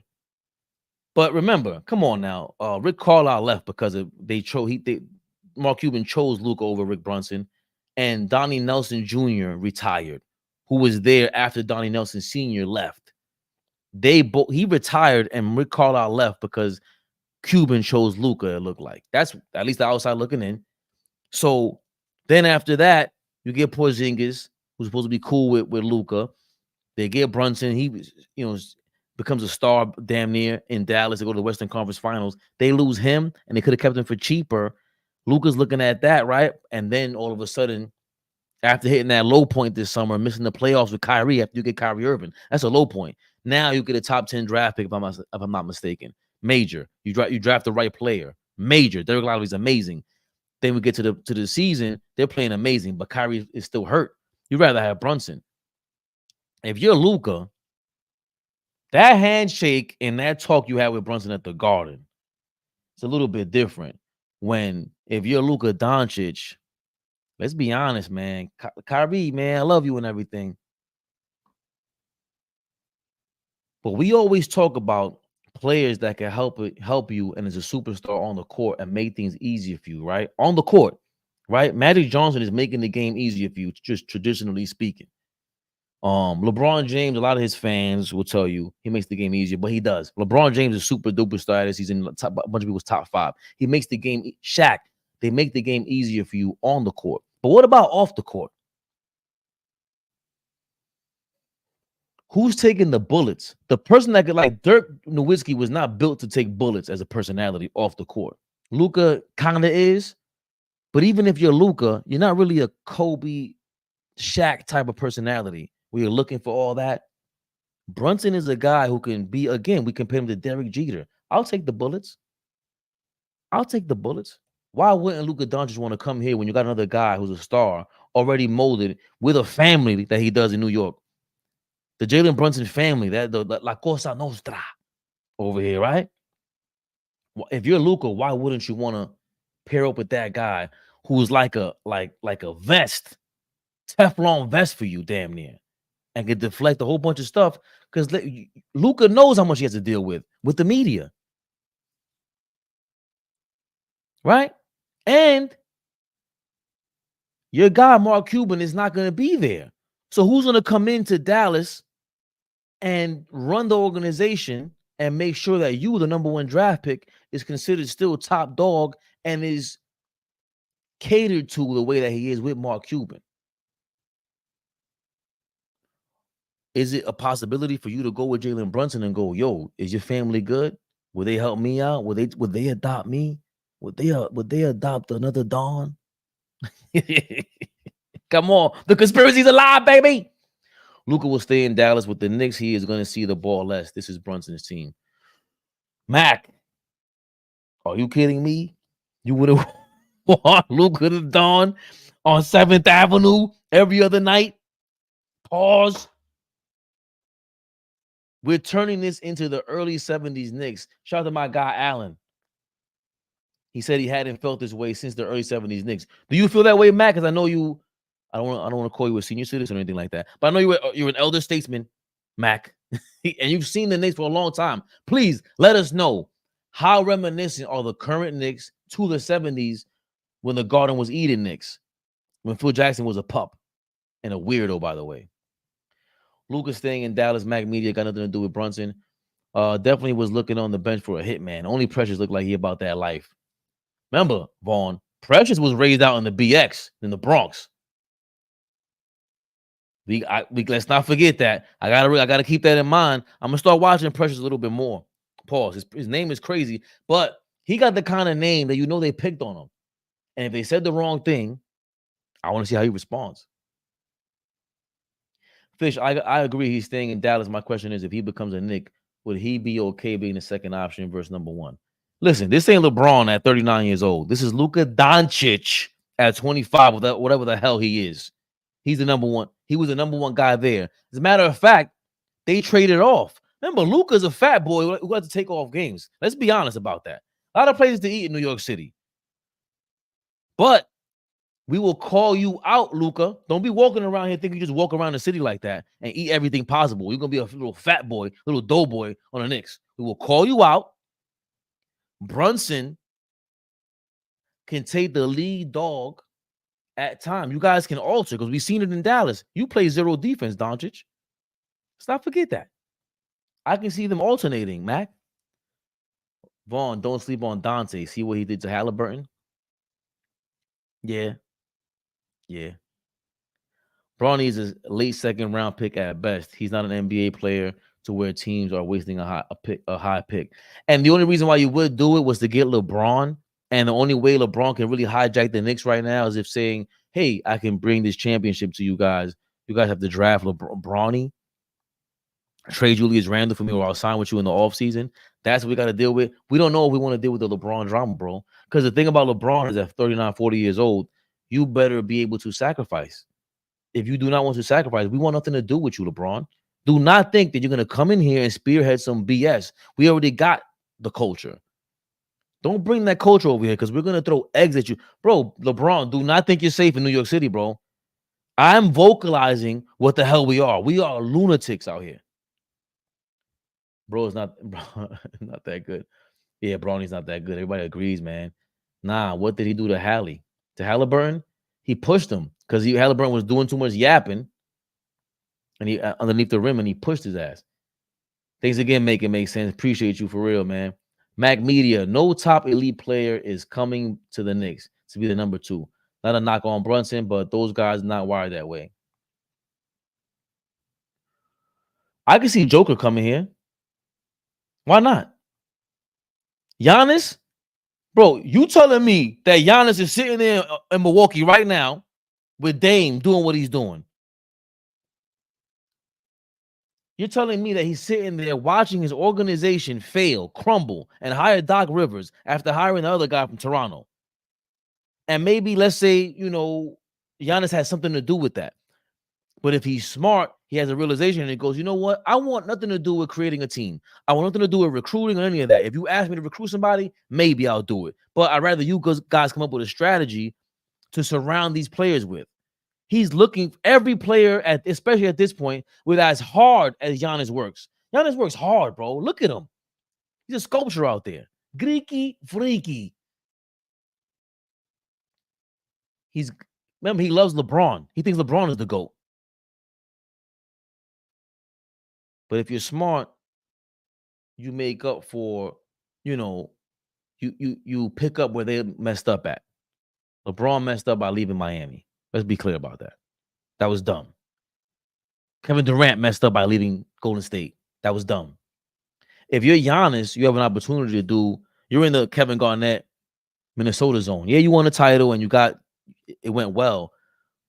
But remember, come on now. Rick Carlisle left because Mark Cuban chose Luka over Rick Brunson, and Donnie Nelson Jr. retired, who was there after Donnie Nelson Sr. left. He retired and Rick Carlisle left because Cuban chose Luka. It looked like that's at least the outside looking in. So then after that, you get Porzingis, who's supposed to be cool with Luka. They get Brunson. He becomes a star damn near in Dallas to go to the Western Conference Finals. They lose him, and they could have kept him for cheaper. Luka's looking at that, right? And then all of a sudden, after hitting that low point this summer, missing the playoffs with Kyrie after you get Kyrie Irving, that's a low point. Now you get a top 10 draft pick, if I'm not mistaken. Major. You draft the right player. Major. Derek Lively's amazing. Then we get to the season, they're playing amazing, but Kyrie is still hurt. You'd rather have Brunson. If you're Luka, that handshake and that talk you had with Brunson at the Garden, it's a little bit different. If you're Luka Doncic, let's be honest, man. Kyrie, man, I love you and everything. But we always talk about players that can help you and is a superstar on the court and make things easier for you, right? On the court, right? Magic Johnson is making the game easier for you, just traditionally speaking. LeBron James, a lot of his fans will tell you he makes the game easier, but he does. LeBron James is super duper status. He's in a bunch of people's top 5. He makes the game. Shaq, they make the game easier for you on the court. But what about off the court? Who's taking the bullets? The person that could, like Dirk Nowitzki, was not built to take bullets as a personality off the court. Luka kind of is, but even if you're Luka, you're not really a Kobe, Shaq type of personality where you're looking for all that. Brunson is a guy who can be, again, we compare him to Derek Jeter. I'll take the bullets. Why wouldn't Luka Doncic want to come here when you got another guy who's a star already molded with a family that he does in New York? The Jalen Brunson family, the La Cosa Nostra over here, right? If you're Luka, why wouldn't you want to pair up with that guy who's like a vest, Teflon vest for you, damn near, and can deflect a whole bunch of stuff? Because Luka knows how much he has to deal with the media, right? And your guy Mark Cuban is not going to be there. So who's going to come into Dallas and run the organization and make sure that you, the number 1 draft pick, is considered still top dog and is catered to the way that he is with Mark Cuban? Is it a possibility for you to go with Jalen Brunson and go, yo, is your family good? Will they help me out? Would they adopt me? Would they adopt another Don? Come on. The conspiracy's alive, baby. Luka will stay in Dallas with the Knicks. He is going to see the ball less. This is Brunson's team. Mac, are you kidding me? You would have want Luka to Don on 7th Avenue every other night? Pause. We're turning this into the early 70s Knicks. Shout out to my guy, Allen. He said he hadn't felt this way since the early 70s Knicks. Do you feel that way, Mac? Because I know you, I don't want to call you a senior citizen or anything like that, but I know you're an elder statesman, Mac, and you've seen the Knicks for a long time. Please let us know, how reminiscent are the current Knicks to the 70s when the Garden was Eden Knicks, when Phil Jackson was a pup and a weirdo, by the way. Luka staying in Dallas, Mac Media, got nothing to do with Brunson. Definitely was looking on the bench for a hitman. Only Precious looked like he about that life. Remember, Vaughn, Precious was raised out in the BX, in the Bronx. Let's not forget that. I gotta keep that in mind. I'm gonna start watching Precious a little bit more. Pause. His name is crazy, but he got the kind of name that you know they picked on him. And if they said the wrong thing, I want to see how he responds. Fish, I agree. He's staying in Dallas. My question is, if he becomes a Knick, would he be okay being the second option versus number 1? Listen, this ain't LeBron at 39 years old. This is Luka Doncic at 25, whatever the hell he is. He's the number 1. He was the number 1 guy there. As a matter of fact, they traded off. Remember, Luka's a fat boy who had to take off games. Let's be honest about that. A lot of places to eat in New York City. But We will call you out, Luka. Don't be walking around here thinking you just walk around the city like that and eat everything possible. You're gonna be a little fat boy, little dough boy on the Knicks. We will call you out. Brunson can take the lead dog at time. You guys can alter because we've seen it in Dallas. You play zero defense, Doncic. Let's not forget that. I can see them alternating, Mac. Vaughn, don't sleep on Dante. See what he did to Halliburton? Yeah. Bronny is a late second round pick at best. He's not an NBA player to where teams are wasting a high pick. And the only reason why you would do it was to get LeBron. And the only way LeBron can really hijack the Knicks right now is if saying, hey, I can bring this championship to you guys. You guys have to draft Bronny, trade Julius Randle for me, or I'll sign with you in the offseason. That's what we got to deal with. We don't know if we want to deal with the LeBron drama, bro. Because the thing about LeBron is at 39, 40 years old, you better be able to sacrifice. If you do not want to sacrifice, we want nothing to do with you, LeBron. Do not think that you're going to come in here and spearhead some BS. We already got the culture. Don't bring that culture over here because we're going to throw eggs at you. Bro, LeBron, do not think you're safe in New York City, bro. I'm vocalizing what the hell we are. We are lunatics out here. Bro, it's not that good. Yeah, Bronny's not that good. Everybody agrees, man. Nah, what did he do to Hallie? To Halliburton? He pushed him because Halliburton was doing too much yapping, and he underneath the rim, and he pushed his ass. Thanks again, make it make sense. Appreciate you for real, man. Mac Media, no top elite player is coming to the Knicks to be the number 2. Not a knock on Brunson, but those guys not wired that way. I can see Joker coming here. Why not? Giannis? Bro, you telling me that Giannis is sitting there in Milwaukee right now with Dame doing what he's doing? You're telling me that he's sitting there watching his organization fail, crumble, and hire Doc Rivers after hiring the other guy from Toronto. And maybe, let's say, Giannis has something to do with that. But if he's smart, he has a realization and he goes, you know what? I want nothing to do with creating a team. I want nothing to do with recruiting or any of that. If you ask me to recruit somebody, maybe I'll do it. But I'd rather you guys come up with a strategy to surround these players with. He's looking every player especially at this point, with as hard as Giannis works. Giannis works hard, bro. Look at him. He's a sculpture out there. Greeky, freaky. Remember, he loves LeBron. He thinks LeBron is the GOAT. But if you're smart, you make up for, you pick up where they messed up at. LeBron messed up by leaving Miami. Let's be clear about that. That was dumb. Kevin Durant messed up by leaving Golden State. That was dumb. If you're Giannis, you have an opportunity to you're in the Kevin Garnett, Minnesota zone. Yeah, you won a title and it went well.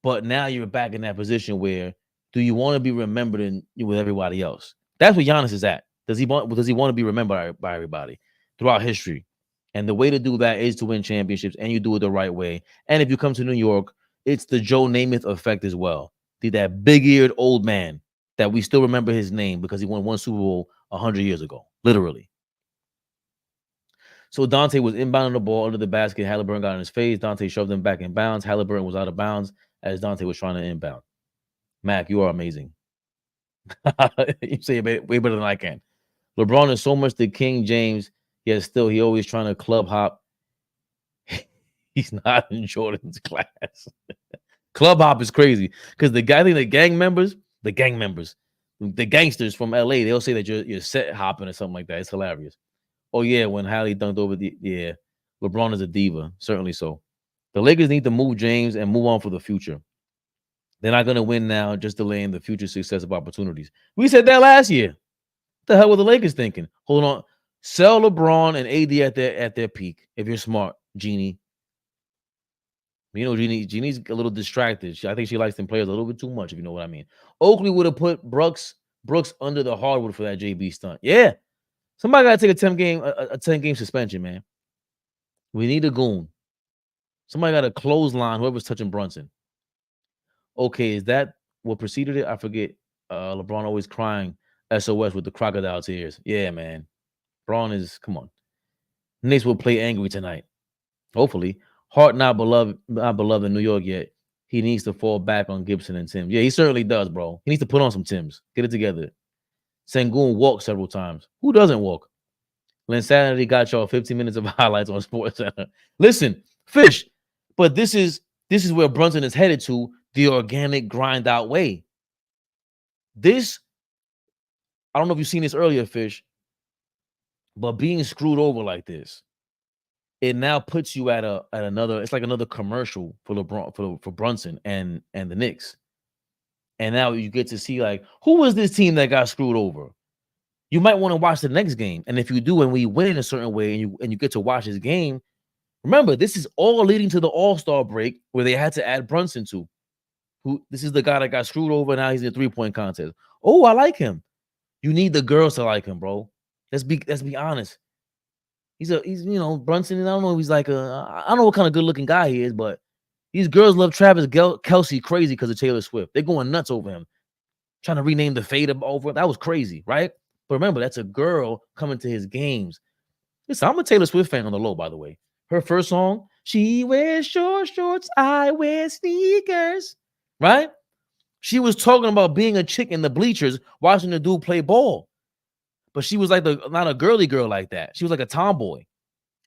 But now you're back in that position where do you want to be remembered with everybody else? That's where Giannis is at. Does he want to be remembered by everybody throughout history? And the way to do that is to win championships, and you do it the right way. And if you come to New York, it's the Joe Namath effect as well. That big-eared old man that we still remember his name because he won one Super Bowl 100 years ago, literally. So Dante was inbounding the ball under the basket. Halliburton got in his face. Dante shoved him back in bounds. Halliburton was out of bounds as Dante was trying to inbound. Mac, you are amazing. You say it way better than I can. LeBron is so much the King James, yet still he always trying to club hop. He's not in Jordan's class. Club hop is crazy because the gang members, the gangsters from LA, they'll say that you're set hopping or something like that. It's hilarious. Oh yeah, when Hallie dunked over LeBron is a diva, certainly so. The Lakers need to move James and move on for the future. They're not going to win now, just delaying the future success of opportunities. We said that last year. What the hell were the Lakers thinking? Hold on. Sell LeBron and AD at their peak if you're smart, Jeannie. Jeannie's a little distracted. I think she likes them players a little bit too much, if you know what I mean. Oakley would have put Brooks under the hardwood for that JB stunt. Yeah. Somebody got to take a 10-game suspension, man. We need a goon. Somebody got a clothesline, whoever's touching Brunson. Okay, is that what preceded it? I forget. LeBron always crying SOS with the crocodile tears. Yeah, man. Braun come on. Knicks will play angry tonight. Hopefully. Hart not beloved in New York yet. He needs to fall back on Gibson and Tim. Yeah, he certainly does, bro. He needs to put on some Tims. Get it together. Sengun walked several times. Who doesn't walk? Linsanity got y'all 15 minutes of highlights on Sports Center. Listen, Fish, but this is where Brunson is headed to, the organic grind out way. This, I don't know if you've seen this earlier, Fish, but being screwed over like this, it now puts you at another. It's like another commercial for LeBron for Brunson and the Knicks. And now you get to see like, who was this team that got screwed over? You might want to watch the next game, and if you do, and we win a certain way, and you get to watch this game, remember this is all leading to the All-Star break where they had to add Brunson to. Who this is the guy that got screwed over. Now he's in a 3-point contest. Oh, I like him. You need the girls to like him, bro. Let's be honest. He's Brunson. I don't know if he's like I don't know what kind of good looking guy he is, but these girls love Travis Kelce crazy because of Taylor Swift. They're going nuts over him, trying to rename the fade over. That was crazy, right? But remember, that's a girl coming to his games. Listen, I'm a Taylor Swift fan on the low, by the way. Her first song, she wears short shorts, I wear sneakers, right? She was talking about being a chick in the bleachers watching the dude play ball. But she was like not a girly girl like that. She was like a tomboy.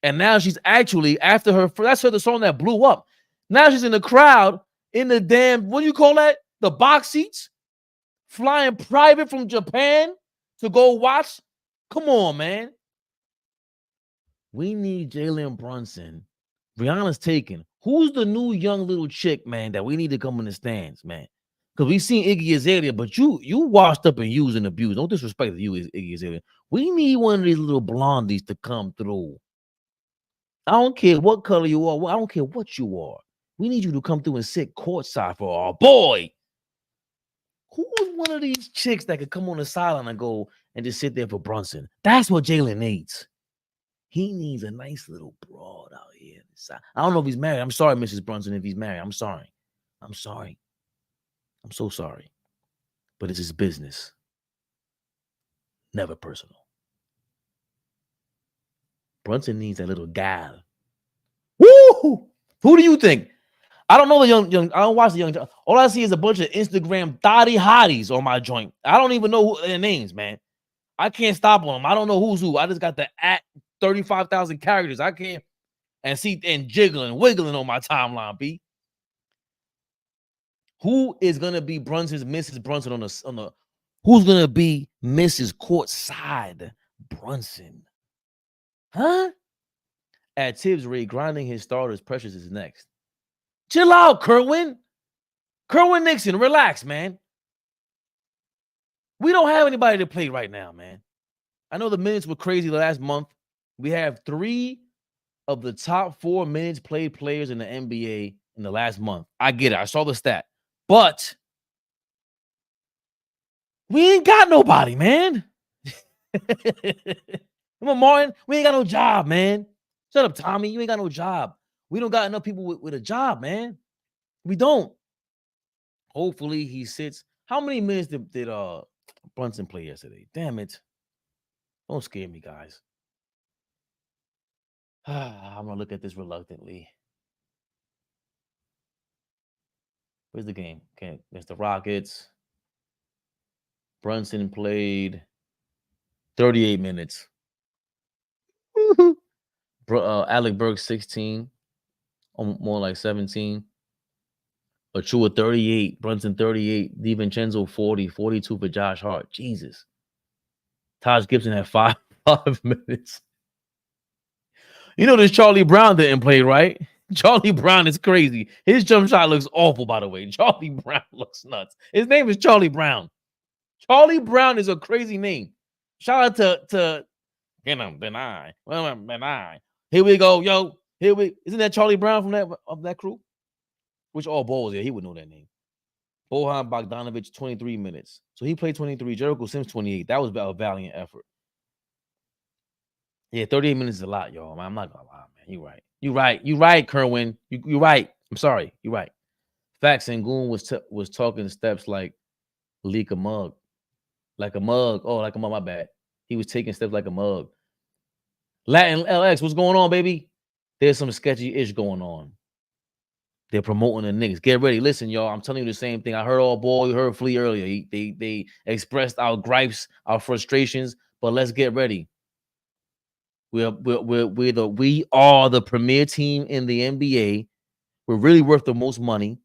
And now she's actually, after that's the song that blew up. Now she's in the crowd, in the damn, what do you call that? The box seats? Flying private from Japan to go watch. Come on, man. We need Jalen Brunson. Rihanna's taken. Who's the new young little chick, man, that we need to come in the stands, man? Because we've seen Iggy Azalea, but you washed up and used and abused. No disrespect to you, Iggy Azalea. We need one of these little blondies to come through. I don't care what color you are. I don't care what you are. We need you to come through and sit courtside for our boy. Who's one of these chicks that could come on the sideline and go and just sit there for Brunson? That's what Jalen needs. He needs a nice little broad out here. I don't know if he's married. I'm sorry, Mrs. Brunson, if he's married. I'm sorry. I'm so sorry. But it's his business. Never personal. Brunson needs that little gal. Woo! Who do you think? I don't know the young. I don't watch the young. All I see is a bunch of Instagram thotty hotties on my joint. I don't even know their names, man. I can't stop on them. I don't know who's who. I just got the at 35,000 characters. I can't and see and jiggling, wiggling on my timeline, B. Who is gonna be Brunson's Mrs. Brunson on the who's gonna be Mrs. Courtside Brunson? Huh? At Tibbs Ray, grinding his starters, Precious is next. Chill out, Kerwin. Kerwin Nixon, relax, man. We don't have anybody to play right now, man. I know the minutes were crazy last month. We have 3 of the top 4 minutes played players in the NBA in the last month. I get it. I saw the stat. But we ain't got nobody, man. Come on, Martin. We ain't got no job, man. Shut up, Tommy. You ain't got no job. We don't got enough people with a job, man. We don't. Hopefully he sits. How many minutes did Brunson play yesterday? Damn it. Don't scare me, guys. I'm gonna look at this reluctantly. Where's the game? Okay, there's the Rockets. Brunson played 38 minutes. Alec Burks 16, more like 17. Achua 38, Brunson 38, DiVincenzo 40, 42 for Josh Hart. Jesus. Taj Gibson had 5 minutes. You know this Charlie Brown didn't play, right? Charlie Brown is crazy. His jump shot looks awful, by the way. Charlie Brown looks nuts. His name is Charlie Brown. Charlie Brown is a crazy name. Shout out to Benai. Here we go, yo. Isn't that Charlie Brown from that crew? Which all balls, yeah, he would know that name. Bohan Bogdanovich, 23 minutes. So he played 23. Jericho Sims, 28. That was a valiant effort. Yeah, 38 minutes is a lot, y'all. I'm not gonna lie, man. You're right, Kerwin. You're right. I'm sorry. You're right. Facts and Goon was talking steps like leak a mug. Like a mug. Oh, like a mug, my bad. He was taking steps like a mug. Latin LX, what's going on, baby? There's some sketchy ish going on. They're promoting the Knicks. Get ready. Listen, y'all. I'm telling you the same thing. I heard all ball. You heard Flea earlier. They expressed our gripes, our frustrations. But let's get ready. We are the premier team in the NBA. We're really worth the most money.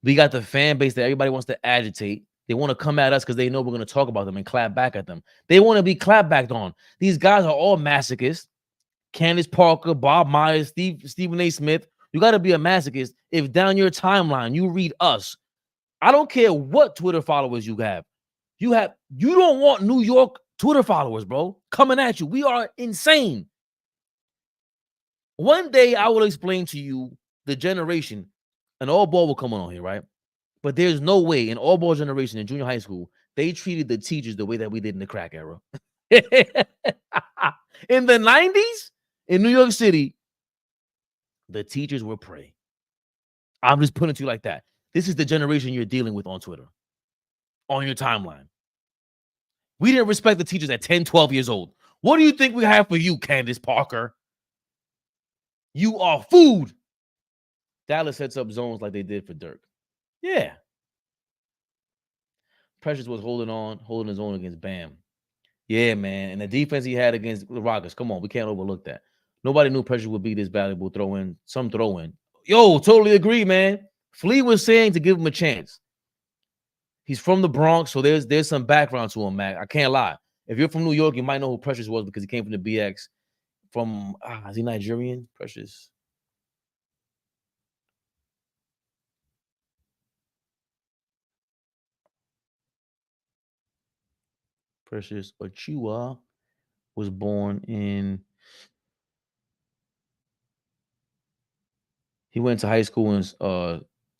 We got the fan base that everybody wants to agitate. They want to come at us because they know we're going to talk about them and clap back at them. They want to be clapped back on. These guys are all masochists. Candace Parker, Bob Myers, Stephen A. Smith. You got to be a masochist if down your timeline you read us. I don't care what Twitter followers you have. You don't want New York Twitter followers, bro, coming at you. We are insane. One day I will explain to you the generation, and all ball will come on here, right? But there's no way in all ball generation in junior high school, they treated the teachers the way that we did in the crack era. In the 90s, in New York City, the teachers were prey. I'm just putting it to you like that. This is the generation you're dealing with on Twitter, on your timeline. We didn't respect the teachers at 10, 12 years old. What do you think we have for you, Candace Parker? You are food. Dallas sets up zones like they did for Dirk. Yeah. Precious was holding his own against Bam. Yeah, man. And the defense he had against the Rockets. Come on, we can't overlook that. Nobody knew Precious would be this valuable throw-in. Yo, totally agree, man. Flea was saying to give him a chance. He's from the Bronx, so there's some background to him, Mac. I can't lie. If you're from New York, you might know who Precious was because he came from the BX. Is he Nigerian? Precious. Precious Achua was born in. He went to high school in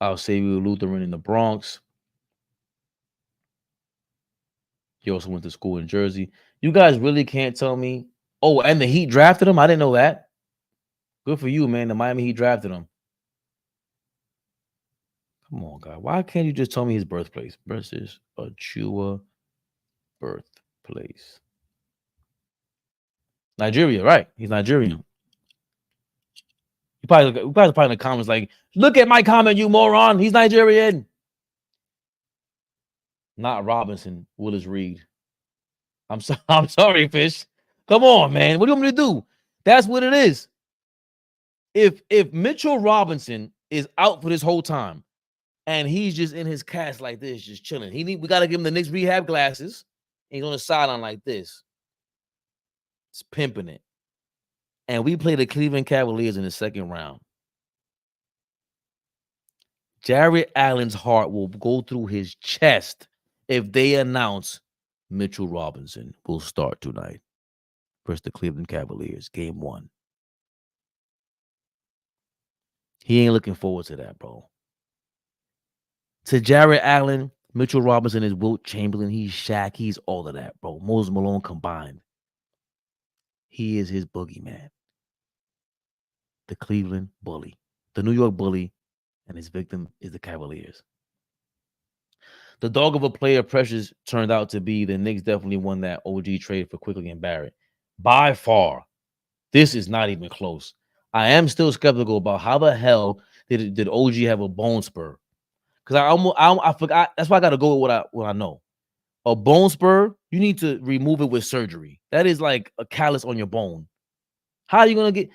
Al Xavier Lutheran in the Bronx. He also went to school in Jersey. You guys really can't tell me. Oh, and the Heat drafted him? I didn't know that. Good for you, man. The Miami Heat drafted him. Come on, God. Why can't you just tell me his birthplace? Precious Achua birthplace. Nigeria, right? He's Nigerian. You probably in the comments like, look at my comment, you moron. He's Nigerian. Not Robinson, Willis Reed. I'm sorry, Fish. Come on, man. What do you want me to do? That's what it is. If Mitchell Robinson is out for this whole time and he's just in his cast like this, just chilling, we got to give him the Knicks Rehab glasses. And he's on the sideline like this. It's pimping it. And we play the Cleveland Cavaliers in the second round. Jarrett Allen's heart will go through his chest if they announce Mitchell Robinson will start tonight versus the Cleveland Cavaliers, game 1. He ain't looking forward to that, bro. To Jarrett Allen, Mitchell Robinson is Wilt Chamberlain. He's Shaq. He's all of that, bro. Moses Malone combined. He is his boogeyman. The Cleveland bully. The New York bully. And his victim is the Cavaliers. The dog of a player, Precious, turned out to be the Knicks definitely won that OG trade for Quickly and Barrett. By far. This is not even close. I am still skeptical about how the hell did OG have a bone spur? Because I forgot. That's why I got to go with what I know. A bone spur, you need to remove it with surgery. That is like a callus on your bone. How are you going to get...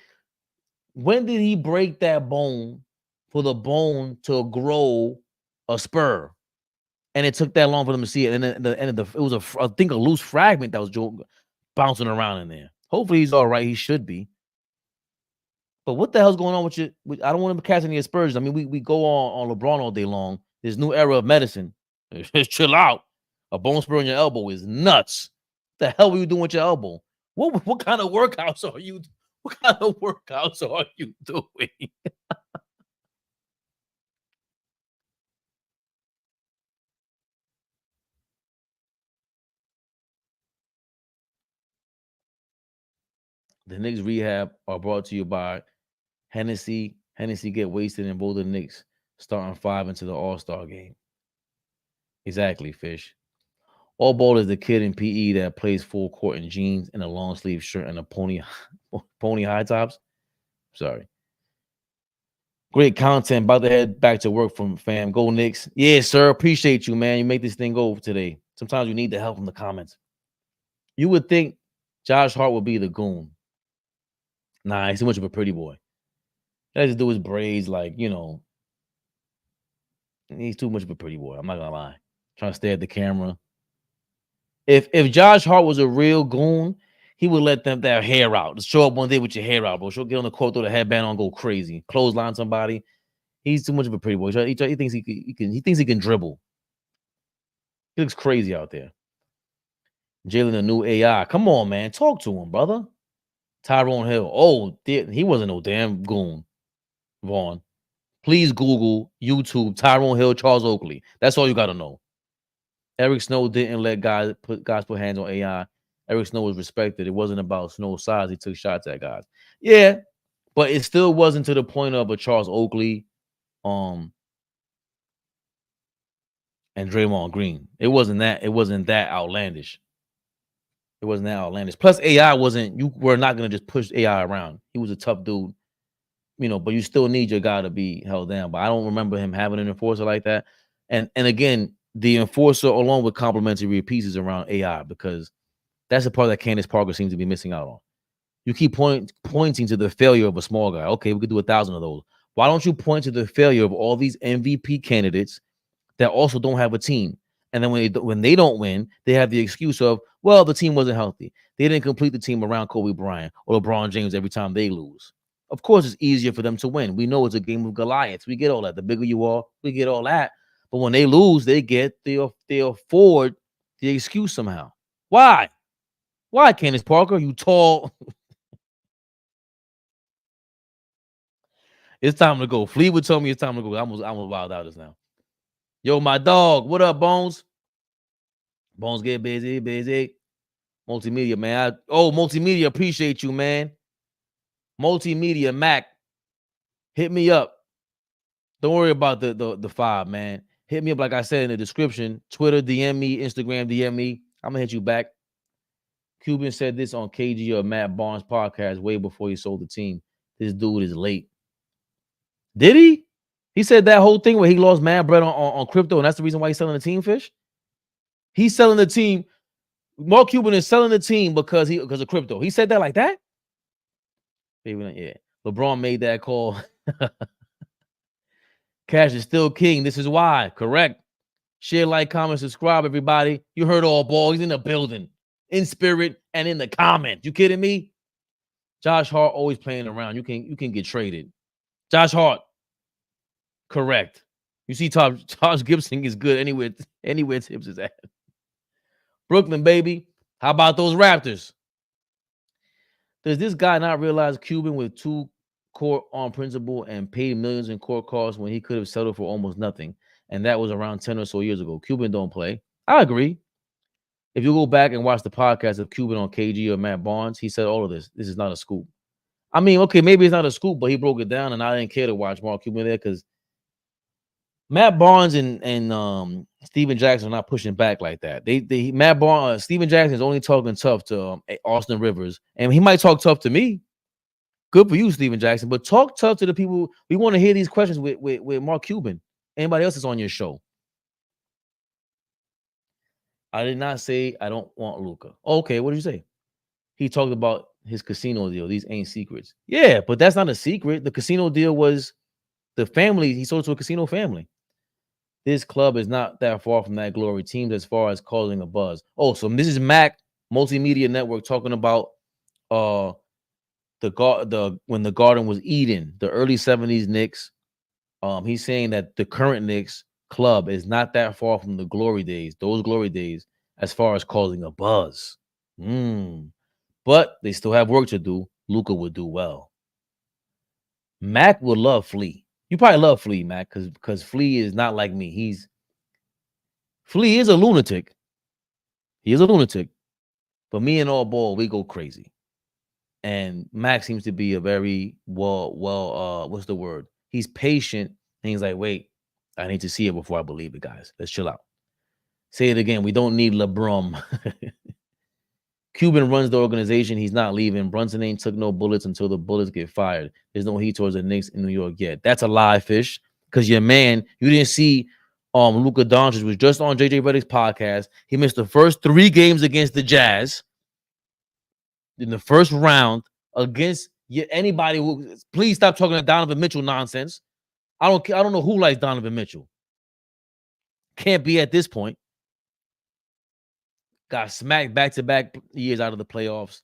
When did he break that bone for the bone to grow a spur? And it took that long for them to see it. And then it was I think a loose fragment that was bouncing around in there. Hopefully he's all right. He should be. But what the hell's going on with you? I don't want to cast any aspersions. I mean, we go on LeBron all day long. This new era of medicine. Just chill out. A bone spur on your elbow is nuts. What the hell were you doing with your elbow? What kind of workouts are you? What kind of workouts are you doing? The Knicks Rehab are brought to you by Hennessy. Hennessy get wasted and both the Knicks starting 5 into the All-Star game. Exactly, Fish. All ball is the kid in PE that plays full court in jeans and a long sleeve shirt and a pony high tops. Sorry. Great content. About to head back to work from fam. Go Knicks. Yeah, sir. Appreciate you, man. You make this thing go today. Sometimes you need the help from the comments. You would think Josh Hart would be the goon. Nah, he's too much of a pretty boy. He likes to do his braids like, he's too much of a pretty boy. I'm not gonna lie. Trying to stare at the camera. If Josh Hart was a real goon, he would let them their hair out. Just show up one day with your hair out, bro. She'll get on the court, throw the headband on, go crazy, clothesline somebody. He's too much of a pretty boy. He thinks he can dribble. He looks crazy out there. Jalen, the new AI. Come on, man. Talk to him, brother. Tyrone Hill. Oh, he wasn't no damn goon. Vaughn. Please Google, YouTube, Tyrone Hill, Charles Oakley. That's all you got to know. Eric Snow didn't let guys put hands on AI. Eric Snow was respected. It wasn't about Snow's size. He took shots at guys. Yeah, but it still wasn't to the point of a Charles Oakley, and Draymond Green. It wasn't that outlandish. It wasn't that outlandish. Plus, AI wasn't. You were not gonna just push AI around. He was a tough dude, but you still need your guy to be held down. But I don't remember him having an enforcer like that. And again, the enforcer along with complementary pieces around AI, because that's the part that Candace Parker seems to be missing out on. You keep pointing to the failure of a small guy. Okay, we could do 1,000 of those. Why don't you point to the failure of all these MVP candidates that also don't have a team? And then when they don't win, they have the excuse of, well, the team wasn't healthy. They didn't complete the team around Kobe Bryant or LeBron James every time they lose. Of course, it's easier for them to win. We know it's a game of Goliaths. We get all that. The bigger you are, we get all that. But when they lose, they afford the excuse somehow. Why? Why, Candace Parker? You tall. It's time to go. Fleetwood told me it's time to go. I almost wild out just now. Yo, my dog. What up, Bones? Bones get busy. Multimedia, man. Multimedia, appreciate you, man. Multimedia, Mac. Hit me up. Don't worry about the 5, man. Hit me up, like I said in the description. Twitter, DM me. Instagram, DM me. I'm going to hit you back. Cuban said this on KG or Matt Barnes podcast way before he sold the team. This dude is late. Did he? He said that whole thing where he lost mad bread on crypto, and that's the reason why he's selling the team, Fish? He's selling the team. Mark Cuban is selling the team because of crypto. He said that like that? Yeah. LeBron made that call. Cash is still king. This is why. Correct. Share, like, comment, subscribe, everybody. You heard all ball. He's in the building, in spirit, and in the comments. You kidding me? Josh Hart always playing around. You can get traded. Josh Hart. Correct. You see, Taj Gibson is good anywhere Tibbs is at. Brooklyn, baby. How about those Raptors? Does this guy not realize Cuban with 2 court on principle and paid millions in court costs when he could have settled for almost nothing? And that was around 10 or so years ago. Cuban don't play. I agree. If you go back and watch the podcast of Cuban on KG or Matt Barnes, he said all of this. This is not a scoop. I mean, okay, maybe it's not a scoop, but he broke it down, and I didn't care to watch Mark Cuban there because Matt Barnes and Steven Jackson are not pushing back like that. Steven Jackson is only talking tough to Austin Rivers, and he might talk tough to me. Good for you, Steven Jackson, but talk tough to the people. We want to hear these questions with Mark Cuban. Anybody else is on your show? I did not say I don't want Luka. Okay, what did you say? He talked about his casino deal. These ain't secrets. Yeah, but that's not a secret. The casino deal was the family. He sold to a casino family. This club is not that far from that glory team as far as causing a buzz. Oh, so this is Mac Multimedia Network talking about when the Garden was Eden, the early 70s Knicks. He's saying that the current Knicks club is not that far from the glory days, those glory days, as far as causing a buzz. But they still have work to do. Luka would do well. Mac would love Flea. You probably love Flea, Mac, because Flea is not like me. Flea is a lunatic. He is a lunatic. But me and all ball, we go crazy. And Mac seems to be a very what's the word? He's patient. And he's like, wait, I need to see it before I believe it, guys. Let's chill out. Say it again. We don't need LeBron. Cuban runs the organization. He's not leaving. Brunson ain't took no bullets until the bullets get fired. There's no heat towards the Knicks in New York yet. That's a lie, Fish. Because your man, you didn't see Luka Doncic was just on JJ Redick's podcast. He missed the first 3 games against the Jazz in the first round against anybody who. Please stop talking to Donovan Mitchell nonsense. I don't know who likes Donovan Mitchell. Can't be at this point. Got smacked back-to-back years out of the playoffs.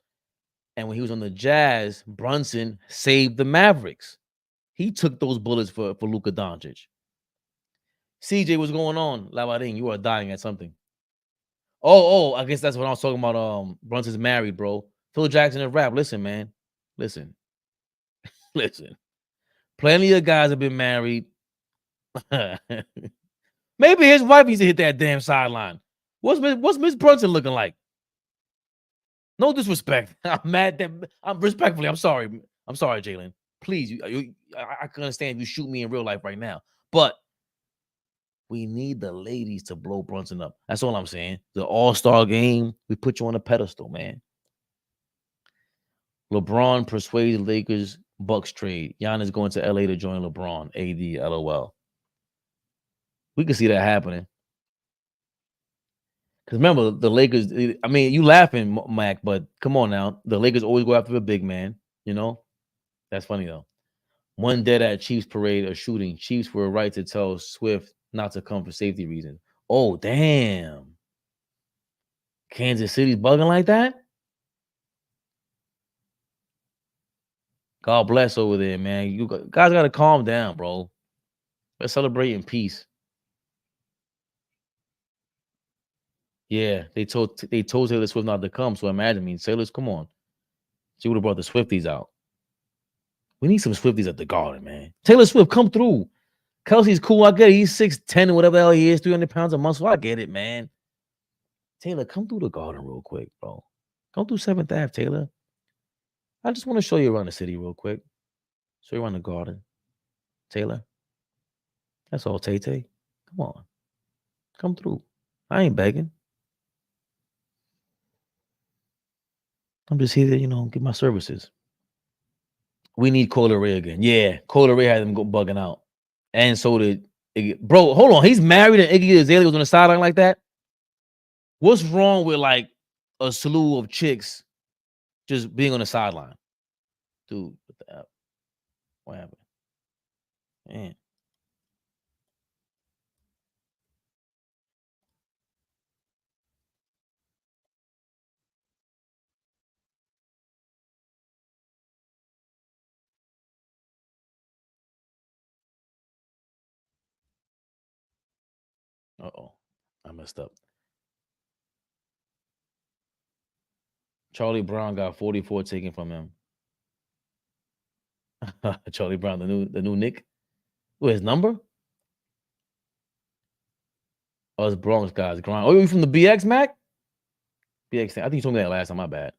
And when he was on the Jazz, Brunson saved the Mavericks. He took those bullets for Luka Doncic. CJ, what's going on? Lavadine, you are dying at something. Oh, I guess that's what I was talking about. Brunson's married, bro. Phil Jackson and rap. Listen, man. Listen. Plenty of guys have been married. Maybe his wife needs to hit that damn sideline. What's Miss Brunson looking like? No disrespect. I'm mad that I'm respectfully. I'm sorry, Jalen. Please, I can understand if you shoot me in real life right now, but we need the ladies to blow Brunson up. That's all I'm saying. The All-Star game, we put you on a pedestal, man. LeBron persuades Lakers Bucks trade. Giannis going to LA to join LeBron. AD, LOL. We can see that happening. Because remember, the Lakers, I mean, you laughing, Mac, but come on now. The Lakers always go after the big man, you know? That's funny, though. One dead at Chiefs parade or shooting. Chiefs were right to tell Swift not to come for safety reasons. Oh, damn. Kansas City's bugging like that? God bless over there, man. You guys got to calm down, bro. Let's celebrate in peace. Yeah, they told Taylor Swift not to come. So imagine Taylor's, come on. She would have brought the Swifties out. We need some Swifties at the Garden, man. Taylor Swift, come through. Kelsey's cool. I get it. He's 6'10" or whatever the hell he is, 300 pounds of muscle. I get it, man. Taylor, come through the Garden real quick, bro. Come through 7th Ave, Taylor. I just want to show you around the city real quick. Show you around the Garden. Taylor. That's all, Tay-Tay. Come on. Come through. I ain't begging. I'm just here to, get my services. We need Cola Ray again. Yeah, Cola Ray had them go bugging out. And so did Iggy. Bro, hold on. He's married and Iggy Azalea was on the sideline like that? What's wrong with, like, a slew of chicks just being on the sideline? Dude, what the hell? What happened? Man. Uh-oh. I messed up. Charlie Brown got 44 taken from him. Charlie Brown, the new Nick. What, his number? Oh, it's Bronx guys. Oh, you from the BX, Mac? BX. I think you told me that last time. My bad.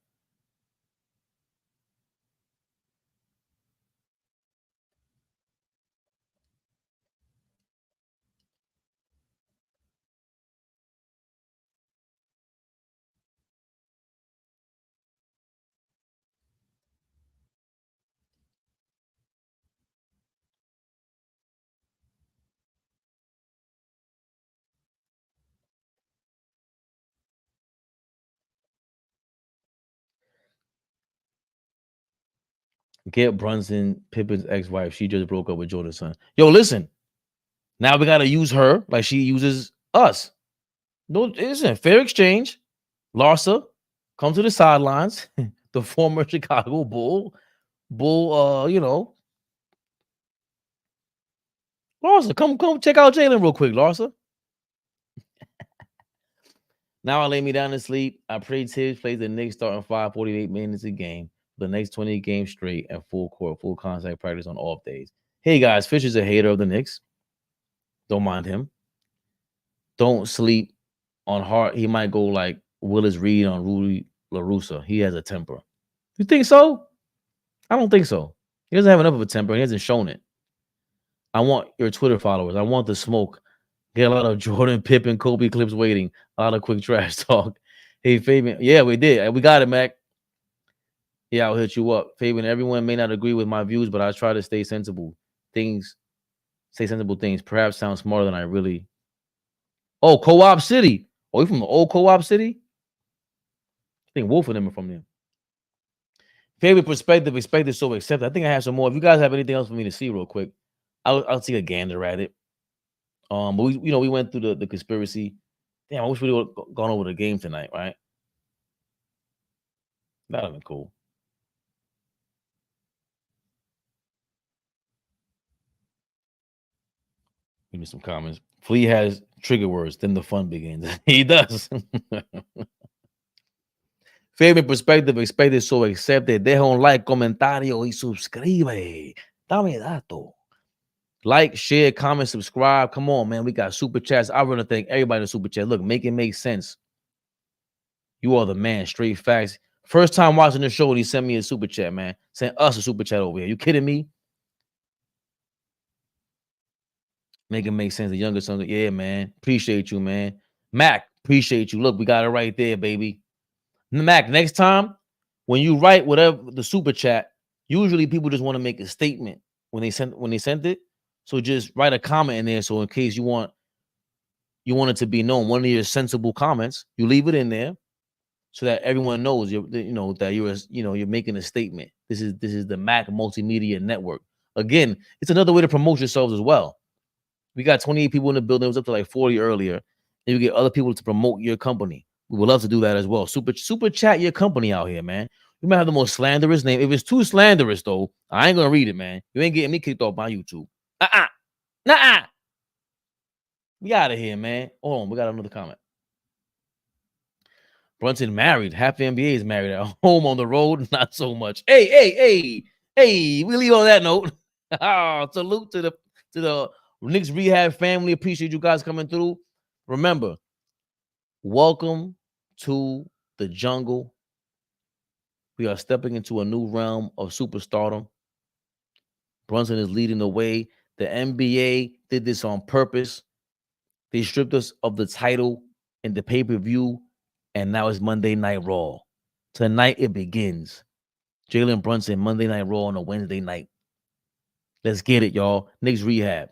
Get Brunson, Pippen's ex-wife. She just broke up with Jordan's son. Yo, listen. Now we got to use her like she uses us. No, it isn't fair exchange. Larsa, come to the sidelines. The former Chicago Bull, Larsa, come check out Jalen real quick, Larsa. Now I lay me down to sleep. I pray Tibbs plays the Knicks starting 48 minutes a game, the next 20 games straight, and full court, full contact practice on off days. Hey guys, Fish is a hater of the Knicks. Don't mind him. Don't sleep on Hart. He might go like Willis Reed on Rudy LaRussa. He has a temper. You think so? I don't think so. He doesn't have enough of a temper. He hasn't shown it. I want your Twitter followers. I want the smoke. Get a lot of Jordan, Pippen, Kobe clips waiting. A lot of quick trash talk. Hey, Fabian. Yeah, we did. We got it, Mac. Yeah, I'll hit you up. Fabian, everyone may not agree with my views, but I try to stay sensible. Say sensible things. Perhaps sound smarter than I really. Oh, Co-op City. Oh, you from the old Co-op City? I think Wolf of them are from there. Favorite perspective, expected, so accepted. I think I have some more. If you guys have anything else for me to see real quick, I'll take a gander at it. But we went through the conspiracy. Damn, I wish we would have gone over the game tonight, right? That would have been cool. Give me some comments. Flea has trigger words, then the fun begins. He does. Favorite perspective, expected, so accepted. Deja un like, comentario y suscribe. Dame dato. Like, share, comment, subscribe. Come on, man. We got super chats. I want to thank everybody in the super chat. Look, make it make sense. You are the man. Straight facts. First time watching the show, and he sent me a super chat, man. Sent us a super chat over here. You kidding me? Make it make sense. The younger son, yeah, man. Appreciate you, man. Mac, appreciate you. Look, we got it right there, baby. Mac, next time when you write whatever the super chat, usually people just want to make a statement when they sent it. So just write a comment in there. So in case you want it to be known, one of your sensible comments, you leave it in there so that everyone knows you're making a statement. This is the Mac Multimedia Network. Again, it's another way to promote yourselves as well. We got 28 people in the building. It was up to like 40 earlier. And you get other people to promote your company. We would love to do that as well. Super chat your company out here, man. You might have the most slanderous name. If it's too slanderous, though, I ain't gonna read it, man. You ain't getting me kicked off my YouTube. Nuh-uh. We out of here, man. Hold on, we got another comment. Brunson married. Half the NBA is married at home, on the road, not so much. Hey. We leave on that note. Salute to the Knicks Rehab family. Appreciate you guys coming through. Remember, welcome to the jungle. We are stepping into a new realm of superstardom. Brunson is leading the way. The NBA did this on purpose. They stripped us of the title and the pay-per-view, and now it's Monday Night Raw. Tonight it begins. Jalen Brunson, Monday Night Raw on a Wednesday night. Let's get it, y'all. Knicks Rehab.